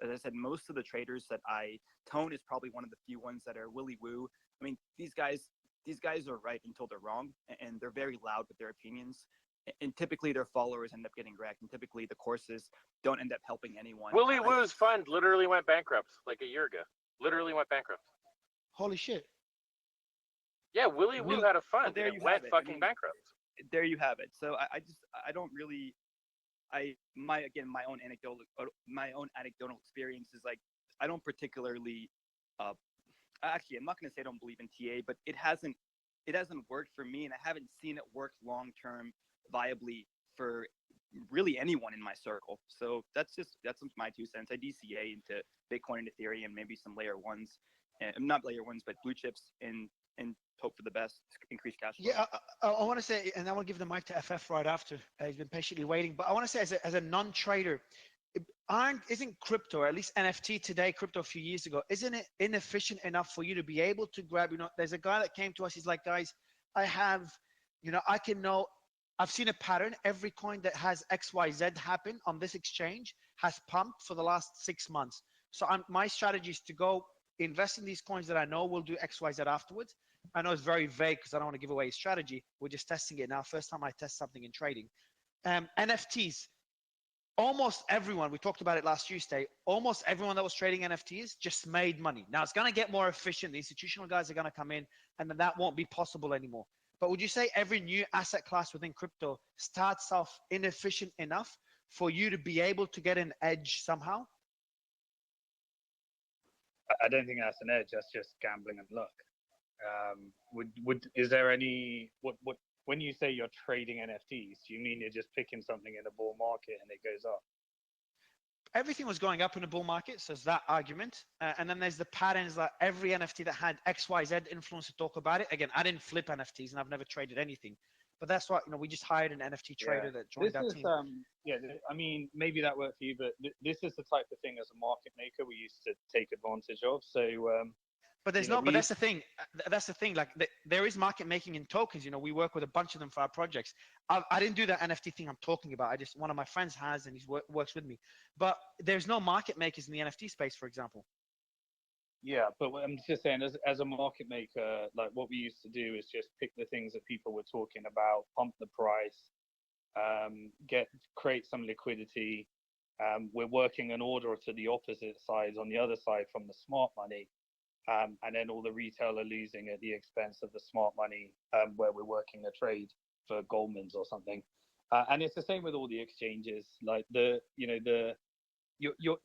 as I said, most of the traders that Tone is probably one of the few ones that are willy woo. I mean, these guys are right until they're wrong, and they're very loud with their opinions. And typically their followers end up getting wrecked, and typically the courses don't end up helping anyone. Willy Woo's fund literally went bankrupt like a year ago. Literally went bankrupt. Holy shit. Yeah, Willy Woo had a fund. There And you it went have it. fucking bankrupt. There you have it. So I don't really, my own anecdotal experience is like, I don't particularly, actually, I'm not going to say I don't believe in TA, but it hasn't worked for me, and I haven't seen it work long-term viably for really anyone in my circle. So that's my 2 cents. I DCA into Bitcoin and Ethereum, maybe some layer ones, and not layer ones, but blue chips, and hope for the best, increase cash flow. Yeah, I want to say, and I will give the mic to FF right after. He's been patiently waiting, but I want to say, as a non-trader, isn't crypto, or at least NFT today, crypto a few years ago, isn't it inefficient enough for you to be able to grab? There's a guy that came to us. He's like, guys, I've seen a pattern. Every coin that has XYZ happen on this exchange has pumped for the last 6 months. So my strategy is to go invest in these coins that I know will do XYZ afterwards. I know it's very vague because I don't want to give away a strategy. We're just testing it now. First time I test something in trading. NFTs. Almost everyone, we talked about it last Tuesday, almost everyone that was trading NFTs just made money. Now it's going to get more efficient. The institutional guys are going to come in, and then that won't be possible anymore. But would you say every new asset class within crypto starts off inefficient enough for you to be able to get an edge somehow? I don't think that's an edge. That's just gambling and luck. Is there any when you say you're trading NFTs, do you mean you're just picking something in a bull market and it goes up? Everything was going up in the bull market, so there's that argument. And then there's the patterns that every NFT that had XYZ influence to talk about it. Again, I didn't flip NFTs and I've never traded anything. But that's what, we just hired an NFT trader that joined our team. I mean, maybe that worked for you, but this is the type of thing as a market maker we used to take advantage of. So, but there's but that's the thing. That's the thing. Like there is market making in tokens. We work with a bunch of them for our projects. I didn't do that NFT thing I'm talking about. One of my friends has, and he works with me. But there's no market makers in the NFT space, for example. Yeah, but I'm just saying, as a market maker, like what we used to do is just pick the things that people were talking about, pump the price, create some liquidity. We're working an order to the opposite side on the other side from the smart money. And then all the retail are losing at the expense of the smart money, where we're working a trade for Goldman's or something. And it's the same with all the exchanges. Like you're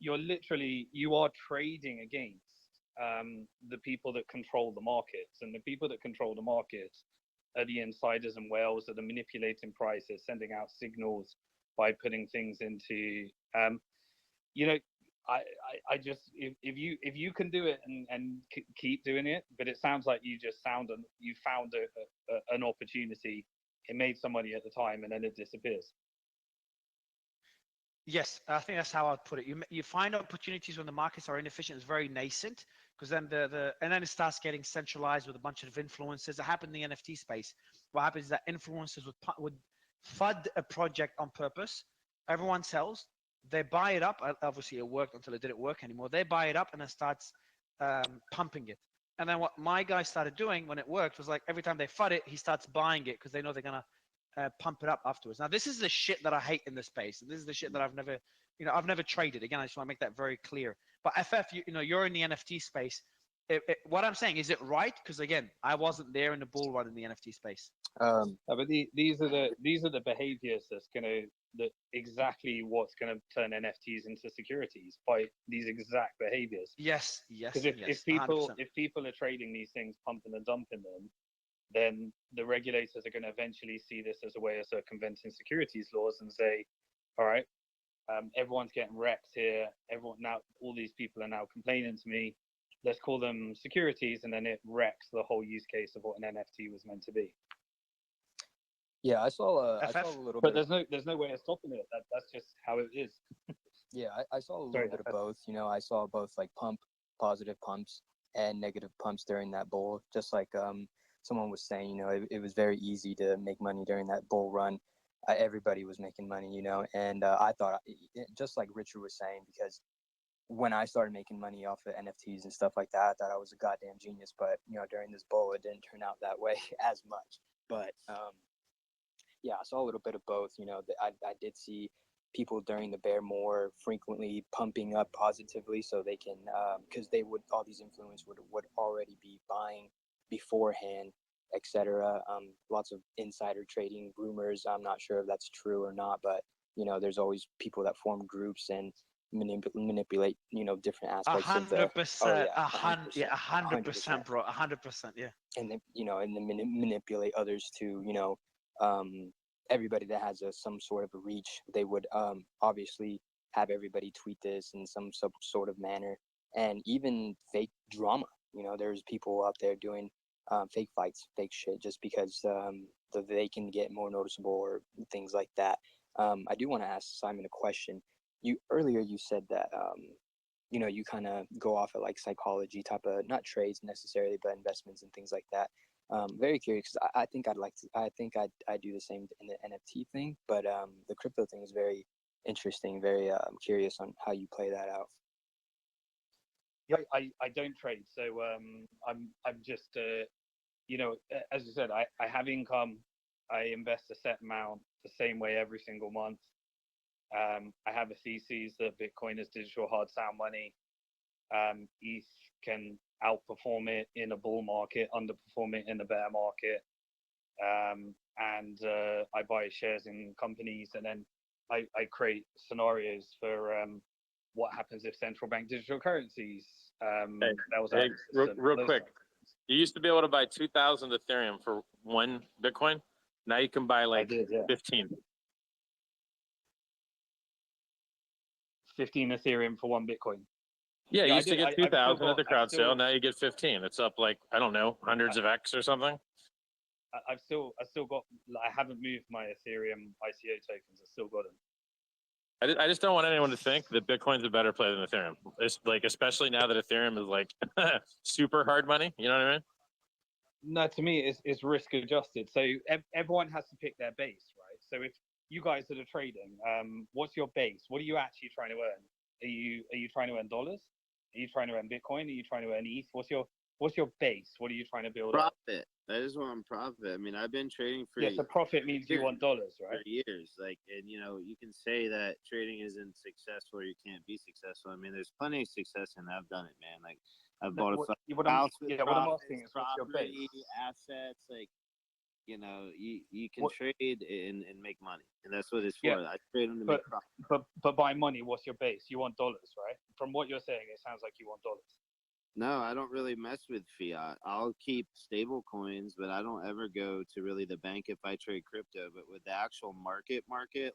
literally, you are trading against the people that control the markets, and the people that control the markets are the insiders and whales that are manipulating prices, sending out signals by putting things into, I just, if you can do it and keep doing it, but it sounds like you found an opportunity. It made some money at the time and then it disappears. Yes, I think that's how I'd put it. You find opportunities when the markets are inefficient. It's very nascent. because then and then it starts getting centralized with a bunch of influencers. It happened in the NFT space. What happens is that influencers would fud a project on purpose. Everyone sells. They buy it up. Obviously, it worked until it didn't work anymore. They buy it up and then starts pumping it. And then what my guy started doing when it worked was like every time they FUD it, he starts buying it because they know they're gonna pump it up afterwards. Now, this is the shit that I hate in the space. And this is the shit that I've never traded. Again, I just want to make that very clear. But FF, you're in the NFT space. What I'm saying, is it right? Because again, I wasn't there in the bull run in the NFT space. But these are the behaviors that exactly what's gonna turn NFTs into securities by these exact behaviors. Yes. Because if people are trading these things, pumping and dumping them, then the regulators are going to eventually see this as a way of circumventing securities laws and say, all right, everyone's getting wrecked here. All these people are now complaining to me. Let's call them securities, and then it wrecks the whole use case of what an NFT was meant to be. Yeah, I saw a little but bit. there's no way of stopping it. That's just how it is. Yeah, I saw a little bit of both. I saw both like positive pumps and negative pumps during that bull. Just like someone was saying, it was very easy to make money during that bull run. Everybody was making money, and I thought, just like Richard was saying, because when I started making money off of NFTs and stuff like that, I thought I was a goddamn genius. But during this bull, it didn't turn out that way as much. But yeah, I saw a little bit of both. I did see people during the bear more frequently pumping up positively, so they can because all these influencers would already be buying beforehand, etc. Lots of insider trading rumors. I'm not sure if that's true or not, but there's always people that form groups and manipulate different aspects of the 100%, 100%, bro, 100%, yeah. And then and then manipulate others to everybody that has some sort of a reach. They would obviously have everybody tweet this in some sort of manner, and even fake drama. There's people out there doing fake fights, fake shit, just because they can get more noticeable or things like that. I do want to ask Simon a question. Earlier you said that you kind of go off of like psychology type of, not trades necessarily, but investments and things like that. Very curious, because I think I'd do the same in the NFT thing, but the crypto thing is very interesting. Very curious on how you play that out. Yeah, I don't trade, so I'm just as you said, I have income. I invest a set amount the same way every single month. I have a thesis that Bitcoin is digital hard sound money. ETH can outperform it in a bull market, underperform it in a bear market. And I buy shares in companies, and then I create scenarios for what happens if central bank digital currencies. Real quick, you used to be able to buy 2,000 Ethereum for one Bitcoin. Now you can buy like 15. 15 Ethereum for one Bitcoin. Yeah, you used to get 2,000 at the crowd sale. Now you get 15. It's up like, I don't know, hundreds of X or something. I haven't moved my Ethereum ICO tokens. I still got them. I just don't want anyone to think that Bitcoin's a better play than Ethereum. It's like, especially now that Ethereum is like super hard money. You know what I mean? No, to me, it's risk adjusted. So everyone has to pick their base, right? So if you guys that are trading, what's your base? What are you actually trying to earn? Are you trying to earn dollars? Are you trying to earn Bitcoin? Are you trying to earn ETH? What's your base? What are you trying to build up? Profit. I just want profit. I mean, I've been trading for so profit means you want dollars, right? For years, and you can say that trading isn't successful or you can't be successul. I mean, there's plenty of success, and I've done it, man. Like I've bought a house with what I'm asking is what's your base? Assets, you can trade and make money, and that's what it's for. Yeah. I trade them to make profit. But by money, what's your base? You want dollars, right? From what you're saying, it sounds like you want dollars. No, I don't really mess with fiat. I'll keep stable coins, but I don't ever go to really the bank if I trade crypto. But with the actual market,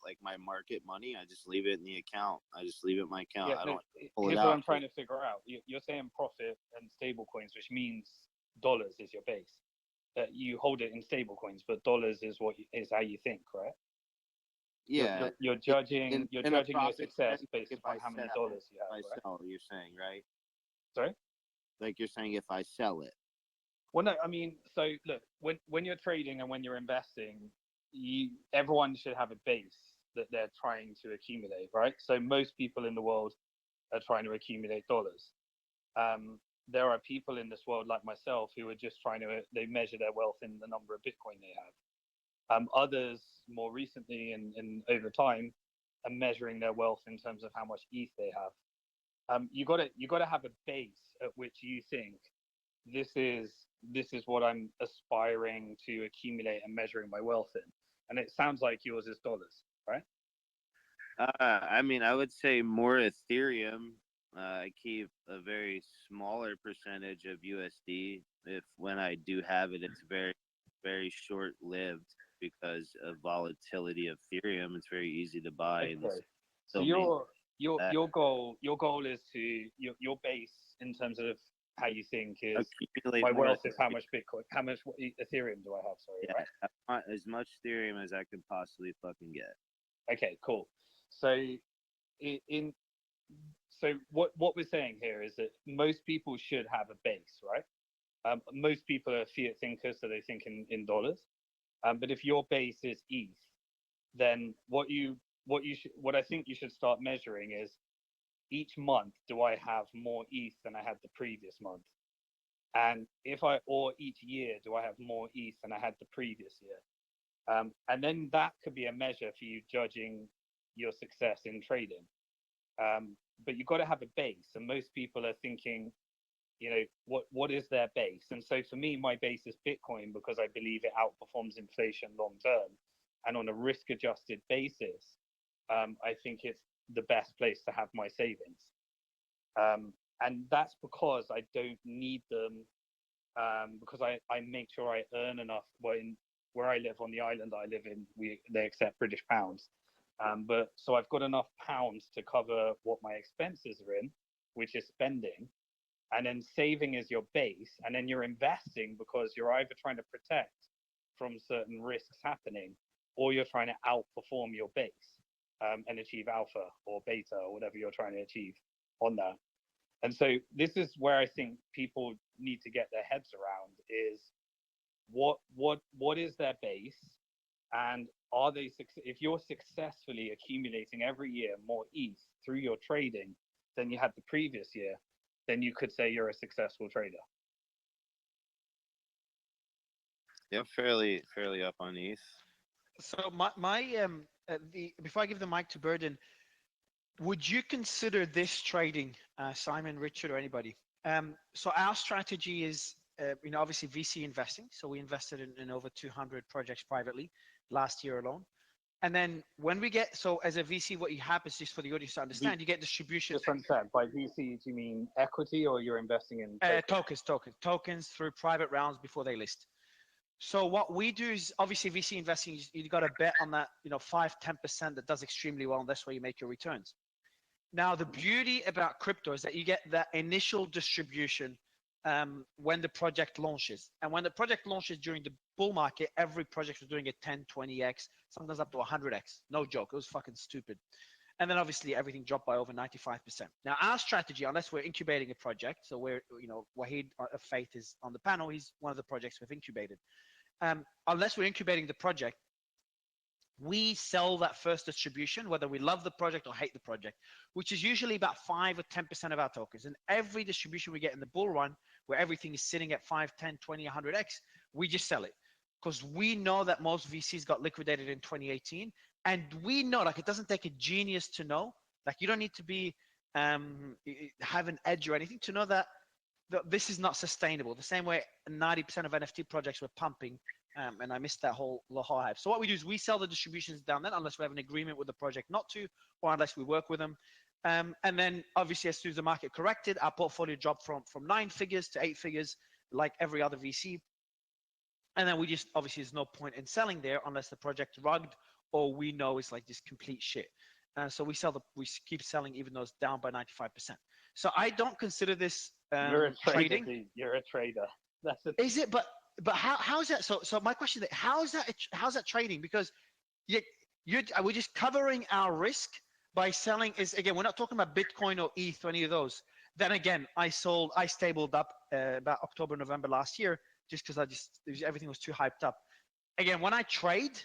like my market money, I just leave it in the account. I just leave it in my account. I don't pull it out. Here's what I'm trying to figure out. You're saying profit and stable coins, which means dollars is your base. You hold it in stable coins, but dollars is how you think, right? Yeah. You're judging your success based on how many dollars you have, I right? sell, you're saying, right? Sorry? Like you're saying, if I sell it. Well, no, I mean, so look, when you're trading and when you're investing, everyone should have a base that they're trying to accumulate, right? So most people in the world are trying to accumulate dollars. There are people in this world like myself who are just they measure their wealth in the number of Bitcoin they have. Others more recently and over time are measuring their wealth in terms of how much ETH they have. You gotta have a base at which you think this is what I'm aspiring to accumulate and measuring my wealth in. And it sounds like yours is dollars, right? I mean, I would say more Ethereum. I keep a very smaller percentage of USD. If when I do have it, it's very, very short lived because of volatility of Ethereum. It's very easy to buy. Okay. And So your goal is to your base in terms of how you think is accumulate my more wealth is how much Bitcoin, how much Ethereum do I have? Sorry, Yeah, right? I want as much Ethereum as I could possibly fucking get. Okay, cool. So so what we're saying here is that most people should have a base, right? Most people are fiat thinkers, so they think in dollars. But if your base is ETH, then what I think you should start measuring is each month, do I have more ETH than I had the previous month? And or each year, do I have more ETH than I had the previous year? And then that could be a measure for you judging your success in trading. But you've got to have a base, and most people are thinking, what is their base? And so for me, my base is Bitcoin because I believe it outperforms inflation long term, and on a risk-adjusted basis, I think it's the best place to have my savings. And that's because I don't need them, because I make sure I earn enough. Where I live, on the island I live in, they accept British pounds. But so I've got enough pounds to cover what my expenses are in, which is spending, and then saving is your base, and then you're investing because you're either trying to protect from certain risks happening, or you're trying to outperform your base and achieve alpha or beta or whatever you're trying to achieve on that. And so this is where I think people need to get their heads around is what is their base, and are they, if you're successfully accumulating every year more ETH through your trading than you had the previous year, then you could say you're a successful trader. Yeah, fairly up on ETH. So before I give the mic to Burden, would you consider this trading, Simon, Richard, or anybody? So our strategy is, obviously VC investing. So we invested in over 200 projects privately last year alone. And then when we get, so as a VC, what you have is, just for the audience to understand, you get distribution. Just understand, by VC, do you mean equity, or you're investing in tokens through private rounds before they list. So what we do is, obviously VC investing, you got to bet on that, 5-10% that does extremely well, and that's where you make your returns. Now, the beauty about crypto is that you get that initial distribution when the project launches. And when the project launches during the bull market, every project was doing a 10, 20x, sometimes up to 100x. No joke. It was fucking stupid. And then obviously everything dropped by over 95%. Now, our strategy, unless we're incubating a project, so we're, Wahid of Faith is on the panel. He's one of the projects we've incubated. Unless we're incubating the project, we sell that first distribution, whether we love the project or hate the project, which is usually about 5 or 10% of our tokens. And every distribution we get in the bull run, where everything is sitting at 5, 10, 20, 100x, we just sell it. Because we know that most VCs got liquidated in 2018. And we know, it doesn't take a genius to know, you don't need to be, have an edge or anything to know that this is not sustainable. The same way 90% of NFT projects were pumping, and I missed that whole hype. So what we do is we sell the distributions down then, unless we have an agreement with the project not to, or unless we work with them. And then obviously as soon as the market corrected, our portfolio dropped from 9 figures to 8 figures, like every other VC. And then we just, obviously there's no point in selling there unless the project rugged, or we know it's like just complete shit. So we keep selling even though it's down by 95%. So I don't consider this you're a trader, trading. dude. You're a trader. That's it. Is it? But how is that? So my question is, how's that trading? Because we're just covering our risk by selling. Is again, we're not talking about Bitcoin or ETH or any of those. Then again, I stabled up about October, November last year, just because everything was too hyped up. Again, when I trade,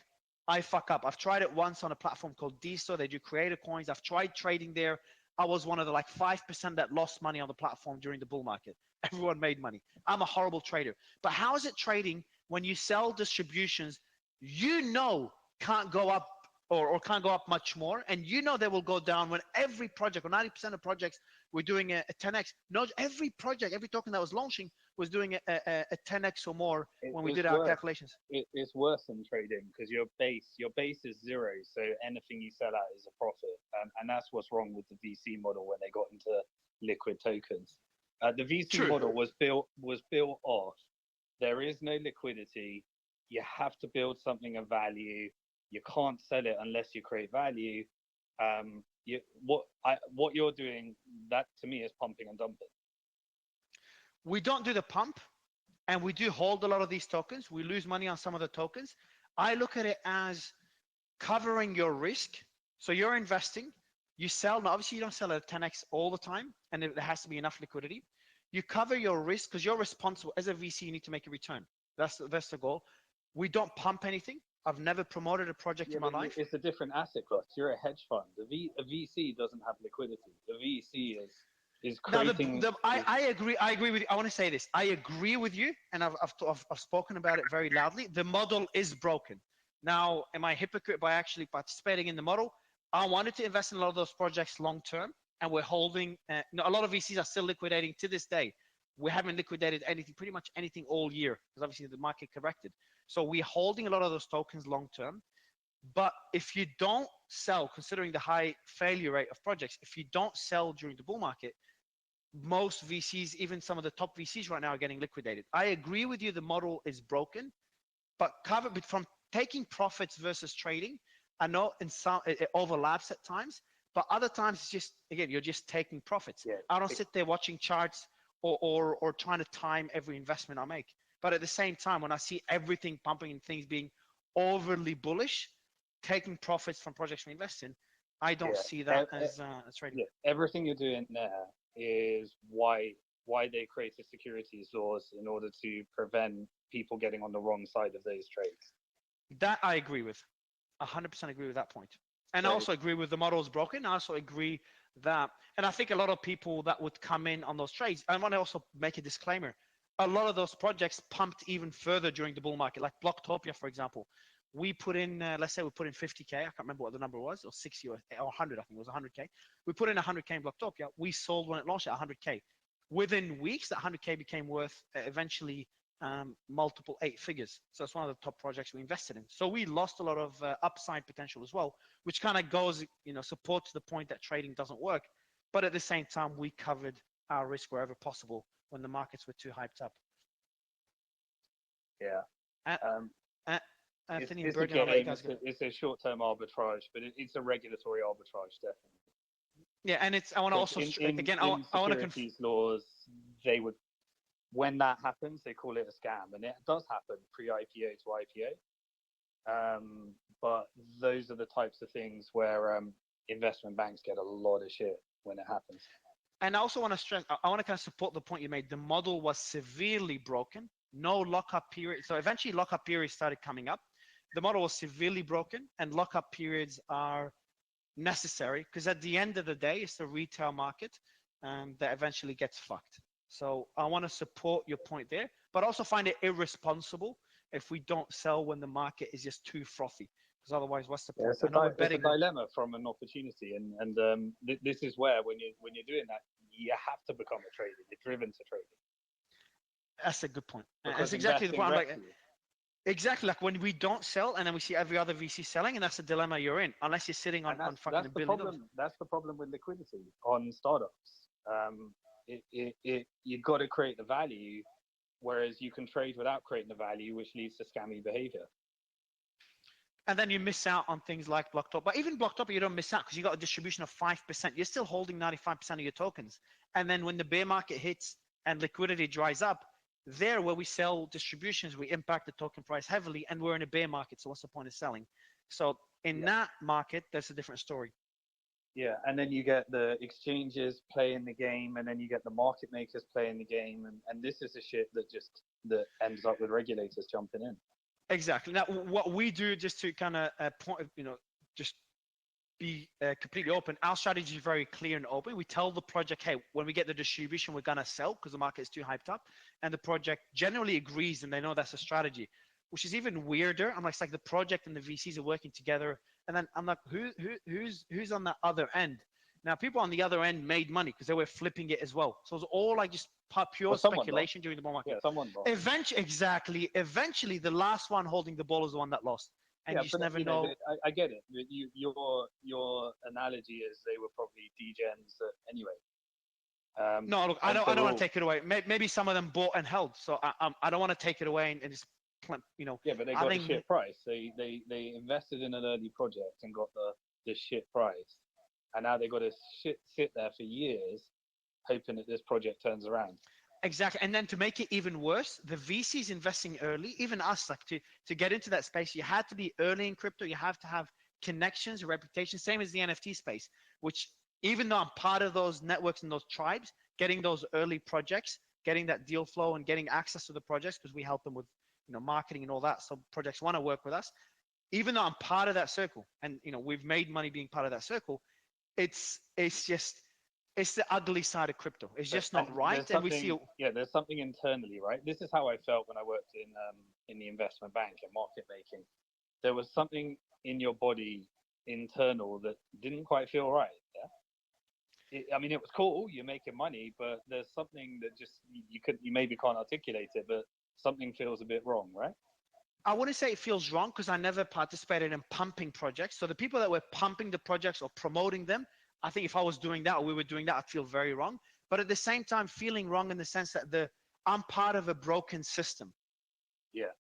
I fuck up. I've tried it once on a platform called DStore. They do creator coins. I've tried trading there. I was one of the like 5% that lost money on the platform during the bull market. Everyone made money. I'm a horrible trader. But how is it trading when you sell distributions can't go up or can't go up much more, and they will go down when every project or 90% of projects were doing a 10x. No, every project, every token that was launching was doing a 10x or more when we did our calculations. It's worse than trading because your base is zero, so anything you sell at is a profit, and that's what's wrong with the VC model when they got into liquid tokens. The VC model was built off. There is no liquidity. You have to build something of value. You can't sell it unless you create value. What you're doing, that to me is pumping and dumping. We don't do the pump, and we do hold a lot of these tokens. We lose money on some of the tokens. I look at it as covering your risk. So you're investing, you sell. Now, obviously, you don't sell at 10x all the time, and there has to be enough liquidity. You cover your risk because you're responsible. As a VC, you need to make a return. That's the goal. We don't pump anything. I've never promoted a project in my life. It's a different asset class. You're a hedge fund. A VC doesn't have liquidity. The VC is creating. I agree. I agree with you. I want to say this. I agree with you, and I've spoken about it very loudly. The model is broken. Now, am I a hypocrite by actually participating in the model? I wanted to invest in a lot of those projects long term, and we're holding. A lot of VCs are still liquidating to this day. We haven't liquidated pretty much anything all year, because obviously the market corrected. So we're holding a lot of those tokens long term. But if you don't sell, considering the high failure rate of projects, if you don't sell during the bull market, most VCs, even some of the top VCs right now, are getting liquidated. I agree with you, the model is broken, but from taking profits versus trading, I know in some it overlaps at times, but other times it's just, again, you're just taking profits. Yeah. I don't sit there watching charts or trying to time every investment I make. But at the same time, when I see everything pumping and things being overly bullish, taking profits from projects we invest in, I don't see that as trading. Yeah. Everything you're doing there is why they created securities laws in order to prevent people getting on the wrong side of those trades. That I agree with. 100% agree with that point. And I also agree with the model is broken. I also agree that, and I think a lot of people that would come in on those trades, I want to also make a disclaimer. A lot of those projects pumped even further during the bull market, like Blocktopia, for example. We put in, let's say we put in 50K. I can't remember what the number was, or 60 or 100, I think it was 100K. We put in 100K in Blocktopia. We sold when it launched at 100K. Within weeks, that 100K became worth eventually multiple 8 figures. So it's one of the top projects we invested in. So we lost a lot of upside potential as well, which kind of goes, supports the point that trading doesn't work. But at the same time, we covered our risk wherever possible when the markets were too hyped up. Yeah. Anthony it's and a Bergen, game. It's a short-term arbitrage, but it's a regulatory arbitrage, definitely. Yeah, and I want to also again, I want to securities laws. They would, when that happens, they call it a scam, and it does happen pre-IPO to IPO. But those are the types of things where investment banks get a lot of shit when it happens. And I also want to stress, I want to kind of support the point you made. The model was severely broken. No lockup period. So eventually lockup periods started coming up. The model was severely broken, and lockup periods are necessary because at the end of the day, it's the retail market that eventually gets fucked. So I want to support your point there, but also find it irresponsible if we don't sell when the market is just too frothy. Because otherwise, what's the point? It's a dilemma from an opportunity, and this is where when you're doing that, you have to become a trader. You're driven to trading. That's a good point. That's exactly the point. Exactly, like when we don't sell, and then we see every other VC selling, and that's the dilemma you're in. Unless you're sitting on fucking $1 billion. That's the problem with liquidity on startups. You've got to create the value, whereas you can trade without creating the value, which leads to scammy behavior. And then you miss out on things like Blocktopia. But even Blocktopia, you don't miss out because you got a distribution of 5%. You're still holding 95% of your tokens. And then when the bear market hits and liquidity dries up, there where we sell distributions, we impact the token price heavily, and we're in a bear market. So what's the point of selling? So in that market, that's a different story. Yeah, and then you get the exchanges playing the game, and then you get the market makers playing the game, and this is the shit that ends up with regulators jumping in. Exactly. Now, what we do, just to kind of point, just be completely open. Our strategy is very clear and open. We tell the project, hey, when we get the distribution, we're gonna sell because the market is too hyped up, and the project generally agrees, and they know that's a strategy, which is even weirder. I'm like, it's like the project and the VCs are working together, and then I'm like, who's on the other end? Now, people on the other end made money because they were flipping it as well. So it was all like just pure Well, someone speculation during the bull market. Yeah, someone lost. Eventually, the last one holding the ball is the one that lost, and Yeah, you just but, never you know. I get it. But your analogy is they were probably degens anyway. No, look, I and don't. they I don't were want all- to take it away. Maybe some of them bought and held. So I don't want to take it away and just, Yeah, but they I got think the shit price. They invested in an early project and got the shit price, and now they got to sit there for years, hoping that this project turns around. Exactly. And then to make it even worse, the VCs investing early, even us, like to get into that space, you had to be early in crypto. You have to have connections, reputation, same as the NFT space, which even though I'm part of those networks and those tribes, getting those early projects, getting that deal flow and getting access to the projects, because we help them with, marketing and all that. So projects want to work with us. Even though I'm part of that circle and, we've made money being part of that circle, it's the ugly side of crypto. It's just not And right. And we see there's something internally, right? This is how I felt when I worked in the investment bank and market making. There was something in your body internal that didn't quite feel right. Yeah. It was cool. You're making money, but there's something that just you maybe can't articulate it, but something feels a bit wrong, right? I wouldn't say it feels wrong because I never participated in pumping projects. So the people that were pumping the projects or promoting them, I think if I was doing that or we were doing that, I'd feel very wrong. But at the same time, feeling wrong in the sense that I'm part of a broken system. Yeah.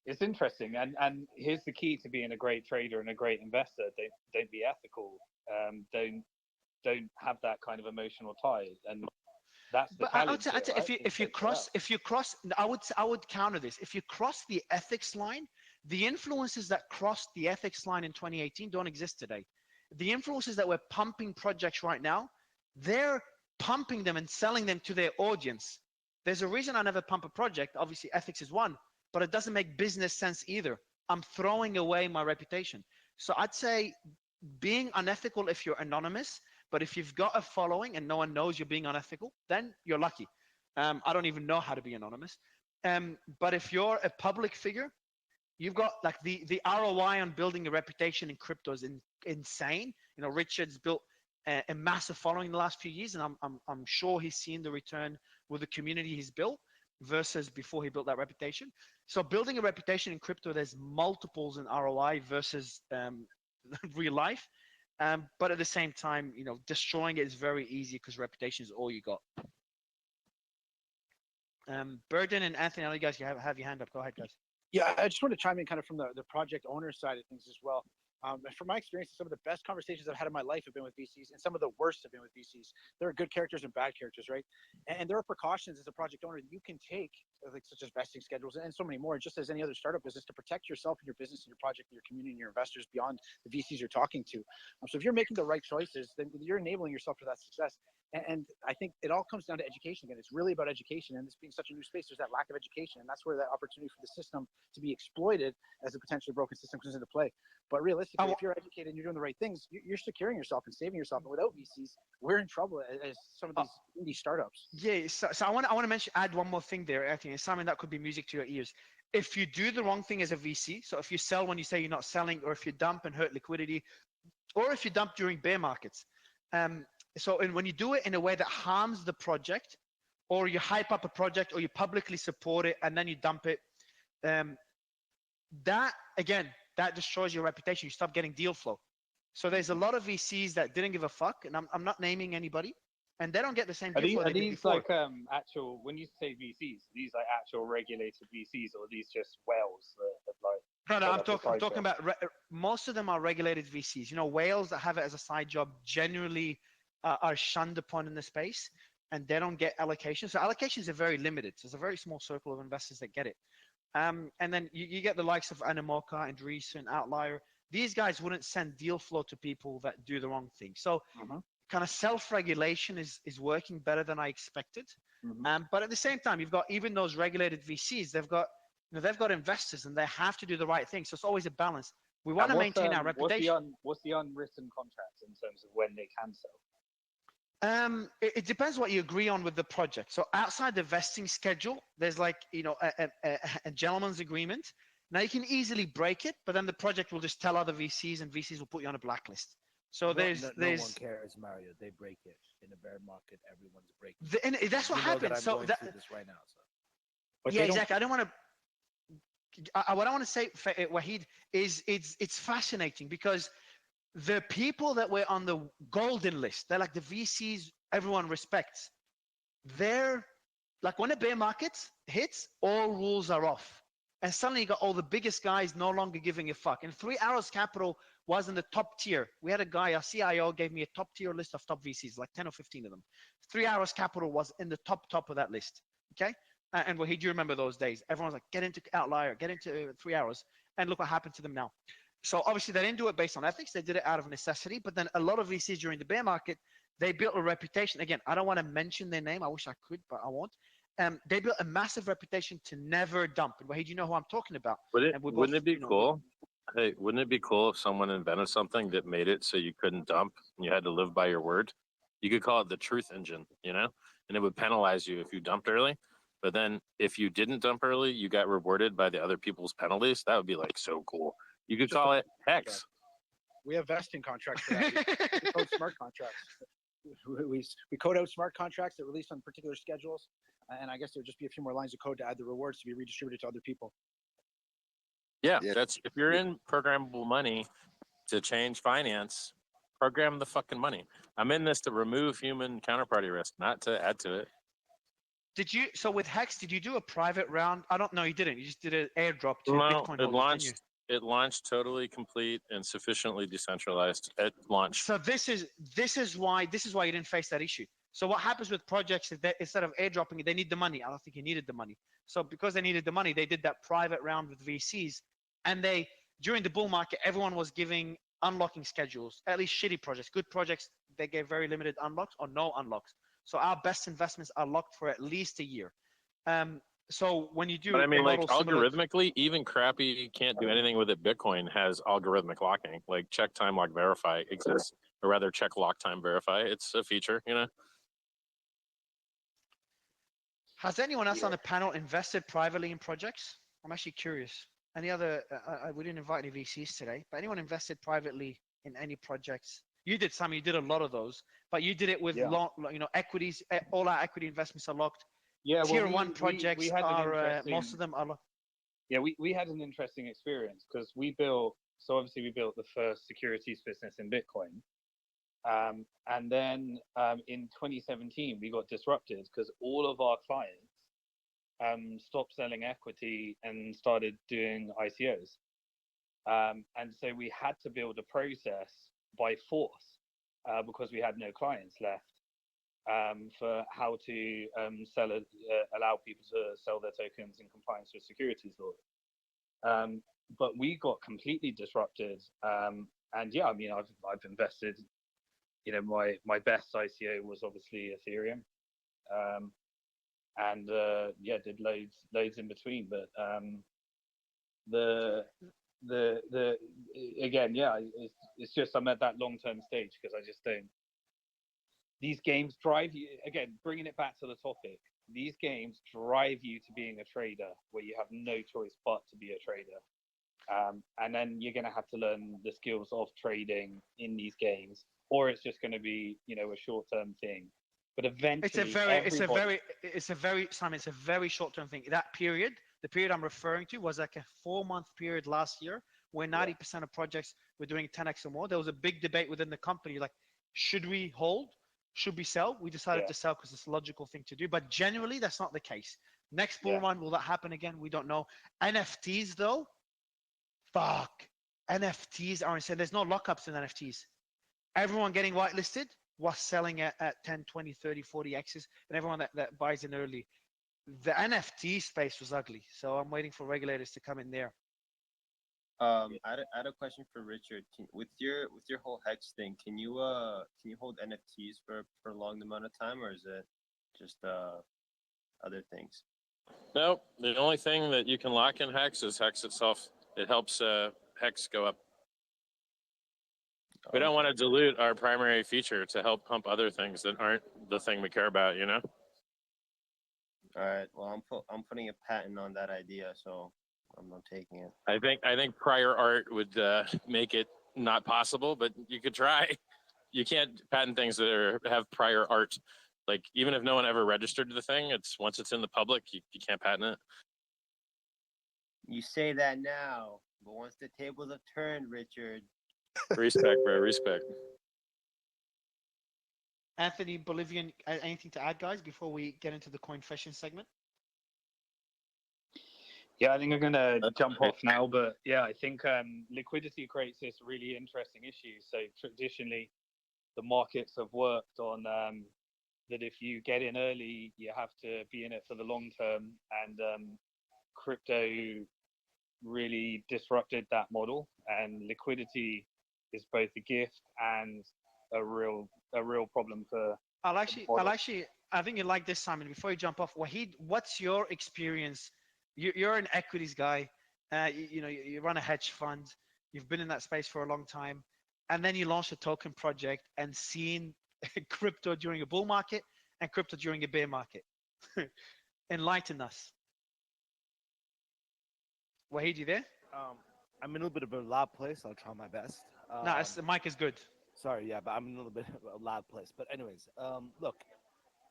It's interesting. And here's the key to being a great trader and a great investor. Don't be ethical. Don't have that kind of emotional tie. And that's the challenge. I'd say if you cross, I would counter this. If you cross the ethics line, the influences that crossed the ethics line in 2018 don't exist today. The influencers that were pumping projects right now, they're pumping them and selling them to their audience. There's a reason I never pump a project. Obviously, ethics is one, but it doesn't make business sense either. I'm throwing away my reputation. So I'd say being unethical if you're anonymous, but if you've got a following and no one knows you're being unethical, then you're lucky. I don't even know how to be anonymous. But if you're a public figure, you've got like the ROI on building a reputation in crypto is insane. Richard's built a massive following in the last few years, and I'm sure he's seen the return with the community he's built versus before he built that reputation. So building a reputation in crypto, there's multiples in ROI versus real life. But at the same time, destroying it is very easy because reputation is all you got. Burden and Anthony, I know you guys have your hand up. Go ahead, guys. Yeah, I just want to chime in kind of from the project owner side of things as well. From my experience, some of the best conversations I've had in my life have been with VCs, and some of the worst have been with VCs. There are good characters and bad characters, right? And there are precautions as a project owner that you can take, like such as vesting schedules and so many more, just as any other startup business, to protect yourself and your business and your project and your community and your investors beyond the VCs you're talking to. So if you're making the right choices, then you're enabling yourself for that success. And I think it all comes down to education again. It's really about education, and this being such a new space, there's that lack of education, and that's where that opportunity for the system to be exploited as a potentially broken system comes into play. But realistically, if you're educated and you're doing the right things, you're securing yourself and saving yourself. And without VCs, we're in trouble as some of these indie startups. Yeah, so I want to add one more thing there. I think it's something that could be music to your ears. If you do the wrong thing as a VC, so if you sell when you say you're not selling, or if you dump and hurt liquidity, or if you dump during bear markets, when you do it in a way that harms the project, or you hype up a project, or you publicly support it and then you dump it, that destroys your reputation. You stop getting deal flow. So there's a lot of VCs that didn't give a fuck, and I'm not naming anybody, and they don't get the same deal flow they did before. Like actual, when you say VCs, these like actual regulated VCs, or are these just whales that like? No, I'm talking about most of them are regulated VCs. Whales that have it as a side job generally are shunned upon in the space, and they don't get allocations. So allocations are very limited. So it's a very small circle of investors that get it. And then you get the likes of Animoca and Reese and Outlier. these guys wouldn't send deal flow to people that do the wrong thing. So kind of self-regulation is working better than I expected. But at the same time, you've got even those regulated VCs, they've got investors and they have to do the right thing. So it's always a balance. We want to maintain our reputation. What's the unwritten contract in terms of when they can sell? It depends what you agree on with the project. So outside the vesting schedule, there's like, a gentleman's agreement. Now you can easily break it, but then the project will just tell other VCs and VCs will put you on a blacklist. So no one cares, Mario. They break it in a bear market. Everyone's breaking. And that's what happens. So I'm going through this right now. So. Yeah, exactly. I don't want to. What I want to say, Wahid, is it's fascinating because the people that were on the golden list, they're like the VCs everyone respects. They're like when a bear market hits, all rules are off. And suddenly you got all the biggest guys no longer giving a fuck. And 3 Arrows Capital was in the top tier. We had a guy, our CIO gave me a top tier list of top VCs, like 10 or 15 of them. 3 Arrows Capital was in the top of that list. Okay? And Wahid, do you remember those days? Everyone's like, get into Outlier, get into 3 Arrows. And look what happened to them now. So obviously they didn't do it based on ethics. They did it out of necessity. But then a lot of VCs during the bear market, they built a reputation. Again, I don't want to mention their name. I wish I could, but I won't. They built a massive reputation to never dump. And Wahid, you know who I'm talking about. Wouldn't it be cool? Hey, wouldn't it be cool if someone invented something that made it so you couldn't dump and you had to live by your word? You could call it the truth engine, and it would penalize you if you dumped early. But then if you didn't dump early, you got rewarded by the other people's penalties. That would be like so cool. You could call it Hex. We have vesting contracts for that. We code smart contracts. We code out smart contracts that release on particular schedules. And I guess there would just be a few more lines of code to add the rewards to be redistributed to other people. Yeah, that's if you're in programmable money to change finance, program the fucking money. I'm in this to remove human counterparty risk, not to add to it. So with Hex, did you do a private round? I don't know, you didn't. You just did an airdrop to Bitcoin holders, didn't you? It launched totally complete and sufficiently decentralized at launch. So this is why you didn't face that issue. So what happens with projects is that instead of airdropping it, they need the money. I don't think you needed the money. So because they needed the money, they did that private round with VCs. And during the bull market, everyone was giving unlocking schedules, at least shitty projects. Good projects, they gave very limited unlocks or no unlocks. So our best investments are locked for at least a year. So when you do, but I mean, like algorithmically, even crappy can't do anything with it. Bitcoin has algorithmic locking, like check time lock verify exists, or rather check lock time verify. It's a feature, Has anyone else on the panel invested privately in projects? I'm actually curious. Any other? We didn't invite any VCs today, but anyone invested privately in any projects? You did, Sam. You did a lot of those, but you did it with equities. All our equity investments are locked. Yeah, Tier 1 projects are most of them are. Yeah, we had an interesting experience because we built the first securities business in Bitcoin. And then in 2017, we got disrupted because all of our clients stopped selling equity and started doing ICOs. And so we had to build a process by force because we had no clients left for how to allow people to sell their tokens in compliance with securities law. But we got completely disrupted. And yeah, I mean, I've invested. My best ICO was obviously Ethereum, and did loads in between. But it's just I'm at that long-term stage because I just don't. These games drive you again. Bringing it back to the topic, these games drive you to being a trader, where you have no choice but to be a trader. And then you're going to have to learn the skills of trading in these games, or it's just going to be, a short-term thing. But eventually, it's a very short-term thing. That period, the period I'm referring to, was like a 4-month period last year, where 90% of projects were doing 10x or more. There was a big debate within the company, like, should we hold? Should we sell? We decided to sell because it's a logical thing to do. But generally, that's not the case. Next bull run, will that happen again? We don't know. NFTs, though. Fuck. NFTs are insane. There's no lockups in NFTs. Everyone getting whitelisted was selling at 10, 20, 30, 40 X's, and everyone that buys in early. The NFT space was ugly. So I'm waiting for regulators to come in there. I had a question for Richard. With your whole hex thing, can you hold NFTs for a prolonged amount of time, or is it just other things? Nope. The only thing that you can lock in Hex is Hex itself. It helps Hex go up. We don't want to dilute our primary feature to help pump other things that aren't the thing we care about, you know? All right. Well, I'm putting a patent on that idea, so I'm not taking it. I think prior art would make it not possible, but you could try. You can't patent things that have prior art. Like, even if no one ever registered the thing, once it's in the public, you can't patent it. You say that now, but once the tables have turned, Richard. Respect, bro. Respect. Anthony, Bolivian, anything to add, guys, before we get into the coin fashion segment? Yeah, I think I'm gonna jump off now, but yeah, I think liquidity creates this really interesting issue. So traditionally, the markets have worked on that if you get in early, you have to be in it for the long term, and crypto really disrupted that model. And liquidity is both a gift and a real problem for. I think you like this, Simon. Before you jump off, Wahid, what's your experience? You're an equities guy. You run a hedge fund. You've been in that space for a long time, and then you launched a token project and seen crypto during a bull market and crypto during a bear market. Enlighten us. Wahid, you there? I'm in a little bit of a loud place. I'll try my best. No, the mic is good. Sorry, yeah, but I'm in a little bit of a loud place. But anyways, look,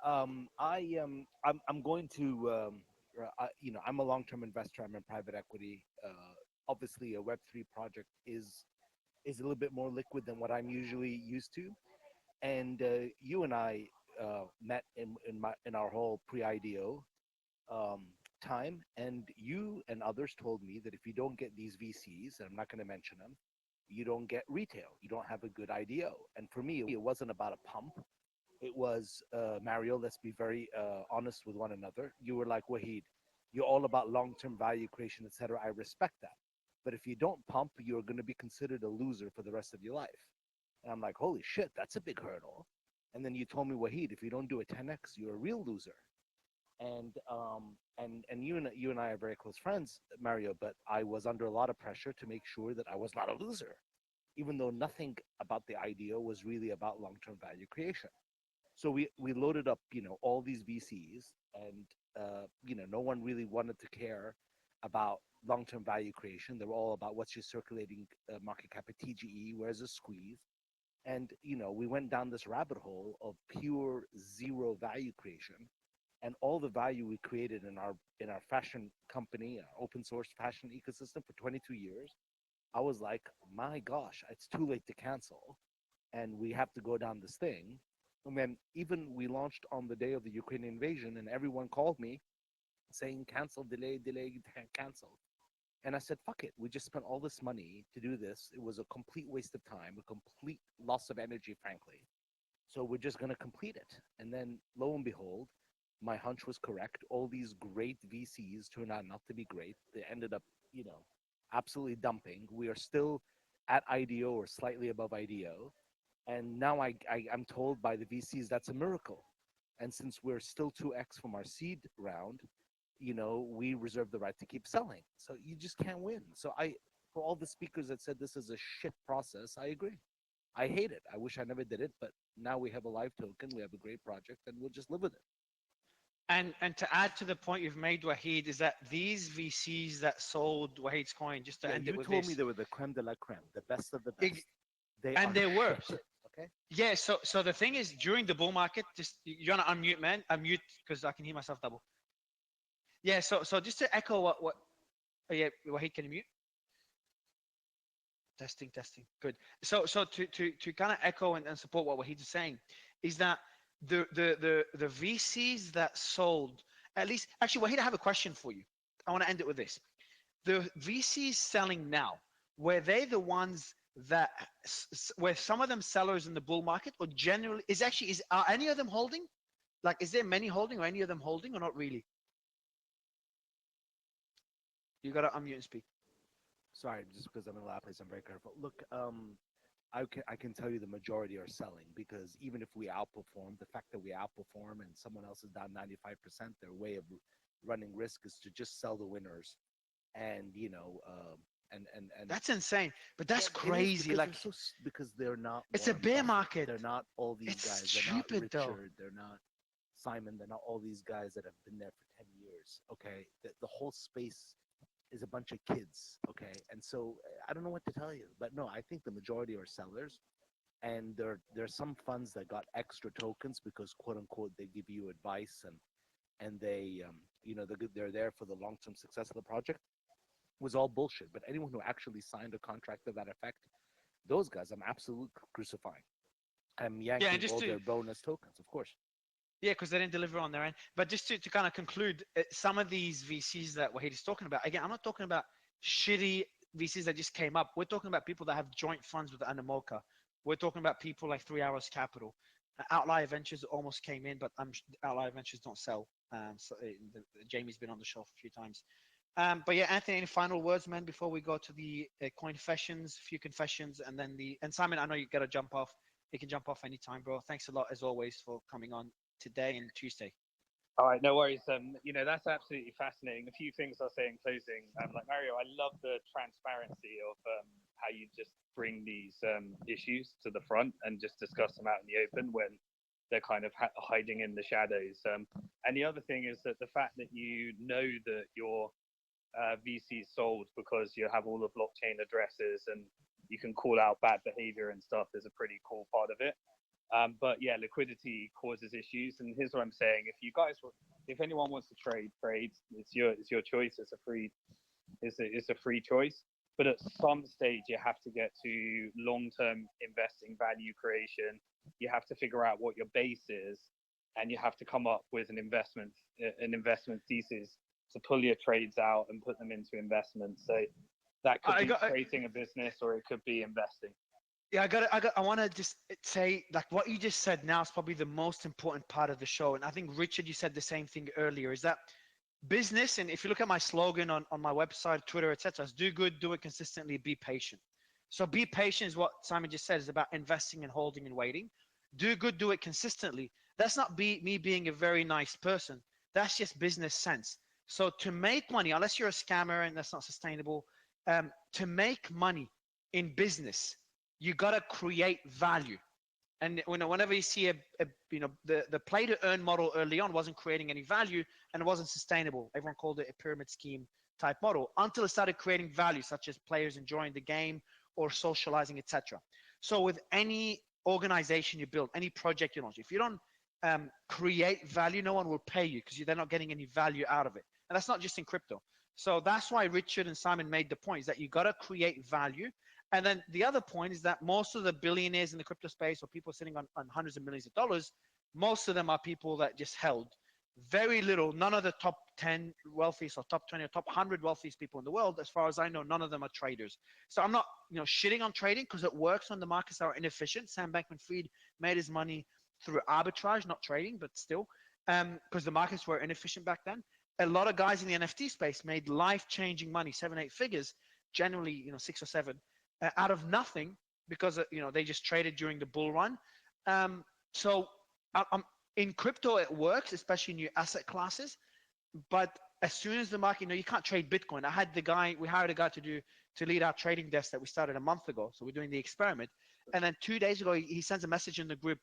I'm going to, I'm a long-term investor. I'm in private equity. Obviously, a Web3 project is a little bit more liquid than what I'm usually used to. And you and I met in our whole pre-IDO time, and you and others told me that if you don't get these VCs, and I'm not going to mention them, you don't get retail. You don't have a good IDO. And for me, it wasn't about a pump. It was, Mario, let's be very honest with one another. You were like, Wahid, you're all about long-term value creation, etc. I respect that. But if you don't pump, you're going to be considered a loser for the rest of your life. And I'm like, holy shit, that's a big hurdle. And then you told me, Wahid, if you don't do a 10x, you're a real loser. And you and I are very close friends, Mario, but I was under a lot of pressure to make sure that I was not a loser, even though nothing about the IDO was really about long-term value creation. So we loaded up, all these VCs, and no one really wanted to care about long-term value creation. They were all about what's your circulating market cap at TGE, where's the squeeze, and we went down this rabbit hole of pure zero value creation. And all the value we created in our fashion company, our open source fashion ecosystem for 22 years, I was like, my gosh, it's too late to cancel, and we have to go down this thing. And then even we launched on the day of the Ukrainian invasion, and everyone called me saying cancel, delay, cancel. And I said, fuck it. We just spent all this money to do this. It was a complete waste of time, a complete loss of energy, frankly. So we're just going to complete it. And then lo and behold, my hunch was correct. All these great VCs turned out not to be great. They ended up, absolutely dumping. We are still at IDO or slightly above IDO. And now I'm told by the VCs that's a miracle. And since we're still 2x from our seed round, we reserve the right to keep selling. So you just can't win. So for all the speakers that said this is a shit process, I agree. I hate it. I wish I never did it, but now we have a live token. We have a great project, and we'll just live with it. And to add to the point you've made, Wahid, is that these VCs that sold Wahid's coin, just to end it with this. You told me they were the creme de la creme, the best of the best. They were. Shit, okay. Yeah. So the thing is, during the bull market, just you wanna unmute, man? Unmute because I can hear myself double. Yeah. So just to echo what. Oh, yeah, Wahid, can you mute? Testing. Good. So to kind of echo and support what Wahid is saying, is that the VCs that sold, at least, actually, Wahid, I have a question for you. I want to end it with this. The VCs selling now, were they the ones that were some of them sellers in the bull market, or generally are any of them holding? Like, is there many holding, or any of them holding, or not really? You got to unmute and speak. sorry, just because I'm in a loud place, I'm very careful. Look, I can tell you the majority are selling because even if we outperform, the fact that we outperform and someone else is down 95%, their way of running risk is to just sell the winners, and and That's insane, but that's yeah, it is crazy. because Like, they're because they're not it's a Warren bear Buffett. market. They're not all these It's guys. They're not stupid though. Richard. They're not Simon. They're not all these guys that have been there for 10 years. Okay, the whole space is a bunch of kids. Okay, and so I don't know what to tell you, but no, I think the majority are sellers, and there's some funds that got extra tokens because quote unquote they give you advice and they they're there for the long term success of the project. Was all bullshit. But anyone who actually signed a contract to that effect, those guys, I'm absolutely crucifying. I'm Yeah, yanking and just all to their bonus tokens, of course. Yeah, because they didn't deliver on their end. But just to kind of conclude, some of these VCs that Wahid is talking about, again, I'm not talking about shitty VCs that just came up. We're talking about people that have joint funds with Animoca. We're talking about people like 3 Hours Capital. Outlier Ventures almost came in, but Outlier Ventures don't sell. Jamie's been on the show a few times. But yeah, Anthony, any final words, man, before we go to the confessions, few confessions, and then and Simon, I know you got to jump off. You can jump off anytime, bro. Thanks a lot, as always, for coming on today and Tuesday. All right, no worries. That's absolutely fascinating. A few things I'll say in closing. Like Mario, I love the transparency of how you just bring these issues to the front and just discuss them out in the open when they're kind of hiding in the shadows. And the other thing is that the fact that you know that your VC sold because you have all the blockchain addresses and you can call out bad behavior and stuff is a pretty cool part of it. But yeah, liquidity causes issues, and here's what I'm saying: if anyone wants to trade, it's your choice. It's a free choice. But at some stage, you have to get to long-term investing, value creation. You have to figure out what your base is, and you have to come up with an investment thesis to pull your trades out and put them into investments. So that could be creating a business, or it could be investing. Yeah, I want to just say, like, what you just said now is probably the most important part of the show. And I think, Richard, you said the same thing earlier, is that business, and if you look at my slogan on my website, Twitter, etc., is do good, do it consistently, be patient. So be patient is what Simon just said, is about investing and holding and waiting. Do good, do it consistently. That's not me being a very nice person. That's just business sense. So to make money, unless you're a scammer and that's not sustainable, to make money in business, you got to create value. And whenever you see the play to earn model early on wasn't creating any value and it wasn't sustainable. Everyone called it a pyramid scheme type model until it started creating value, such as players enjoying the game or socializing, etc. So with any organization you build, any project you launch, if you don't create value, no one will pay you because they're not getting any value out of it. And that's not just in crypto. So that's why Richard and Simon made the point, is that you got to create value. And then the other point is that most of the billionaires in the crypto space, or people sitting on hundreds of millions of dollars, most of them are people that just held very little. None of the top 10 wealthiest or top 20 or top 100 wealthiest people in the world, as far as I know, none of them are traders. So I'm not shitting on trading because it works when the markets are inefficient. Sam Bankman-Fried made his money through arbitrage, not trading, but still, because the markets were inefficient back then. A lot of guys in the NFT space made life-changing money, 7-8 figures, generally 6 or 7, out of nothing, because they just traded during the bull run. So in crypto it works, especially in new asset classes. But as soon as the market, you can't trade Bitcoin. We hired a guy to lead our trading desk that we started a month ago. So we're doing the experiment. And then 2 days ago, he sends a message in the group.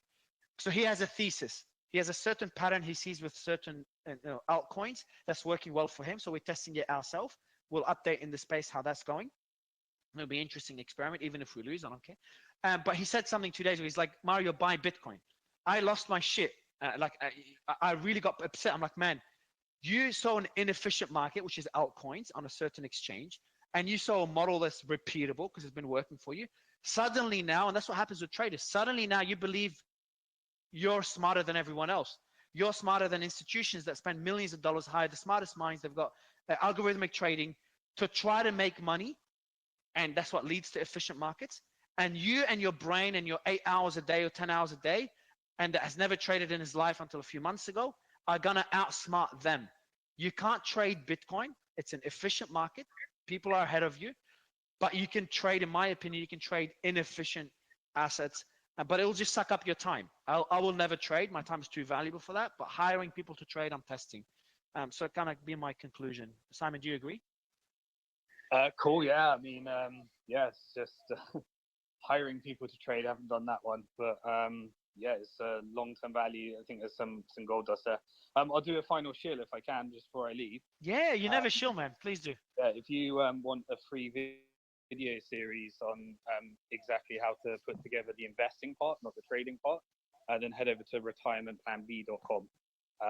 So he has a thesis. He has a certain pattern he sees with certain altcoins that's working well for him. So we're testing it ourselves. We'll update in the space how that's going. It'll be an interesting experiment, even if we lose, I don't care. But he said something 2 days ago. He's like, Mario, buy Bitcoin. I lost my shit. I really got upset. I'm like, man, you saw an inefficient market, which is altcoins on a certain exchange, and you saw a model that's repeatable because it's been working for you. Suddenly now, and that's what happens with traders, suddenly now you believe you're smarter than everyone else. You're smarter than institutions that spend millions of dollars, hire the smartest minds. They've got algorithmic trading to try to make money. And that's what leads to efficient markets. And you and your brain and your 8 hours a day or 10 hours a day, and that has never traded in his life until a few months ago, are going to outsmart them. You can't trade Bitcoin. It's an efficient market. People are ahead of you. but you can trade, in my opinion, you can trade inefficient assets, but it will just suck up your time. I will never trade. My time is too valuable for that. But hiring people to trade, I'm testing. So it kind of be my conclusion. Simon, do you agree? Cool. Yeah. I mean, yeah, it's just hiring people to trade. I haven't done that one, but yeah, it's long-term value. I think there's some gold dust there. I'll do a final shill if I can, just before I leave. Yeah, you never shill, man. Please do. Yeah, if you want a free video series on exactly how to put together the investing part, not the trading part, then head over to retirementplanb.com.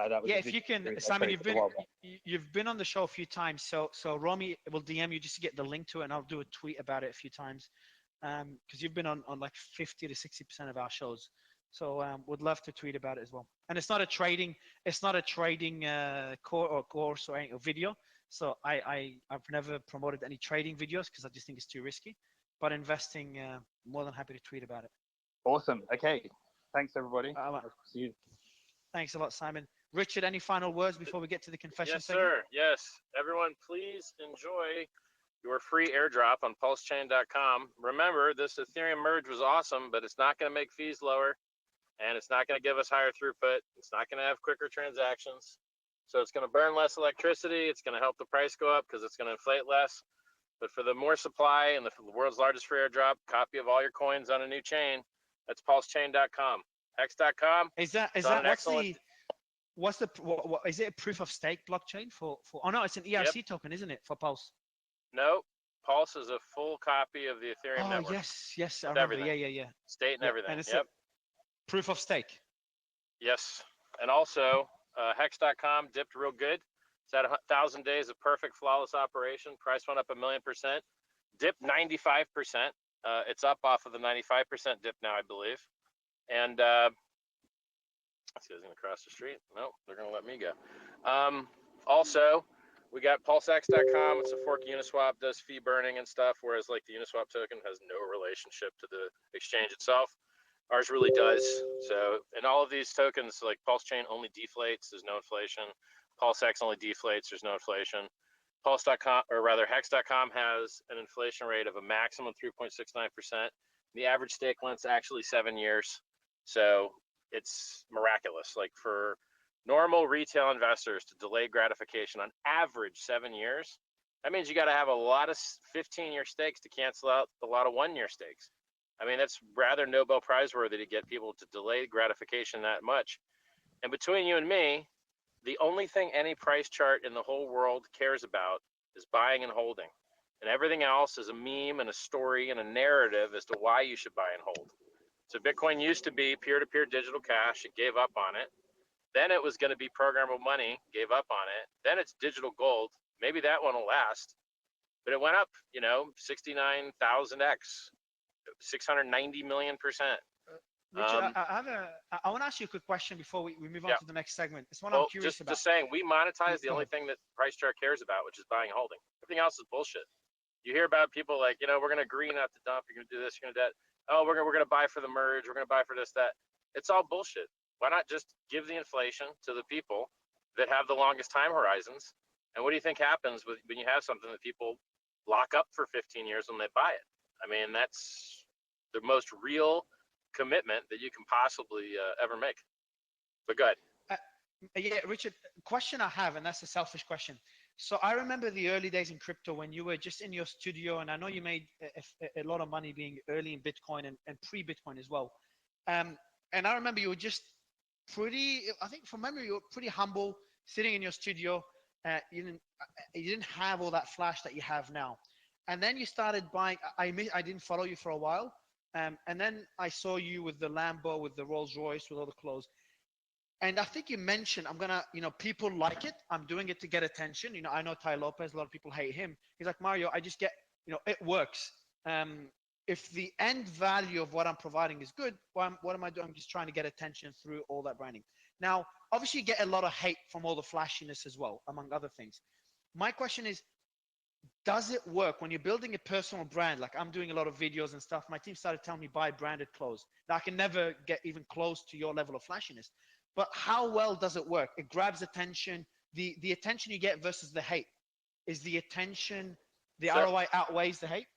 That was Yeah, if you can, Simon, you've been on the show a few times, so Romy will DM you just to get the link to it, and I'll do a tweet about it a few times, because you've been on like 50 to 60% of our shows. So would love to tweet about it as well. And it's not a trading course or any video. So I've never promoted any trading videos because I just think it's too risky. But investing, more than happy to tweet about it. Awesome. Okay. Thanks everybody. See you. Thanks a lot, Simon. Richard, any final words before we get to the confession Yes, segment? sir. Yes. Everyone, please enjoy your free airdrop on pulsechain.com. Remember, this Ethereum merge was awesome, but it's not going to make fees lower. And it's not going to give us higher throughput. It's not going to have quicker transactions. So it's going to burn less electricity. It's going to help the price go up because it's going to inflate less. But for the more supply and the world's largest free airdrop, copy of all your coins on a new chain, that's pulsechain.com. Hex.com. Is that what's is it a proof of stake blockchain for oh no, it's an ERC token, isn't it, for Pulse? No, Pulse is a full copy of the Ethereum network. Yes, I remember. Everything. Yeah. State and everything. And it's yep. Proof of stake. Yes. And also, Hex.com dipped real good. It's had 1,000 days of perfect, flawless operation. Price went up 1,000,000%. Dipped 95%. It's up off of the 95% dip now, I believe. And this guy's going to cross the street. No, they're going to let me go. Also, we got PulseX.com. It's a fork of Uniswap, does fee burning and stuff, whereas like the Uniswap token has no relationship to the exchange itself. Ours really does. So, and all of these tokens, like Pulse Chain only deflates, there's no inflation. PulseX only deflates, there's no inflation. Pulse.com, or rather Hex.com, has an inflation rate of a maximum 3.69%. The average stake length's actually 7 years. So it's miraculous. Like for normal retail investors to delay gratification on average 7 years, that means you got to have a lot of 15-year stakes to cancel out a lot of 1-year stakes. I mean, that's rather Nobel Prize worthy to get people to delay gratification that much. And between you and me, the only thing any price chart in the whole world cares about is buying and holding. And everything else is a meme and a story and a narrative as to why you should buy and hold. So Bitcoin used to be peer-to-peer digital cash. It gave up on it. Then it was going to be programmable money, gave up on it. Then it's digital gold. Maybe that one will last. But it went up, 69,000x. 690 million%. Richard, I want to ask you a quick question before we move on to the next segment. It's one I'm curious about. Just saying, we monetize the only thing that price chart cares about, which is buying and holding. Everything else is bullshit. You hear about people like, we're going to green out the dump, you're going to do this, you're going to do that. Oh, we're going to buy for the merge, we're going to buy for this, that. It's all bullshit. Why not just give the inflation to the people that have the longest time horizons? And what do you think happens when you have something that people lock up for 15 years when they buy it? I mean, that's the most real commitment that you can possibly ever make. But go ahead. Yeah, Richard, question I have, and that's a selfish question. So I remember the early days in crypto when you were just in your studio, and I know you made a lot of money being early in Bitcoin and pre-Bitcoin as well. And I remember you were just pretty, I think from memory, you were pretty humble, sitting in your studio. You didn't have all that flash that you have now. And then you started buying. I didn't follow you for a while, and then I saw you with the Lambo, with the Rolls Royce, with all the clothes. And I think you mentioned, I'm gonna, people like it. I'm doing it to get attention. I know Tai Lopez. A lot of people hate him. He's like, Mario, I just get, it works. If the end value of what I'm providing is good, what am I doing? I'm just trying to get attention through all that branding. Now, obviously, you get a lot of hate from all the flashiness as well, among other things. My question is, does it work when you're building a personal brand? Like I'm doing a lot of videos and stuff. My team started telling me buy branded clothes. Now I can never get even close to your level of flashiness. But how well does it work? It grabs attention. The attention you get versus the hate. Is the attention, the ROI outweighs the hate?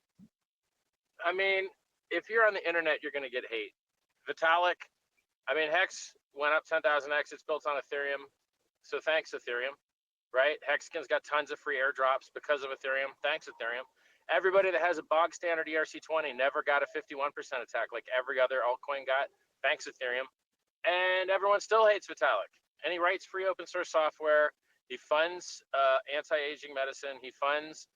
I mean, if you're on the internet, you're going to get hate. Vitalik, I mean, Hex went up 10,000x. It's built on Ethereum. So thanks, Ethereum, right? Hexagon's got tons of free airdrops because of Ethereum. Thanks, Ethereum. Everybody that has a bog standard ERC20 never got a 51% attack like every other altcoin got. Thanks, Ethereum. And everyone still hates Vitalik. And he writes free open source software. He funds anti-aging medicine. He funds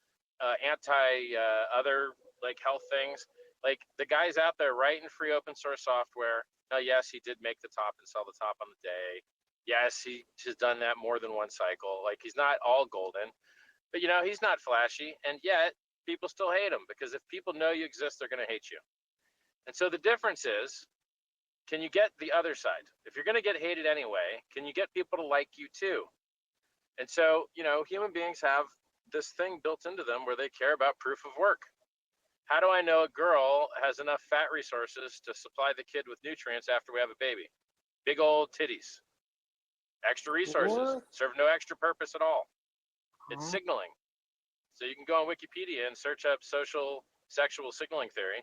other like health things. Like the guy's out there writing free open source software. Now, yes, he did make the top and sell the top on the day. Yes, he has done that more than one cycle. Like he's not all golden, but he's not flashy. And yet people still hate him because if people know you exist, they're going to hate you. And so the difference is, can you get the other side? If you're going to get hated anyway, can you get people to like you too? And so, human beings have this thing built into them where they care about proof of work. How do I know a girl has enough fat resources to supply the kid with nutrients after we have a baby? Big old titties. Extra resources. What? Serve no extra purpose at all. It's signaling. So you can go on Wikipedia and search up social sexual signaling theory.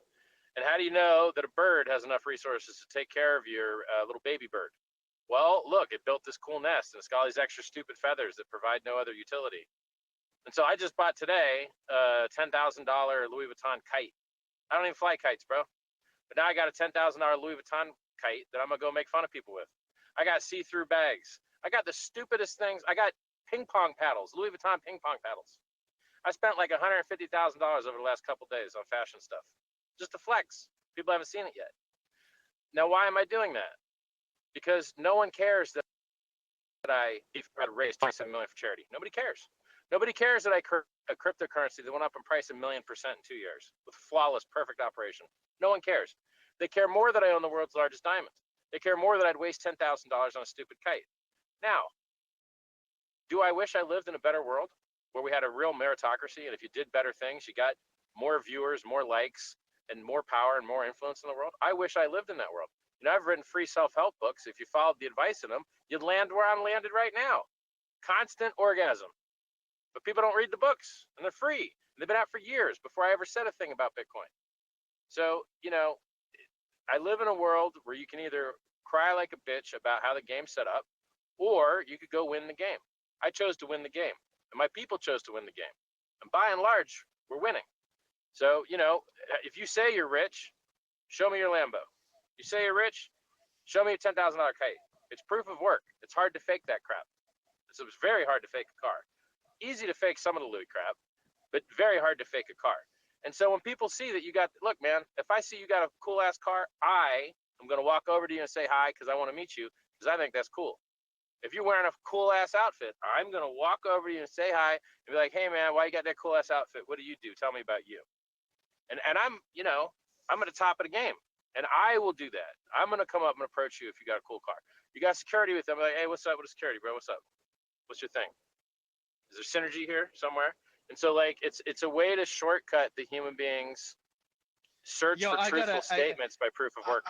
And how do you know that a bird has enough resources to take care of your little baby bird? Well, look, it built this cool nest and it's got all these extra stupid feathers that provide no other utility. And so I just bought today a $10,000 Louis Vuitton kite. I don't even fly kites, bro. But now I got a $10,000 Louis Vuitton kite that I'm going to go make fun of people with. I got see-through bags. I got the stupidest things. I got ping pong paddles, Louis Vuitton ping pong paddles. I spent like $150,000 over the last couple days on fashion stuff. Just to flex. People haven't seen it yet. Now, why am I doing that? Because no one cares that I raised $27 million for charity. Nobody cares. Nobody cares that I a cryptocurrency that went up in price 1,000,000% in 2 years with flawless, perfect operation. No one cares. They care more that I own the world's largest diamond. They care more that I'd waste $10,000 on a stupid kite. Now, do I wish I lived in a better world where we had a real meritocracy and if you did better things, you got more viewers, more likes, and more power and more influence in the world? I wish I lived in that world. I've written free self-help books. If you followed the advice in them, you'd land where I'm landed right now. Constant orgasm. But people don't read the books, and they're free. They've been out for years before I ever said a thing about Bitcoin. So, I live in a world where you can either cry like a bitch about how the game's set up, or you could go win the game. I chose to win the game, and my people chose to win the game. And by and large, we're winning. So, if you say you're rich, show me your Lambo. You say you're rich, show me a $10,000 kite. It's proof of work. It's hard to fake that crap. So it's very hard to fake a car. Easy to fake some of the Louis crap, but very hard to fake a car. And so when people see that you got, look, man, if I see you got a cool ass car, I am going to walk over to you and say hi because I want to meet you because I think that's cool. If you're wearing a cool ass outfit, I'm going to walk over to you and say hi and be like, hey, man, why you got that cool ass outfit? What do you do? Tell me about you. And I'm, I'm at the top of the game. And I will do that. I'm going to come up and approach you if you got a cool car. You got security with them. Like, hey, what's up with security, bro? What's up? What's your thing? Is there synergy here somewhere? And so, like, it's a way to shortcut the human being's search for truthful statements by proof of work.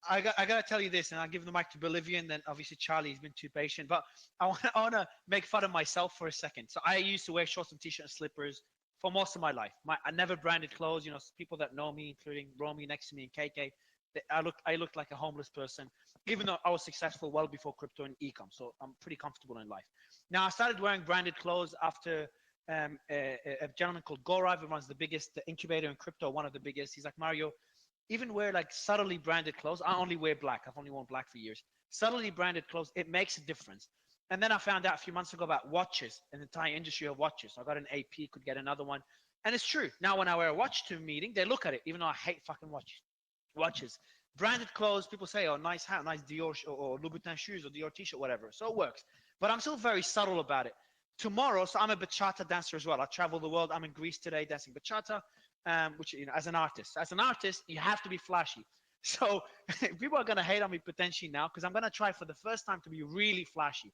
I gotta tell you this, and I'll give the mic to Bolivian. Then obviously Charlie's been too patient, but I wanna make fun of myself for a second. So I used to wear shorts and t-shirt and slippers for most of my life. I never branded clothes. People that know me, including Romy next to me and KK, I looked like a homeless person, even though I was successful well before crypto and e-com. So I'm pretty comfortable in life. Now I started wearing branded clothes after a gentleman called Gaurav, who runs the biggest incubator in crypto, one of the biggest. He's like, Mario, even wear like subtly branded clothes. I only wear black. I've only worn black for years. Subtly branded clothes, it makes a difference. And then I found out a few months ago about watches, an entire industry of watches. I got an AP, could get another one. And it's true. Now when I wear a watch to a meeting, they look at it, even though I hate fucking watches. Branded clothes, people say, oh, nice hat, nice Dior or Louboutin shoes or Dior t-shirt, whatever. So it works. But I'm still very subtle about it. Tomorrow, so I'm a bachata dancer as well. I travel the world. I'm in Greece today dancing bachata, which, as an artist. As an artist, you have to be flashy. So people are going to hate on me potentially now because I'm going to try for the first time to be really flashy.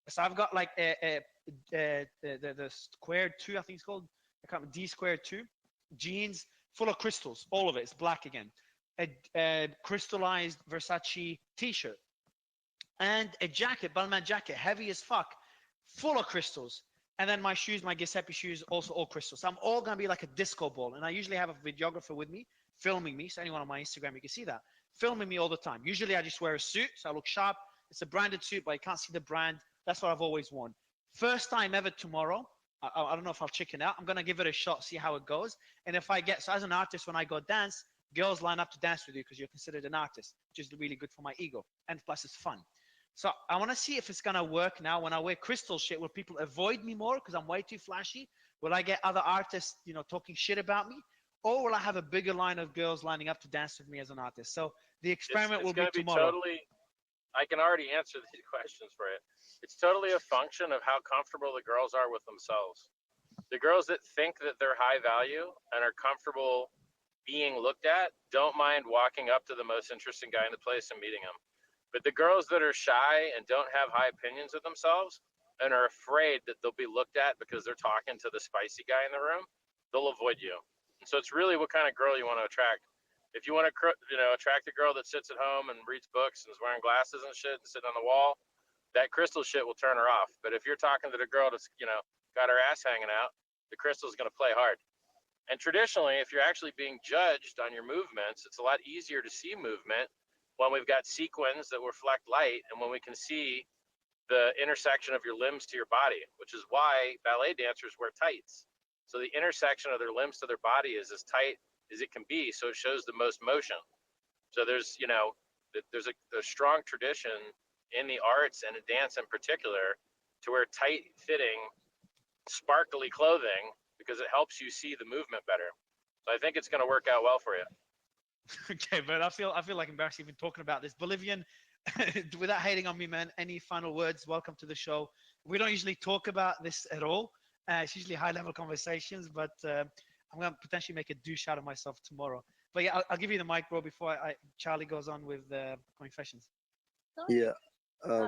So I've got like the squared 2, I think it's called, D squared 2, jeans full of crystals, all of it. It's black again. A crystallized Versace t-shirt and a jacket, Balmain jacket, heavy as fuck, full of crystals. And then my shoes, my Giuseppe shoes, also all crystal. So I'm all gonna be like a disco ball. And I usually have a videographer with me, filming me. So anyone on my Instagram, you can see that, filming me all the time. Usually I just wear a suit, so I look sharp. It's a branded suit, but you can't see the brand. That's what I've always worn. First time ever tomorrow. I don't know if I'll chicken out. I'm gonna give it a shot, see how it goes. And if I get, so as an artist, when I go dance, girls line up to dance with you because you're considered an artist, which is really good for my ego. And plus it's fun. So I want to see if it's going to work now when I wear crystal shit. Will people avoid me more because I'm way too flashy? Will I get other artists, talking shit about me? Or will I have a bigger line of girls lining up to dance with me as an artist? So the experiment It's will going be to be tomorrow. totally. I can already answer these questions for you. It's totally a function of how comfortable the girls are with themselves. The girls that think that they're high value and are comfortable being looked at don't mind walking up to the most interesting guy in the place and meeting him. But the girls that are shy and don't have high opinions of themselves and are afraid that they'll be looked at because they're talking to the spicy guy in the room, they'll avoid you. And so it's really what kind of girl you want to attract. If you want to, attract a girl that sits at home and reads books and is wearing glasses and shit and sitting on the wall, that crystal shit will turn her off. But if you're talking to the girl that's, got her ass hanging out, the crystal's going to play hard. And traditionally, if you're actually being judged on your movements, it's a lot easier to see movement when we've got sequins that reflect light and when we can see the intersection of your limbs to your body, which is why ballet dancers wear tights. So the intersection of their limbs to their body is as tight as it can be, so it shows the most motion. So there's a strong tradition in the arts and in dance in particular to wear tight fitting sparkly clothing because it helps you see the movement better. So I think it's going to work out well for you. Okay, but I feel like embarrassed even talking about this. Bolivian, without hating on me, man, any final words? Welcome to the show. We don't usually talk about this at all. It's usually high-level conversations, but I'm going to potentially make a douche out of myself tomorrow. But yeah, I'll give you the mic, bro, before Charlie goes on with confessions. Yeah. Can I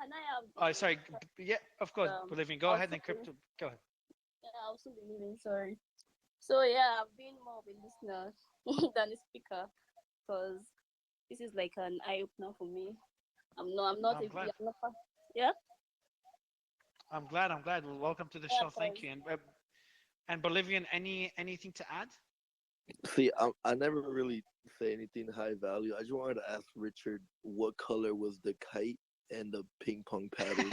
have? Oh, sorry. Yeah, of course, Bolivian. Go ahead, then crypto. Go ahead. Yeah, I also believe in. Sorry. So yeah, I've been more of a listener than a speaker because this is like an eye opener for me. I'm not yeah. I'm glad. Well, welcome to the show. Thank you. And Bolivian, anything to add? See, I never really say anything high value. I just wanted to ask Richard what color was the kite and the ping pong paddle?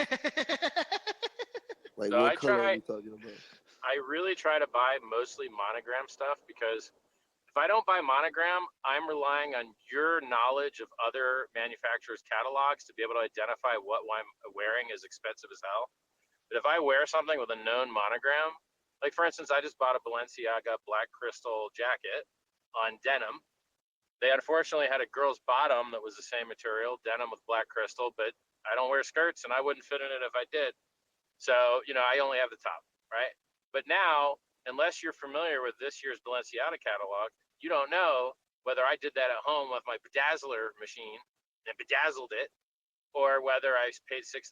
Like, So what color are we talking about? I really try to buy mostly monogram stuff because if I don't buy monogram, I'm relying on your knowledge of other manufacturers' catalogs to be able to identify what I'm wearing is expensive as hell. But if I wear something with a known monogram, like for instance, I just bought a Balenciaga black crystal jacket on denim. They unfortunately had a girl's bottom that was the same material, denim with black crystal, but I don't wear skirts and I wouldn't fit in it if I did. So, I only have the top, right? But now, unless you're familiar with this year's Balenciaga catalog, you don't know whether I did that at home with my bedazzler machine and bedazzled it, or whether I paid $6,000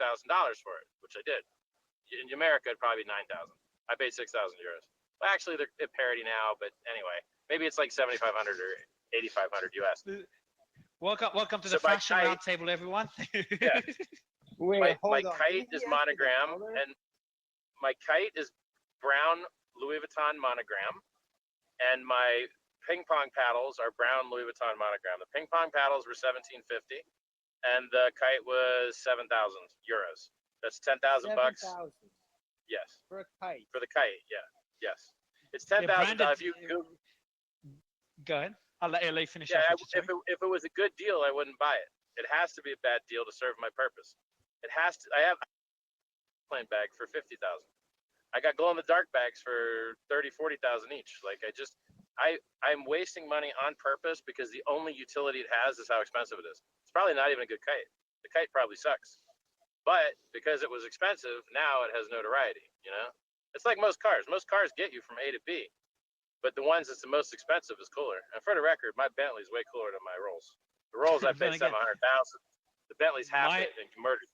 for it, which I did. In America, it'd probably be 9,000. I paid 6,000 euros. Well, actually, they're at parity now, but anyway, maybe it's like 7,500 or 8,500 US. Welcome to the fashion roundtable, everyone. Yeah. Wait, my kite is monogram, and my kite is brown Louis Vuitton monogram, and my ping pong paddles are brown Louis Vuitton monogram. The ping pong paddles were $1,750, and the kite was 7,000 euros. That's 10,000 bucks. Yes. For a kite. For the kite, yeah. Yes. It's 10,000. If you go ahead, I'll let you finish. Yeah, if it was a good deal, I wouldn't buy it. It has to be a bad deal to serve my purpose. It has to. I have a plane bag for 50,000. I got glow in the dark bags for 30, 40,000 each. Like I'm wasting money on purpose because the only utility it has is how expensive it is. It's probably not even a good kite. The kite probably sucks. But because it was expensive, now it has notoriety, It's like most cars. Most cars get you from A to B. But the ones that's the most expensive is cooler. And for the record, my Bentley's way cooler than my Rolls. The Rolls I paid 700,000. The Bentley's half it and converted.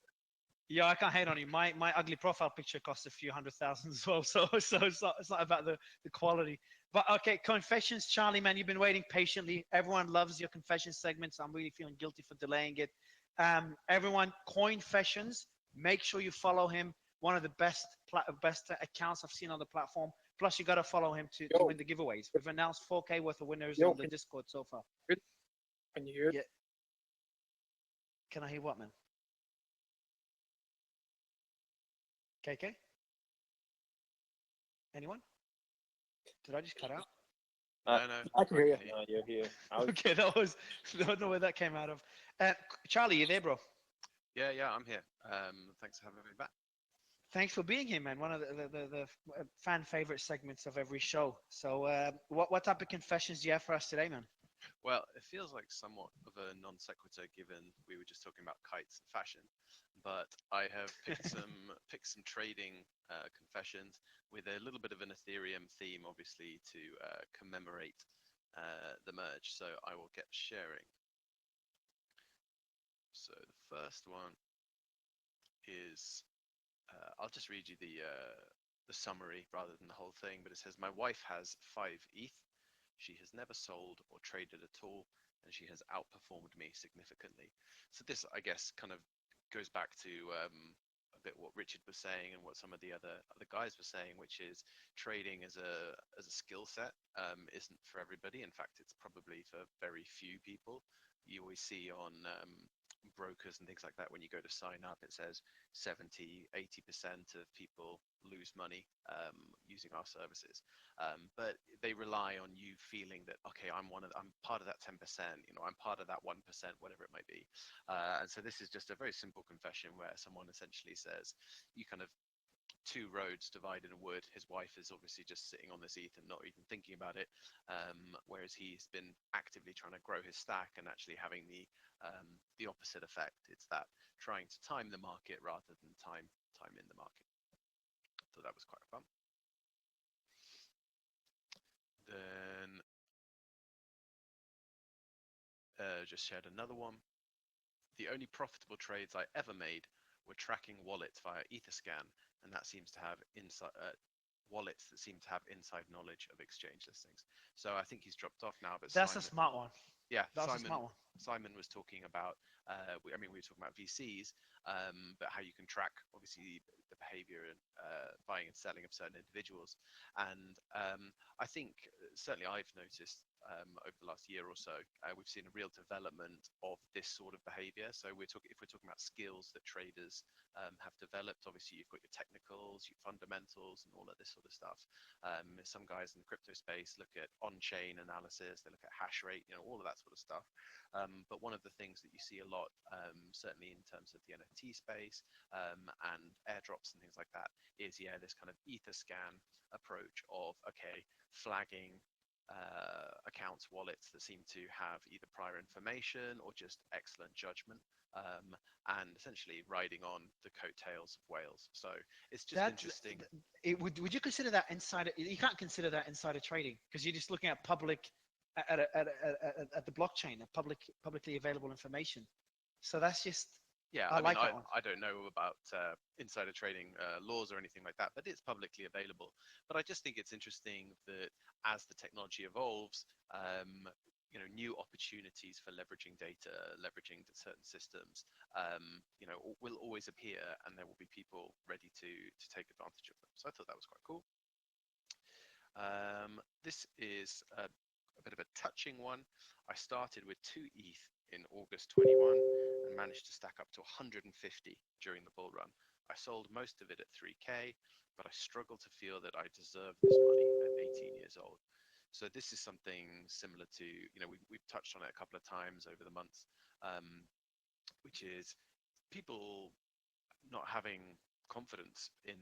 Yeah, I can't hate on you. My ugly profile picture costs a few $100,000 as well. So it's not about the quality. But okay, confessions, Charlie, man, you've been waiting patiently. Everyone loves your confession segments. I'm really feeling guilty for delaying it. Everyone, Coinfessions, make sure you follow him. one of the best accounts I've seen on the platform. Plus, you got to follow him to win the giveaways. We've announced 4K worth of winners on the Discord so far. Can you hear? Yeah. Can I hear what, man? KK? Anyone? Did I just cut out? No, I can hear you. No, you're here. Okay, that was, I don't know where that came out of. Charlie, you there, bro? Yeah, I'm here. Thanks for having me back. Thanks for being here, man. One of the fan favorite segments of every show. So, what type of confessions do you have for us today, man? Well, it feels like somewhat of a non sequitur given we were just talking about kites and fashion, but I have picked some trading confessions with a little bit of an Ethereum theme, obviously, to commemorate the merge. So I will get sharing. So the first one is, I'll just read you the summary rather than the whole thing, but it says, my wife has 5 ETH. She has never sold or traded at all, and she has outperformed me significantly. So this, I guess, kind of goes back to a bit what Richard was saying and what some of the other guys were saying, which is trading as a skill set isn't for everybody. In fact, it's probably for very few people. You always see on brokers and things like that, when you go to sign up, it says 70-80% of people lose money using our services, but they rely on you feeling that, okay, I'm part of that 10%, I'm part of that 1%, whatever it might be. And so this is just a very simple confession where someone essentially says, you kind of 2 roads divide in a wood. His wife is obviously just sitting on this ETH and not even thinking about it, whereas he's been actively trying to grow his stack and actually having the opposite effect. It's that trying to time the market rather than time in the market. So that was quite fun. Then just shared another one. The only profitable trades I ever made were tracking wallets via Etherscan, and that seems to have wallets that seem to have inside knowledge of exchange listings. So I think he's dropped off now, but That's a smart one. Yeah, That's a smart one. Simon was talking about, we were talking about VCs, but how you can track, obviously, the behavior and buying and selling of certain individuals. And I think, certainly I've noticed over the last year or so, we've seen a real development of this sort of behavior. So if we're talking about skills that traders have developed, obviously you've got your technicals, your fundamentals, and all of this sort of stuff. Some guys in the crypto space look at on-chain analysis, they look at hash rate, all of that sort of stuff. But one of the things that you see a lot, certainly in terms of the NFT space and airdrops and things like that, is this kind of Etherscan approach of, okay, flagging accounts, wallets that seem to have either prior information or just excellent judgment, and essentially riding on the coattails of whales. So it's just interesting. Would you consider that insider? You can't consider that insider trading because you're just looking at public at the blockchain, at publicly available information. So that's just. Yeah, I mean, like that one. I don't know about insider trading laws or anything like that, but it's publicly available. But I just think it's interesting that as the technology evolves, new opportunities for leveraging data, leveraging certain systems, will always appear, and there will be people ready to take advantage of them. So I thought that was quite cool. This is a bit of a touching one. I started with 2 ETH in August 21 and managed to stack up to 150 during the bull run. I sold most of it at 3K, but I struggle to feel that I deserve this money at 18 years old. So this is something similar to, we've touched on it a couple of times over the months, which is people not having confidence in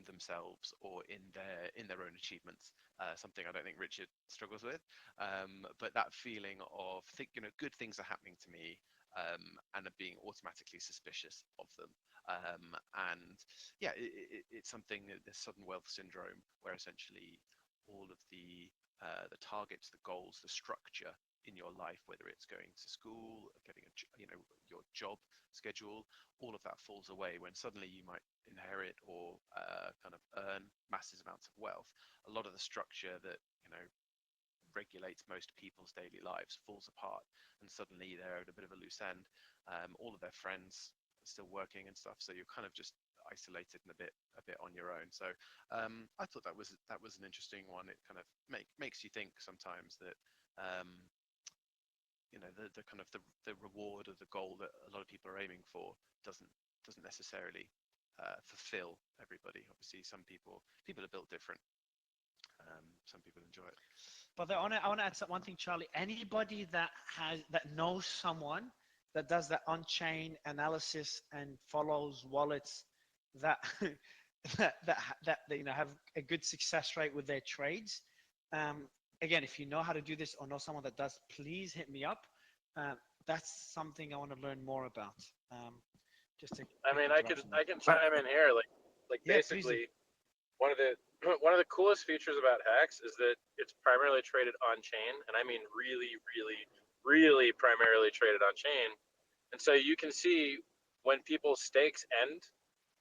themselves or in their own achievements. Something I don't think Richard struggles with, but that feeling of good things are happening to me, and of being automatically suspicious of them. And yeah, it's something, this sudden wealth syndrome, where essentially all of the targets, the goals, the structure in your life, whether it's going to school, getting your job schedule, all of that falls away when suddenly you might inherit or kind of earn massive amounts of wealth. A lot of the structure that regulates most people's daily lives falls apart, and suddenly they're at a bit of a loose end. All of their friends are still working and stuff, so you're kind of just, isolated and a bit on your own. So I thought that was an interesting one. It kind of makes you think sometimes that the kind of the reward or the goal that a lot of people are aiming for doesn't necessarily fulfill everybody. Obviously, some people are built different. Some people enjoy it. But I want to add one thing, Charlie. Anybody that knows someone that does that on-chain analysis and follows wallets that that have a good success rate with their trades. Again, if you know how to do this or know someone that does, please hit me up. That's something I want to learn more about. I can chime in here. Like yeah, basically, one of the coolest features about Hex is that it's primarily traded on chain, and I mean really, really, really primarily traded on chain. And so you can see when people's stakes end,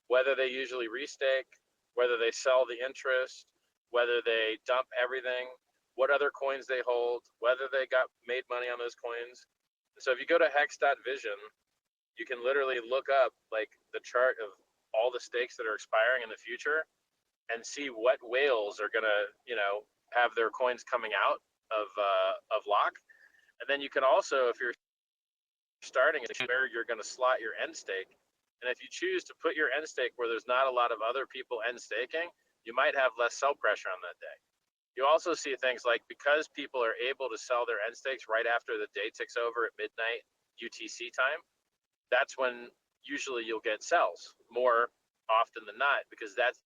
whether they usually restake, whether they sell the interest, whether they dump everything, what other coins they hold, whether they got made money on those coins. And so if you go to hex.vision, you can literally look up like the chart of all the stakes that are expiring in the future and see what whales are gonna, have their coins coming out of lock. And then you can also, if you're starting it, where you're gonna slot your end stake. And if you choose to put your end stake where there's not a lot of other people end staking, you might have less sell pressure on that day. You also see things like because people are able to sell their end stakes right after the day ticks over at midnight UTC time, that's when usually you'll get sells more often than not, because that's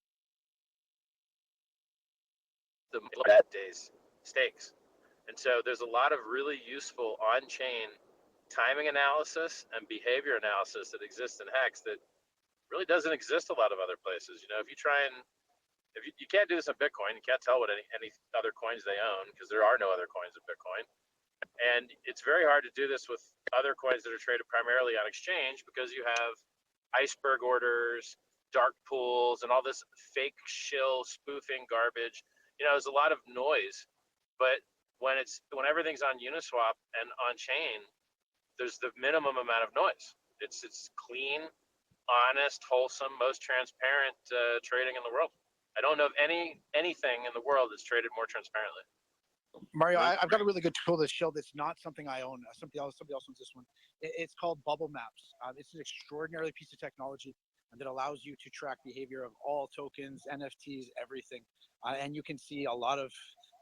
that day's stakes. And so there's a lot of really useful on-chain timing analysis and behavior analysis that exists in Hex that really doesn't exist a lot of other places. If you try and you can't do this in Bitcoin, you can't tell what any other coins they own because there are no other coins in Bitcoin. And it's very hard to do this with other coins that are traded primarily on exchange because you have iceberg orders, dark pools, and all this fake shill spoofing garbage. There's a lot of noise, but when everything's on Uniswap and on chain, there's the minimum amount of noise. It's clean, honest, wholesome, most transparent trading in the world. I don't know of anything in the world that's traded more transparently. Mario, I've got a really good tool to show that's not something I own. Somebody else owns this one. It's called Bubble Maps. It's an extraordinary piece of technology that allows you to track behavior of all tokens, NFTs, everything. And you can see a lot of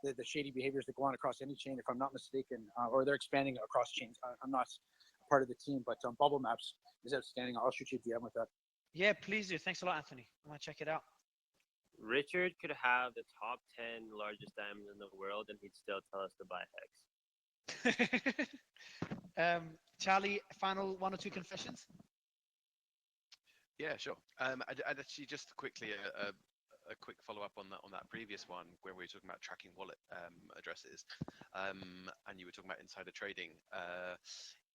the shady behaviors that go on across any chain, if I'm not mistaken, or they're expanding across chains. I'm not a part of the team, but Bubble Maps is outstanding. I'll shoot you a DM with that. Yeah, please do. Thanks a lot, Anthony. I want to check it out. Richard could have the top 10 largest diamonds in the world, and he'd still tell us to buy Hex. Charlie, final one or two confessions? Yeah, sure. I'd actually just quickly a quick follow up on that previous one where we were talking about tracking wallet addresses, and you were talking about insider trading.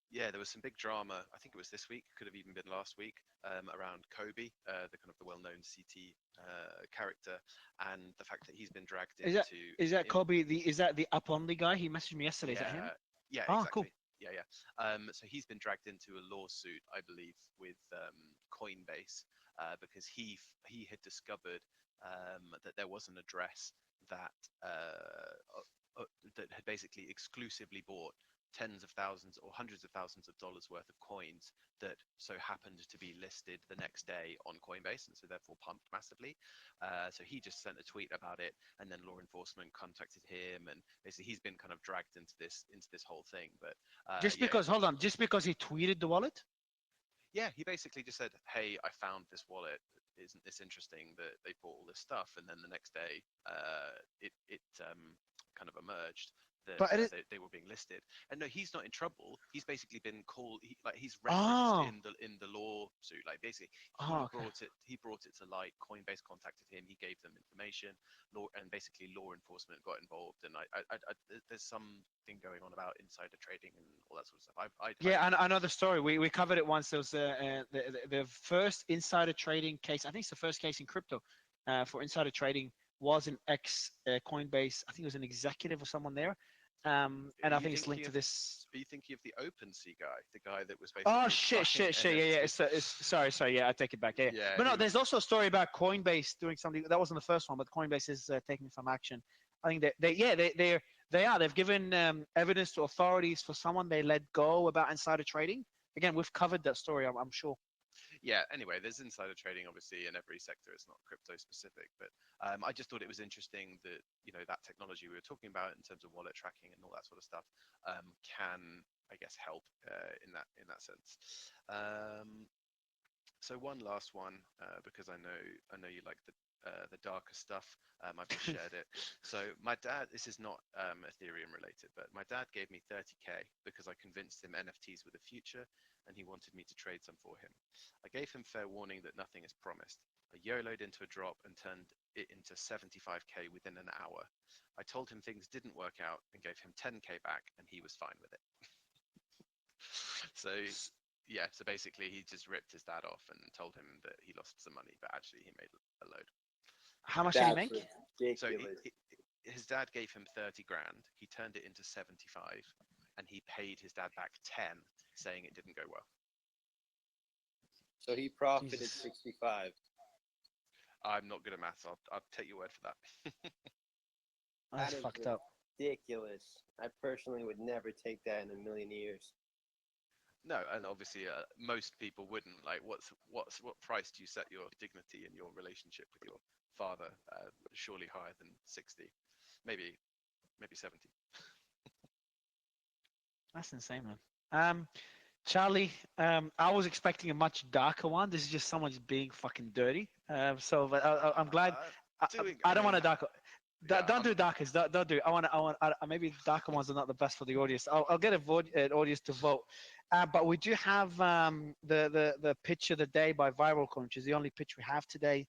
Yeah, there was some big drama. I think it was this week, could have even been last week, around Kobe, the kind of the well-known CT character, and the fact that he's been dragged into. Is that Kobe? Is that the up only guy? He messaged me yesterday. Yeah, is that him? Yeah, oh, exactly. Cool. Yeah. So he's been dragged into a lawsuit, I believe, with Coinbase because he had discovered that there was an address that that had basically exclusively bought tens of thousands or hundreds of thousands of dollars worth of coins that so happened to be listed the next day on Coinbase, and so therefore pumped massively. So he just sent a tweet about it, and then law enforcement contacted him, and basically he's been kind of dragged into this whole thing. But just because he tweeted the wallet? Yeah, he basically just said, "Hey, I found this wallet. Isn't this interesting that they bought all this stuff?" And then the next day, it kind of emerged that they were being listed. And no, he's not in trouble. He's basically been called. He's referenced in the lawsuit. Like basically, he brought it to light. Coinbase contacted him. He gave them information. And basically law enforcement got involved. And there's something going on about insider trading and all that sort of stuff. I know the story. We covered it once. There was the first insider trading case. I think it's the first case in crypto for insider trading was an ex Coinbase. I think it was an executive or someone there. Are And I you think it's linked thinking to of? this. Are you thinking of the OpenSea guy, the guy that was basically Oh shit, fucking shit, shit. Yeah, yeah. NFT? Sorry. Yeah, I take it back. Yeah, Yeah, but no, he there's also a story about Coinbase doing something. That wasn't the first one, but Coinbase is taking some action. I think they've given evidence to authorities for someone they let go about insider trading. Again, we've covered that story. I'm sure. Yeah, anyway, there's insider trading obviously in every sector. It's not crypto specific, but I just thought it was interesting that that technology we were talking about in terms of wallet tracking and all that sort of stuff can, I guess, help in that sense. So one last one because I know you like the darker stuff. I've just shared it. So my dad, this is not Ethereum related, but my dad gave me 30K because I convinced him NFTs were the future and he wanted me to trade some for him. I gave him fair warning that nothing is promised. I YOLO'd into a drop and turned it into 75K within an hour. I told him things didn't work out and gave him 10K back and he was fine with it. So yeah, so basically he just ripped his dad off and told him that he lost some money, but actually he made a load. How much did he make? So his dad gave him 30 grand. He turned it into 75 and he paid his dad back 10, saying it didn't go well. So he profited Jesus. 65. I'm not good at maths. I'll take your word for that. That's That is fucked up. ridiculous. I personally would never take that in a million years. No, and obviously most people wouldn't. Like, what price do you set your dignity and your relationship with your father? Surely higher than 60, maybe 70. That's insane, man. Charlie, I was expecting a much darker one. This is just someone just being fucking dirty. But I'm glad. I don't want a darker. Don't do darkers. Don't do it. Maybe darker ones are not the best for the audience. I'll get an audience to vote. But we do have the pitch of the day by Viral Coin, which is the only pitch we have today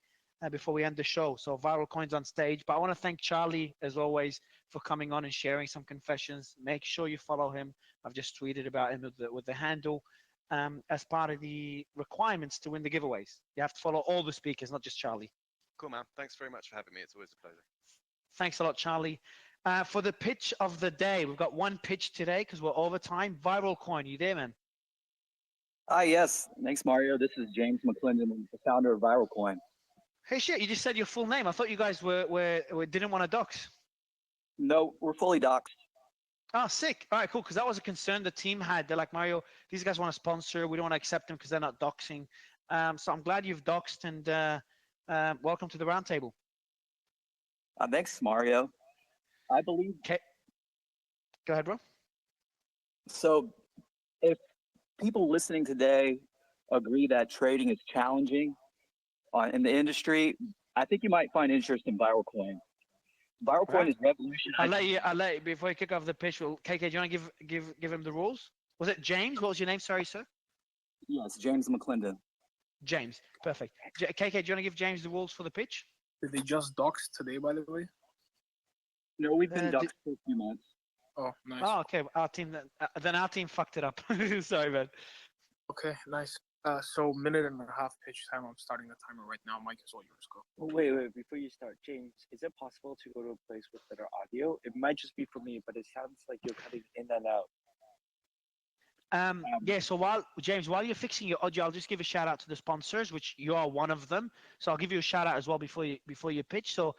before we end the show. So Viral Coin's on stage. But I want to thank Charlie, as always, for coming on and sharing some confessions. Make sure you follow him. I've just tweeted about him with the handle. As part of the requirements to win the giveaways, you have to follow all the speakers, not just Charlie. Cool, man. Thanks very much for having me. It's always a pleasure. Thanks a lot, Charlie. For the pitch of the day, we've got one pitch today because we're over time. Viral Coin, you there, man? Yes. Thanks, Mario. This is James McClendon, the founder of Viral Coin. Hey, shit! You just said your full name. I thought you guys didn't want to dox. No, we're fully doxed. Oh, sick. All right, cool. Because that was a concern the team had. They're like, Mario, these guys want to sponsor. We don't want to accept them because they're not doxing. So I'm glad you've doxed and welcome to the roundtable. Thanks, Mario. I believe. Okay. Go ahead, bro. So, if people listening today agree that trading is challenging in the industry, I think you might find interest in Viral Coin. Viral Coin is revolutionizing. I'll let you before you kick off the pitch. KK, do you want to give him the rules? Was it James? What was your name? Sorry, sir. Yes, James McClendon. James, perfect. KK, do you want to give James the rules for the pitch? Did they just dox today, by the way? No, we've been doxed for a few months. Oh, nice. Oh, okay. Our team then our team fucked it up. Sorry, man. Okay, nice. So minute and a half pitch time. I'm starting the timer right now. Mike, is all yours. Go. Oh, wait. Before you start, James, is it possible to go to a place with better audio? It might just be for me, but it sounds like you're cutting in and out. Yeah, so while you're fixing your audio, I'll just give a shout out to the sponsors, which you are one of them. So I'll give you a shout out as well before you pitch. So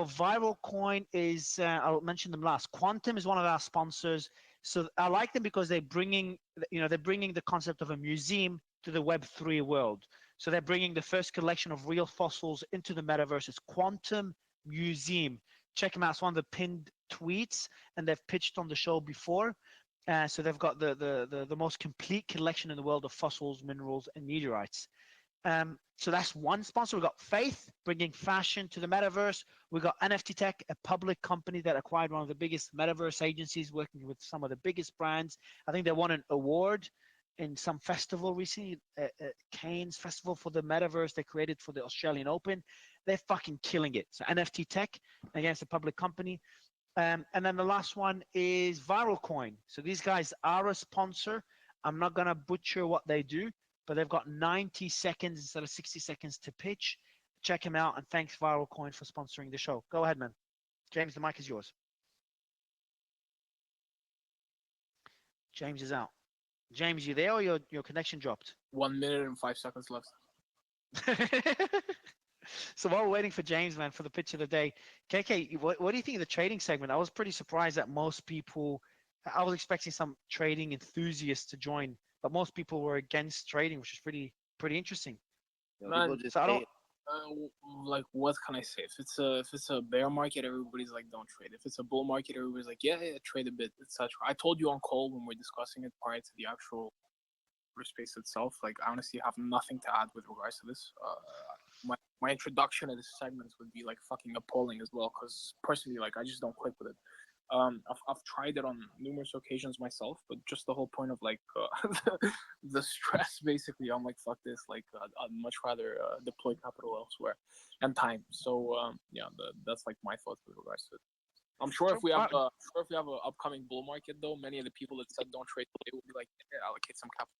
Viral Coin is I'll mention them last. Quantum is one of our sponsors. So I like them because they're bringing the concept of a museum to the Web3 world. So they're bringing the first collection of real fossils into the metaverse. It's Quantum Museum. Check them out. It's one of the pinned tweets, and they've pitched on the show before. So they've got the most complete collection in the world of fossils, minerals, and meteorites. So that's one sponsor. We've got Faith, bringing fashion to the metaverse. We've got NFT Tech, a public company that acquired one of the biggest metaverse agencies, working with some of the biggest brands. I think they won an award in some festival recently, Cannes Festival for the metaverse they created for the Australian Open. They're fucking killing it. So NFT Tech, again, it's a public company. And then the last one is Viral Coin. So these guys are a sponsor. I'm not going to butcher what they do, but they've got 90 seconds instead of 60 seconds to pitch. Check them out, and thanks Viral Coin for sponsoring the show. Go ahead, man. James, the mic is yours. James is out. James, you there or your connection dropped? 1 minute and 5 seconds left. So while we're waiting for James, man, for the pitch of the day, KK, what do you think of the trading segment? I was pretty surprised that most people, I was expecting some trading enthusiasts to join, but most people were against trading, which is pretty interesting. Man, So I don't, like what can I say? If it's a bear market, everybody's like don't trade. If it's a bull market, everybody's like yeah, trade a bit, etc. I told you on call when we're discussing it prior to the actual space itself. Like I honestly have nothing to add with regards to this. My introduction to this segment would be like fucking appalling as well, because personally, like I just don't click with it. I've tried it on numerous occasions myself, but just the whole point of like the stress, basically, I'm like, fuck this. Like, I'd much rather deploy capital elsewhere and time. So yeah, that's like my thoughts with regards to it. I'm sure if we have an upcoming bull market, though, many of the people that said don't trade today will be like, yeah, allocate some capital.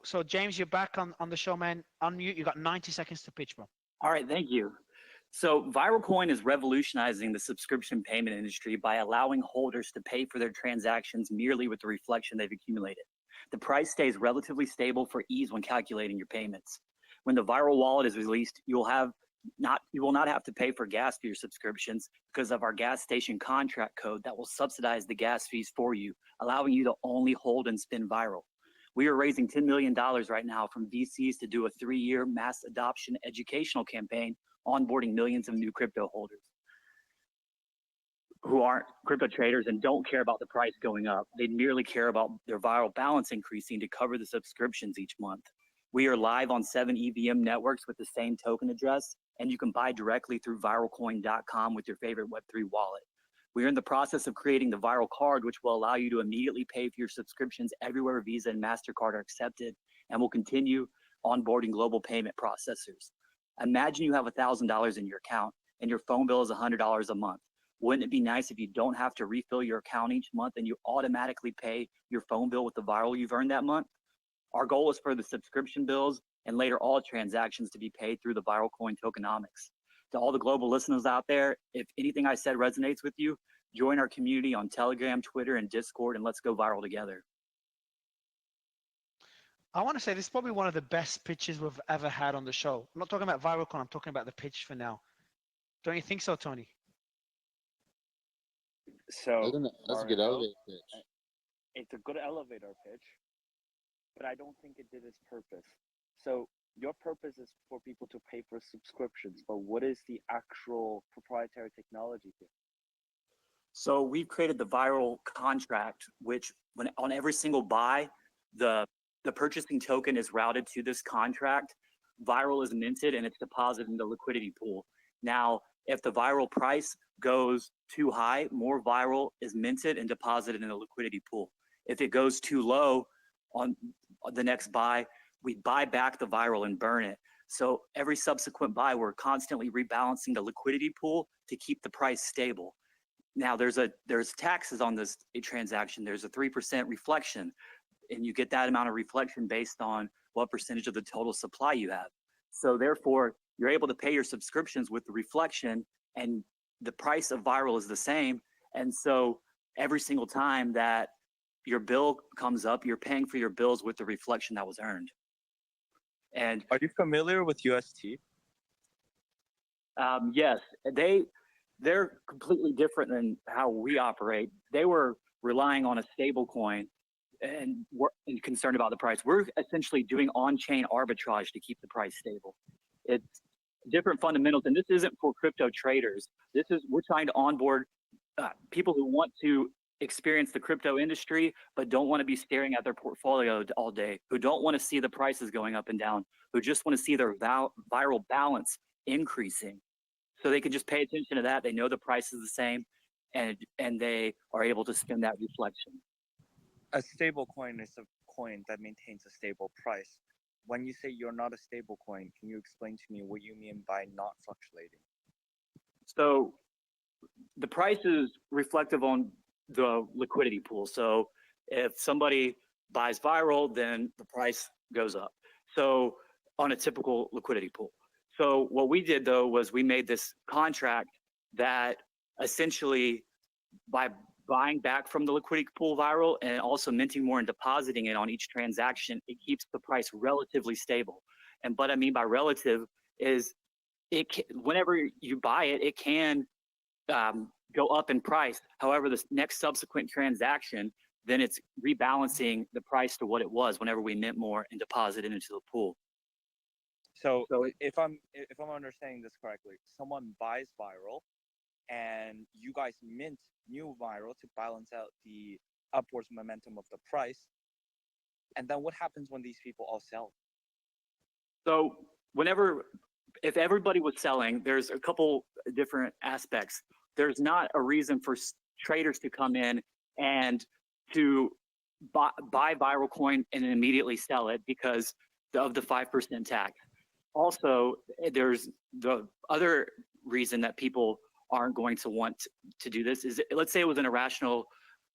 So James, you're back on the show, man. Unmute. You got 90 seconds to pitch, bro. All right, thank you. So ViralCoin is revolutionizing the subscription payment industry by allowing holders to pay for their transactions merely with the reflection they've accumulated. The price stays relatively stable for ease when calculating your payments. When the Viral Wallet is released, you will not have to pay for gas for your subscriptions because of our gas station contract code that will subsidize the gas fees for you, allowing you to only hold and spin Viral. We are raising $10 million right now from VCs to do a 3-year mass adoption educational campaign, onboarding millions of new crypto holders who aren't crypto traders and don't care about the price going up. They merely care about their viral balance increasing to cover the subscriptions each month. We are live on 7 EVM networks with the same token address, and you can buy directly through viralcoin.com with your favorite Web3 wallet. We are in the process of creating the Viral Card, which will allow you to immediately pay for your subscriptions everywhere Visa and MasterCard are accepted, and will continue onboarding global payment processors. Imagine you have $1,000 in your account and your phone bill is $100 a month. Wouldn't it be nice if you don't have to refill your account each month and you automatically pay your phone bill with the Viral you've earned that month? Our goal is for the subscription bills and later all transactions to be paid through the Viral Coin tokenomics. To all the global listeners out there, if anything I said resonates with you, join our community on Telegram, Twitter, and Discord, and let's go viral together. I want to say this is probably one of the best pitches we've ever had on the show. I'm not talking about ViralCoin, I'm talking about the pitch for now. Don't you think so, Tony? So That's a good Mario, elevator pitch. it's a good elevator pitch, but I don't think it did its purpose. So your purpose is for people to pay for subscriptions, but what is the actual proprietary technology here? So we've created the Viral contract, which when on every single buy, the purchasing token is routed to this contract. Viral is minted and it's deposited in the liquidity pool. Now, if the Viral price goes too high, more Viral is minted and deposited in the liquidity pool. If it goes too low on the next buy, we buy back the Viral and burn it. So every subsequent buy, we're constantly rebalancing the liquidity pool to keep the price stable. Now there's taxes on this transaction. There's a 3% reflection, and you get that amount of reflection based on what percentage of the total supply you have. So therefore, you're able to pay your subscriptions with the reflection, and the price of Viral is the same. And so every single time that your bill comes up, you're paying for your bills with the reflection that was earned. And are you familiar with UST? Yes, they're completely different than how we operate. They were relying on a stable coin and concerned about the price. We're essentially doing on-chain arbitrage to keep the price stable. It's different fundamentals, and this isn't for crypto traders. We're trying to onboard people who want to experience the crypto industry, but don't want to be staring at their portfolio all day, who don't want to see the prices going up and down, who just want to see their viral balance increasing. So they can just pay attention to that. They know the price is the same, and they are able to spend that reflection. A stable coin is a coin that maintains a stable price. When you say you're not a stable coin, can you explain to me what you mean by not fluctuating? So the price is reflective on the liquidity pool. So if somebody buys Viral, then the price goes up. So on a typical liquidity pool. So what we did though was we made this contract that essentially by buying back from the liquidity pool viral and also minting more and depositing it on each transaction, it keeps the price relatively stable. And what I mean by relative is whenever you buy it, it can go up in price. However, the next subsequent transaction, then it's rebalancing the price to what it was whenever we mint more and deposit it into the pool. So if I'm understanding this correctly, someone buys viral, and you guys mint new viral to balance out the upwards momentum of the price. And then what happens when these people all sell? So if everybody was selling, there's a couple different aspects. There's not a reason for traders to come in and to buy viral coin and then immediately sell it because of the 5% tag. Also, there's the other reason that people aren't going to want to do this is, let's say it was an irrational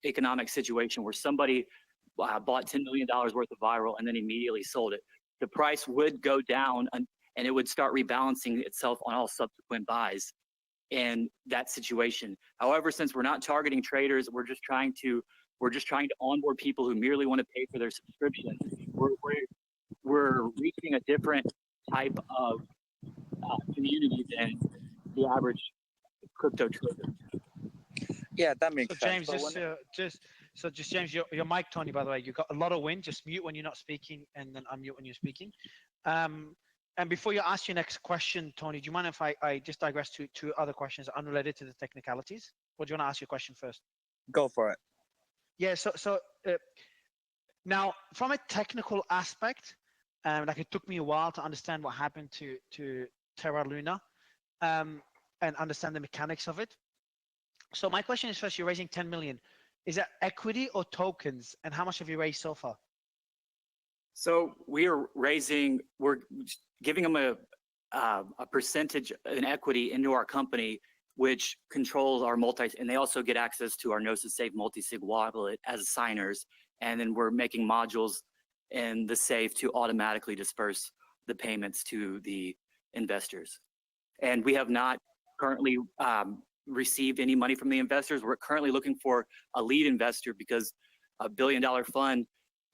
economic situation where somebody bought $10 million worth of viral and then immediately sold it. The price would go down and it would start rebalancing itself on all subsequent buys in that situation. However, since we're not targeting traders, we're just trying to onboard people who merely want to pay for their subscription. We're reaching a different type of community than the average crypto trader. Yeah, that makes James, sense. James, your mic, Tony, by the way, you got a lot of wind. Just mute when you're not speaking, and then unmute when you're speaking. And before you ask your next question, Tony, do you mind if I just digress to two other questions unrelated to the technicalities? Or do you want to ask your question first? Go for it. Yeah. So now, from a technical aspect, like it took me a while to understand what happened to Terra Luna, and understand the mechanics of it. So my question is, first, you're raising 10 million. Is that equity or tokens? And how much have you raised so far? So we're giving them a percentage in equity into our company, which controls our and they also get access to our Gnosis Safe multi-sig wallet as signers. And then we're making modules in the safe to automatically disperse the payments to the investors. And we have not currently received any money from the investors. We're currently looking for a lead investor because a $1 billion fund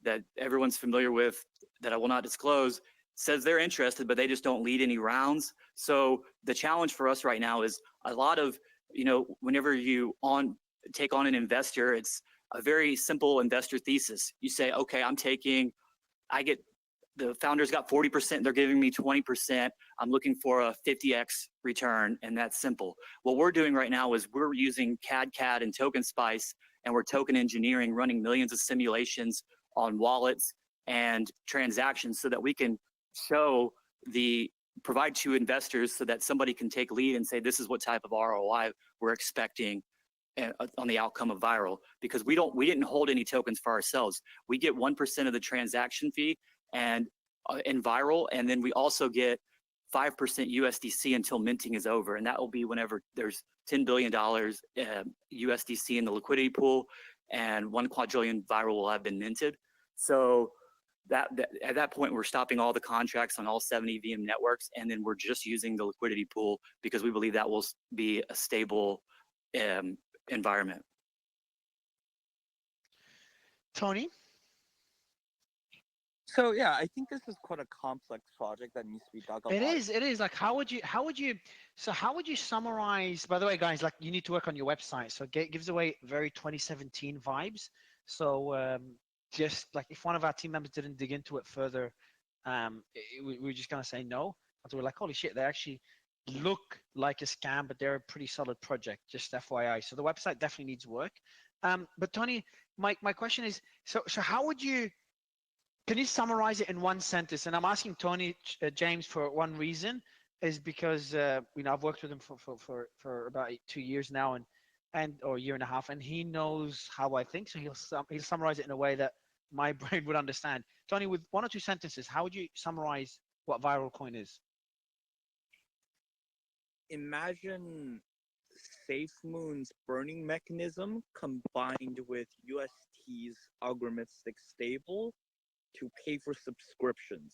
that everyone's familiar with, that I will not disclose, says they're interested, but they just don't lead any rounds. So the challenge for us right now is a lot of, whenever you take on an investor, it's a very simple investor thesis. You say, okay, the founders got 40%, they're giving me 20%. I'm looking for a 50x return, and that's simple. What we're doing right now is we're using CAD and Token Spice, and we're token engineering, running millions of simulations on wallets and transactions so that we can provide to investors so that somebody can take lead and say, this is what type of ROI we're expecting on the outcome of viral, because we didn't hold any tokens for ourselves. We get 1% of the transaction fee and in viral, and then we also get 5% USDC until minting is over, and that will be whenever there's $10 billion USDC in the liquidity pool, and 1 quadrillion viral will have been minted. So that at that point, we're stopping all the contracts on all 7 EVM networks, and then we're just using the liquidity pool because we believe that will be a stable environment. Tony? So yeah, I think this is quite a complex project that needs to be dug up. It is. Like, how would you summarize, by the way, guys, like, you need to work on your website. So it gives away very 2017 vibes. So just like, if one of our team members didn't dig into it further, we were just going to say no. And so we're like, holy shit, they actually look like a scam, but they're a pretty solid project, just FYI. So the website definitely needs work. But Tony, my question is, so how would you, can you summarize it in one sentence? And I'm asking Tony, James, for one reason, is because I've worked with him for about 2 years now, or a year and a half, and he knows how I think. So he'll summarize it in a way that my brain would understand. Tony, with 1 or 2 sentences, how would you summarize what Viral Coin is? Imagine SafeMoon's burning mechanism combined with UST's algorithmic stable to pay for subscriptions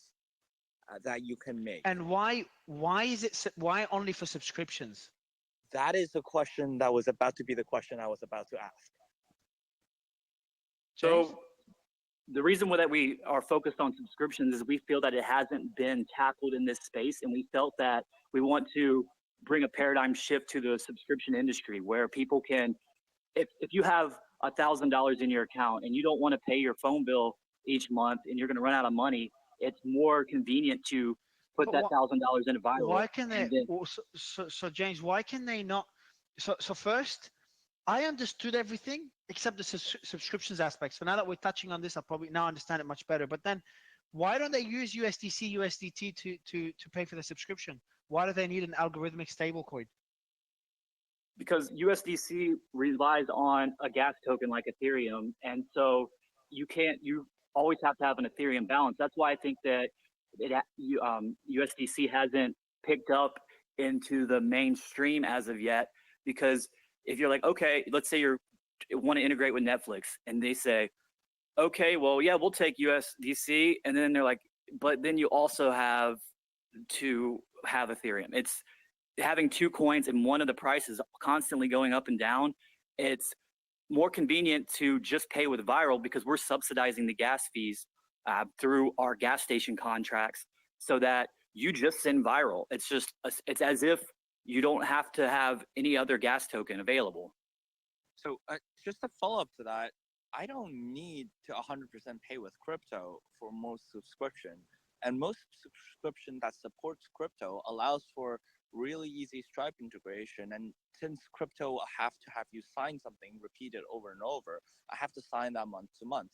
that you can make. And why only for subscriptions? That is the question that was about to be the question I was about to ask. So the reason why that we are focused on subscriptions is we feel that it hasn't been tackled in this space, and we felt that we want to bring a paradigm shift to the subscription industry where people can, if you have $1,000 in your account and you don't want to pay your phone bill each month and you're going to run out of money, it's more convenient to put that $1,000 in a viral. Why can they? So James, why can they not? So first, I understood everything except the subscriptions aspect. So now that we're touching on this, I probably now understand it much better. But then, why don't they use USDC, USDT to pay for the subscription? Why do they need an algorithmic stablecoin? Because USDC relies on a gas token like Ethereum, and so you always have to have an Ethereum balance. That's why I think that USDC hasn't picked up into the mainstream as of yet, because if you're like, okay, let's say you want to integrate with Netflix and they say, okay, well, yeah, we'll take USDC. And then they're like, but then you also have to have Ethereum. It's having two coins and one of the prices constantly going up and down. It's more convenient to just pay with Viral because we're subsidizing the gas fees through our gas station contracts so that you just send Viral. It's as if you don't have to have any other gas token available. So just to follow up to that, I don't need to 100% pay with crypto for most subscription. And most subscription that supports crypto allows for really easy Stripe integration. And since crypto have to have you sign something repeated over and over, I have to sign that month to month.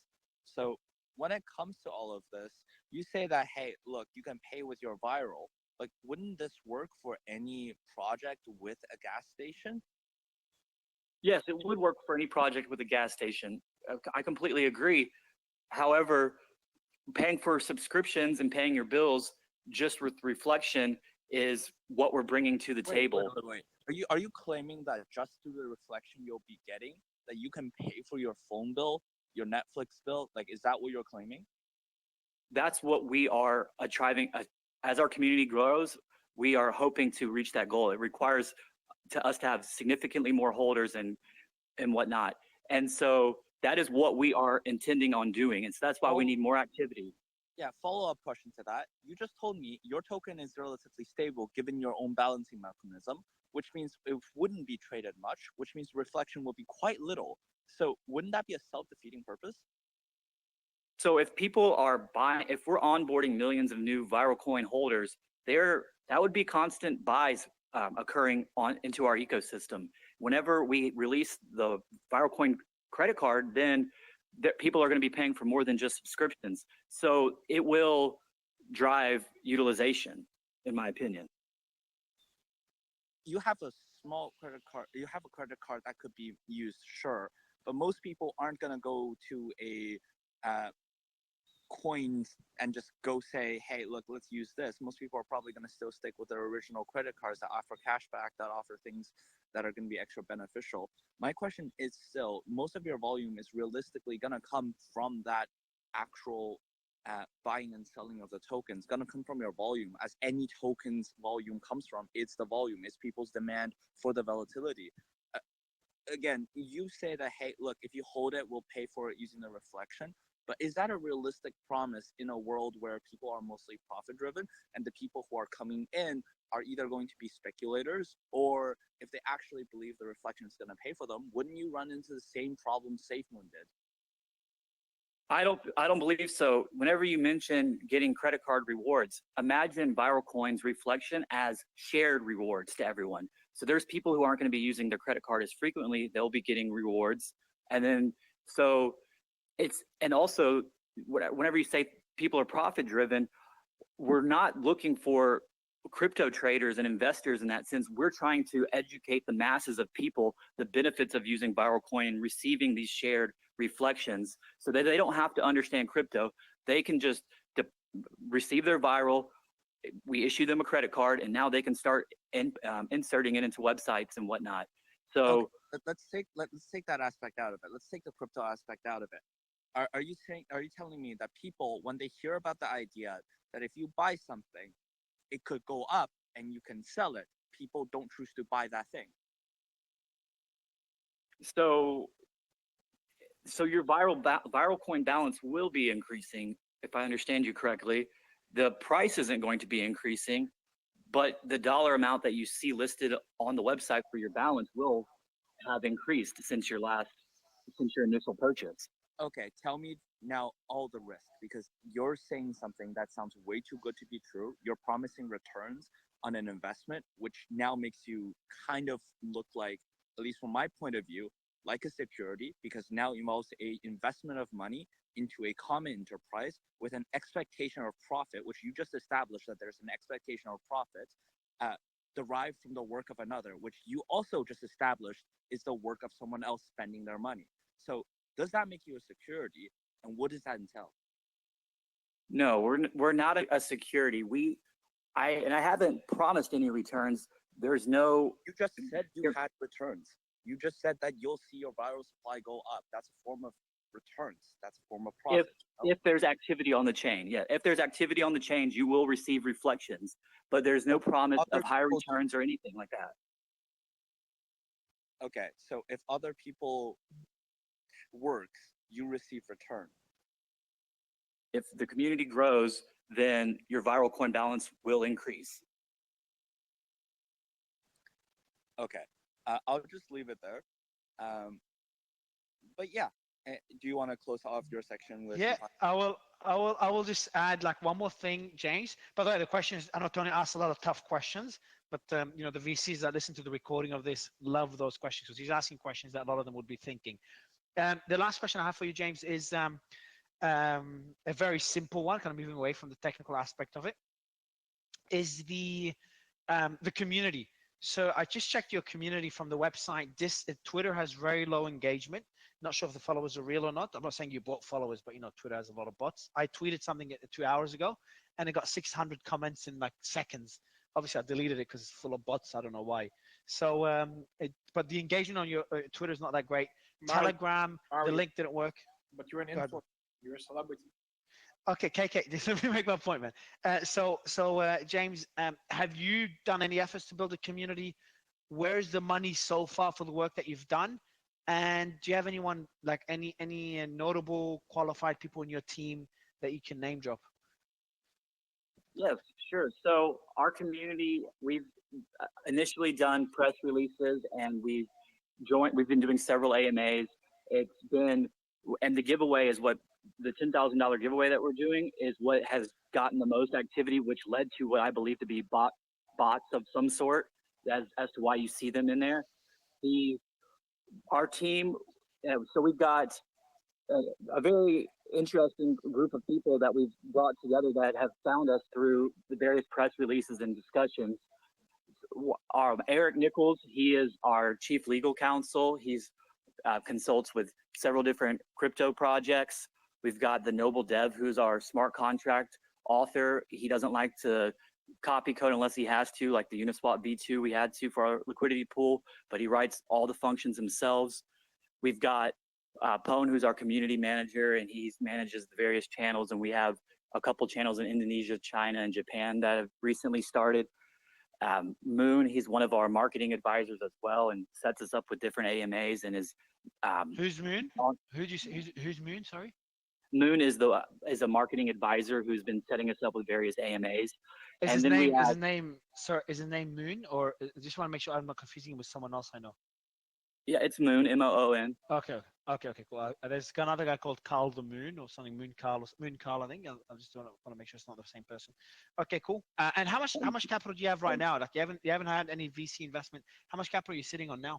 So when it comes to all of this, you say that, hey, look, you can pay with your Viral. Like, wouldn't this work for any project with a gas station? Yes, it would work for any project with a gas station. I completely agree. However, paying for subscriptions and paying your bills just with Reflection is what we're bringing to the table. Wait. Are you claiming that just through the Reflection you'll be getting, that you can pay for your phone bill, your Netflix bill? Like, is that what you're claiming? That's what we are striving. As our community grows, we are hoping to reach that goal. It requires us to have significantly more holders and whatnot. And so that is what we are intending on doing. And so that's why we need more activity. Yeah, follow-up question to that. You just told me your token is relatively stable given your own balancing mechanism, which means it wouldn't be traded much, which means Reflection will be quite little. So wouldn't that be a self-defeating purpose? So if people are buying, if we're onboarding millions of new Viral Coin holders, that would be constant buys occurring into our ecosystem. Whenever we release the Viral Coin credit card, then people are going to be paying for more than just subscriptions. So it will drive utilization, in my opinion. You have a small credit card, you have a credit card that could be used, sure, but most people aren't going to go to a coins and just go say, hey, look, let's use this. Most people are probably going to still stick with their original credit cards that offer cashback, that offer things that are going to be extra beneficial. My question is still, most of your volume is realistically going to come from that actual buying and selling of the tokens, going to come from your volume, as any token's volume comes from. It's the volume, it's people's demand for the volatility. Again, you say that, hey, look, if you hold it, we'll pay for it using the Reflection. But is that a realistic promise in a world where people are mostly profit driven and the people who are coming in are either going to be speculators, or if they actually believe the Reflection is going to pay for them, wouldn't you run into the same problem SafeMoon did? I don't believe so. Whenever you mention getting credit card rewards, imagine Viral Coin's Reflection as shared rewards to everyone. So there's people who aren't going to be using their credit card as frequently, they'll be getting rewards. And then, so and also whenever you say people are profit driven, we're not looking for crypto traders and investors in that sense. We're trying to educate the masses of people the benefits of using Viral Coin and receiving these shared Reflections so that they don't have to understand crypto. They can just receive their Viral, we issue them a credit card, and now they can start inserting it into websites and whatnot. So okay, let's take that aspect out of it. Let's take the crypto aspect out of it. Are you telling me that people, when they hear about the idea that if you buy something, it could go up and you can sell it, people don't choose to buy that thing? So So your viral coin balance will be increasing, if I understand you correctly. The price isn't going to be increasing, but the dollar amount that you see listed on the website for your balance will have increased since your initial purchase. Okay, tell me now all the risk, because you're saying something that sounds way too good to be true. You're promising returns on an investment, which now makes you kind of look like, at least from my point of view, like a security, because now involves a investment of money into a common enterprise with an expectation of profit, which you just established that there's an expectation of profit derived from the work of another, which you also just established is the work of someone else spending their money. So does that make you a security, and what does that entail? No, we're not a security. I haven't promised any returns. There's no. You just said you had returns. You just said that you'll see your viral supply go up. That's a form of returns. That's a form of profit. If there's activity on the chain, yeah. If there's activity on the chain, you will receive reflections, but there's no promise of higher returns or anything like that. Okay, so if other people work, you receive return. If the community grows, then your viral coin balance will increase. Okay, I'll just leave it there. But yeah, do you want to close off your section with? Yeah, I will just add like one more thing, James. By the way, the questions, I know Tony asked a lot of tough questions, but you know, the VCs that listen to the recording of this love those questions because he's asking questions that a lot of them would be thinking. The last question I have for you, James, is a very simple one, kind of moving away from the technical aspect of it, is the community. So I just checked your community from the website. Twitter has very low engagement. Not sure if the followers are real or not. I'm not saying you bought followers, but you know, Twitter has a lot of bots. I tweeted something 2 hours ago and it got 600 comments in like seconds. Obviously I deleted it because it's full of bots. I don't know why. So, but the engagement on your Twitter is not that great. Telegram, the link didn't work. But you're an influencer. You're a celebrity. Okay, KK, let me make my point, man. So James, have you done any efforts to build a community? Where's the money so far for the work that you've done? And do you have anyone, like any notable qualified people in your team that you can name drop? Yes, sure. So our community, we've initially done press releases and we've been doing several AMAs. It's been, and the giveaway is what, the $10,000 giveaway that we're doing is what has gotten the most activity, which led to what I believe to be bots of some sort as to why you see them in there. Our team, so we've got a very interesting group of people that we've brought together that have found us through the various press releases and discussions. Eric Nichols, he is our chief legal counsel. He's consults with several different crypto projects. We've got the Noble Dev, who's our smart contract author. He doesn't like to copy code unless he has to, like the Uniswap V2 we had to for our liquidity pool, but he writes all the functions himself. We've got Pone, who's our community manager, and he manages the various channels, and we have a couple channels in Indonesia, China, and Japan that have recently started. Moon, he's one of our marketing advisors as well, and sets us up with different AMAs and is. Who's Moon? Who's Moon? Sorry. Moon is a marketing advisor who's been setting us up with various AMAs. Is his name Moon, or I just want to make sure I'm not confusing him with someone else I know? Yeah, it's Moon, M-O-O-N. Okay, cool. There's another guy called Carl the Moon or something, Moon Carl, I think. I just want to make sure it's not the same person. Okay, cool. And how much capital do you have right now? Like you haven't had any VC investment. How much capital are you sitting on now?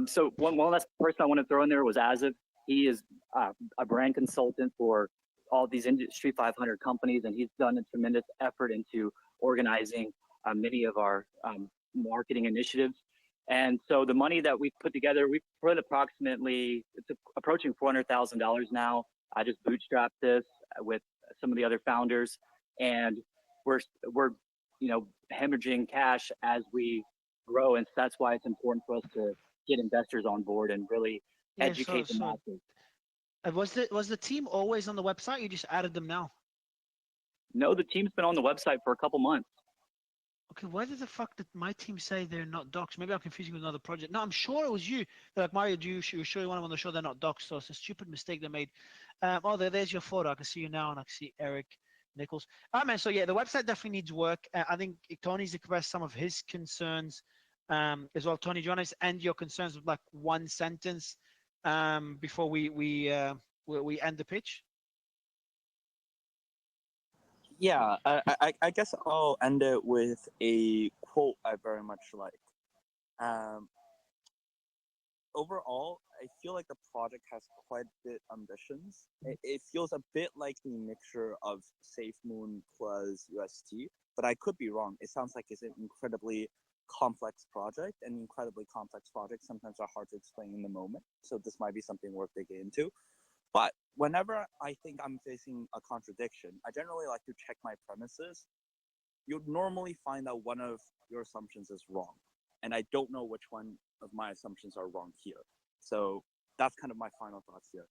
So one last person I want to throw in there was Azif. He is a brand consultant for all these Industry 500 companies, and he's done a tremendous effort into organizing many of our marketing initiatives. And so the money that we put together, we put approximately, it's approaching $400,000 now. I just bootstrapped this with some of the other founders, and we're hemorrhaging cash as we grow, and that's why it's important for us to get investors on board and really educate the masses. Was the team always on the website? You just added them now? No, the team's been on the website for a couple months. Okay, why did the fuck did my team say they're not docs? Maybe I'm confusing with another project. No, I'm sure it was you. They're like, Mario, you sure you want them on the show? They're not docs, so it's a stupid mistake they made. Oh, there's your photo. I can see you now, and I can see Eric Nichols. All right, man. So yeah, the website definitely needs work. I think Tony's expressed some of his concerns as well. Tony, do you want to end your concerns with like one sentence before we end the pitch? Yeah, I guess I'll end it with a quote I very much like. Um, Overall, I feel like the project has quite a bit ambitions. It feels a bit like the mixture of SafeMoon plus UST, but I could be wrong. It sounds like it's an incredibly complex project, and incredibly complex projects sometimes are hard to explain in the moment. So this might be something worth digging into. But whenever I think I'm facing a contradiction, I generally like to check my premises. You'd normally find that one of your assumptions is wrong. And I don't know which one of my assumptions are wrong here. So that's kind of my final thoughts here.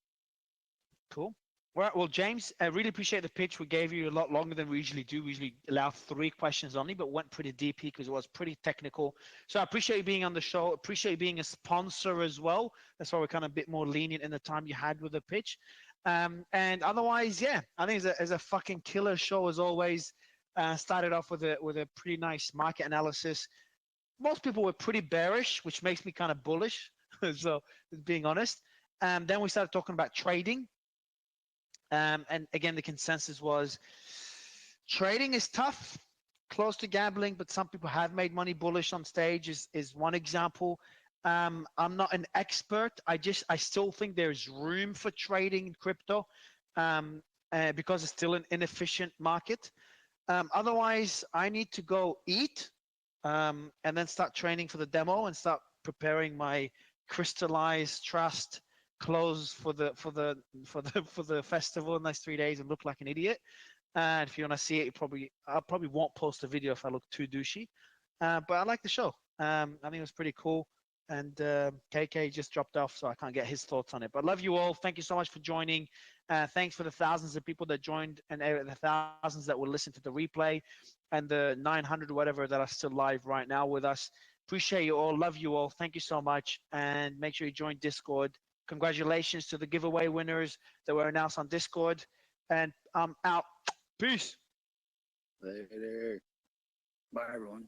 Cool. Well, James, I really appreciate the pitch. We gave you a lot longer than we usually do. We usually allow 3 questions only, but went pretty deep because it was pretty technical. So I appreciate you being on the show. Appreciate you being a sponsor as well. That's why we're kind of a bit more lenient in the time you had with the pitch. And otherwise, yeah, I think it's a fucking killer show as always. Started off with a pretty nice market analysis. Most people were pretty bearish, which makes me kind of bullish. So being honest. Then we started talking about trading. And again, the consensus was trading is tough, close to gambling, but some people have made money. Bullish on stage is one example. I'm not an expert. I still think there's room for trading in crypto because it's still an inefficient market. Otherwise, I need to go eat and then start training for the demo and start preparing my crystallized trust clothes for the festival in those 3 days and look like an idiot. And if you want to see it, I probably won't post a video if I look too douchey. But I like the show. I think it was pretty cool. And KK just dropped off, so I can't get his thoughts on it. But love you all. Thank you so much for joining. Thanks for the thousands of people that joined and the thousands that will listen to the replay and the 900 or whatever that are still live right now with us. Appreciate you all. Love you all. Thank you so much. And make sure you join Discord. Congratulations to the giveaway winners that were announced on Discord. And I'm out. Peace. Later. Bye, everyone.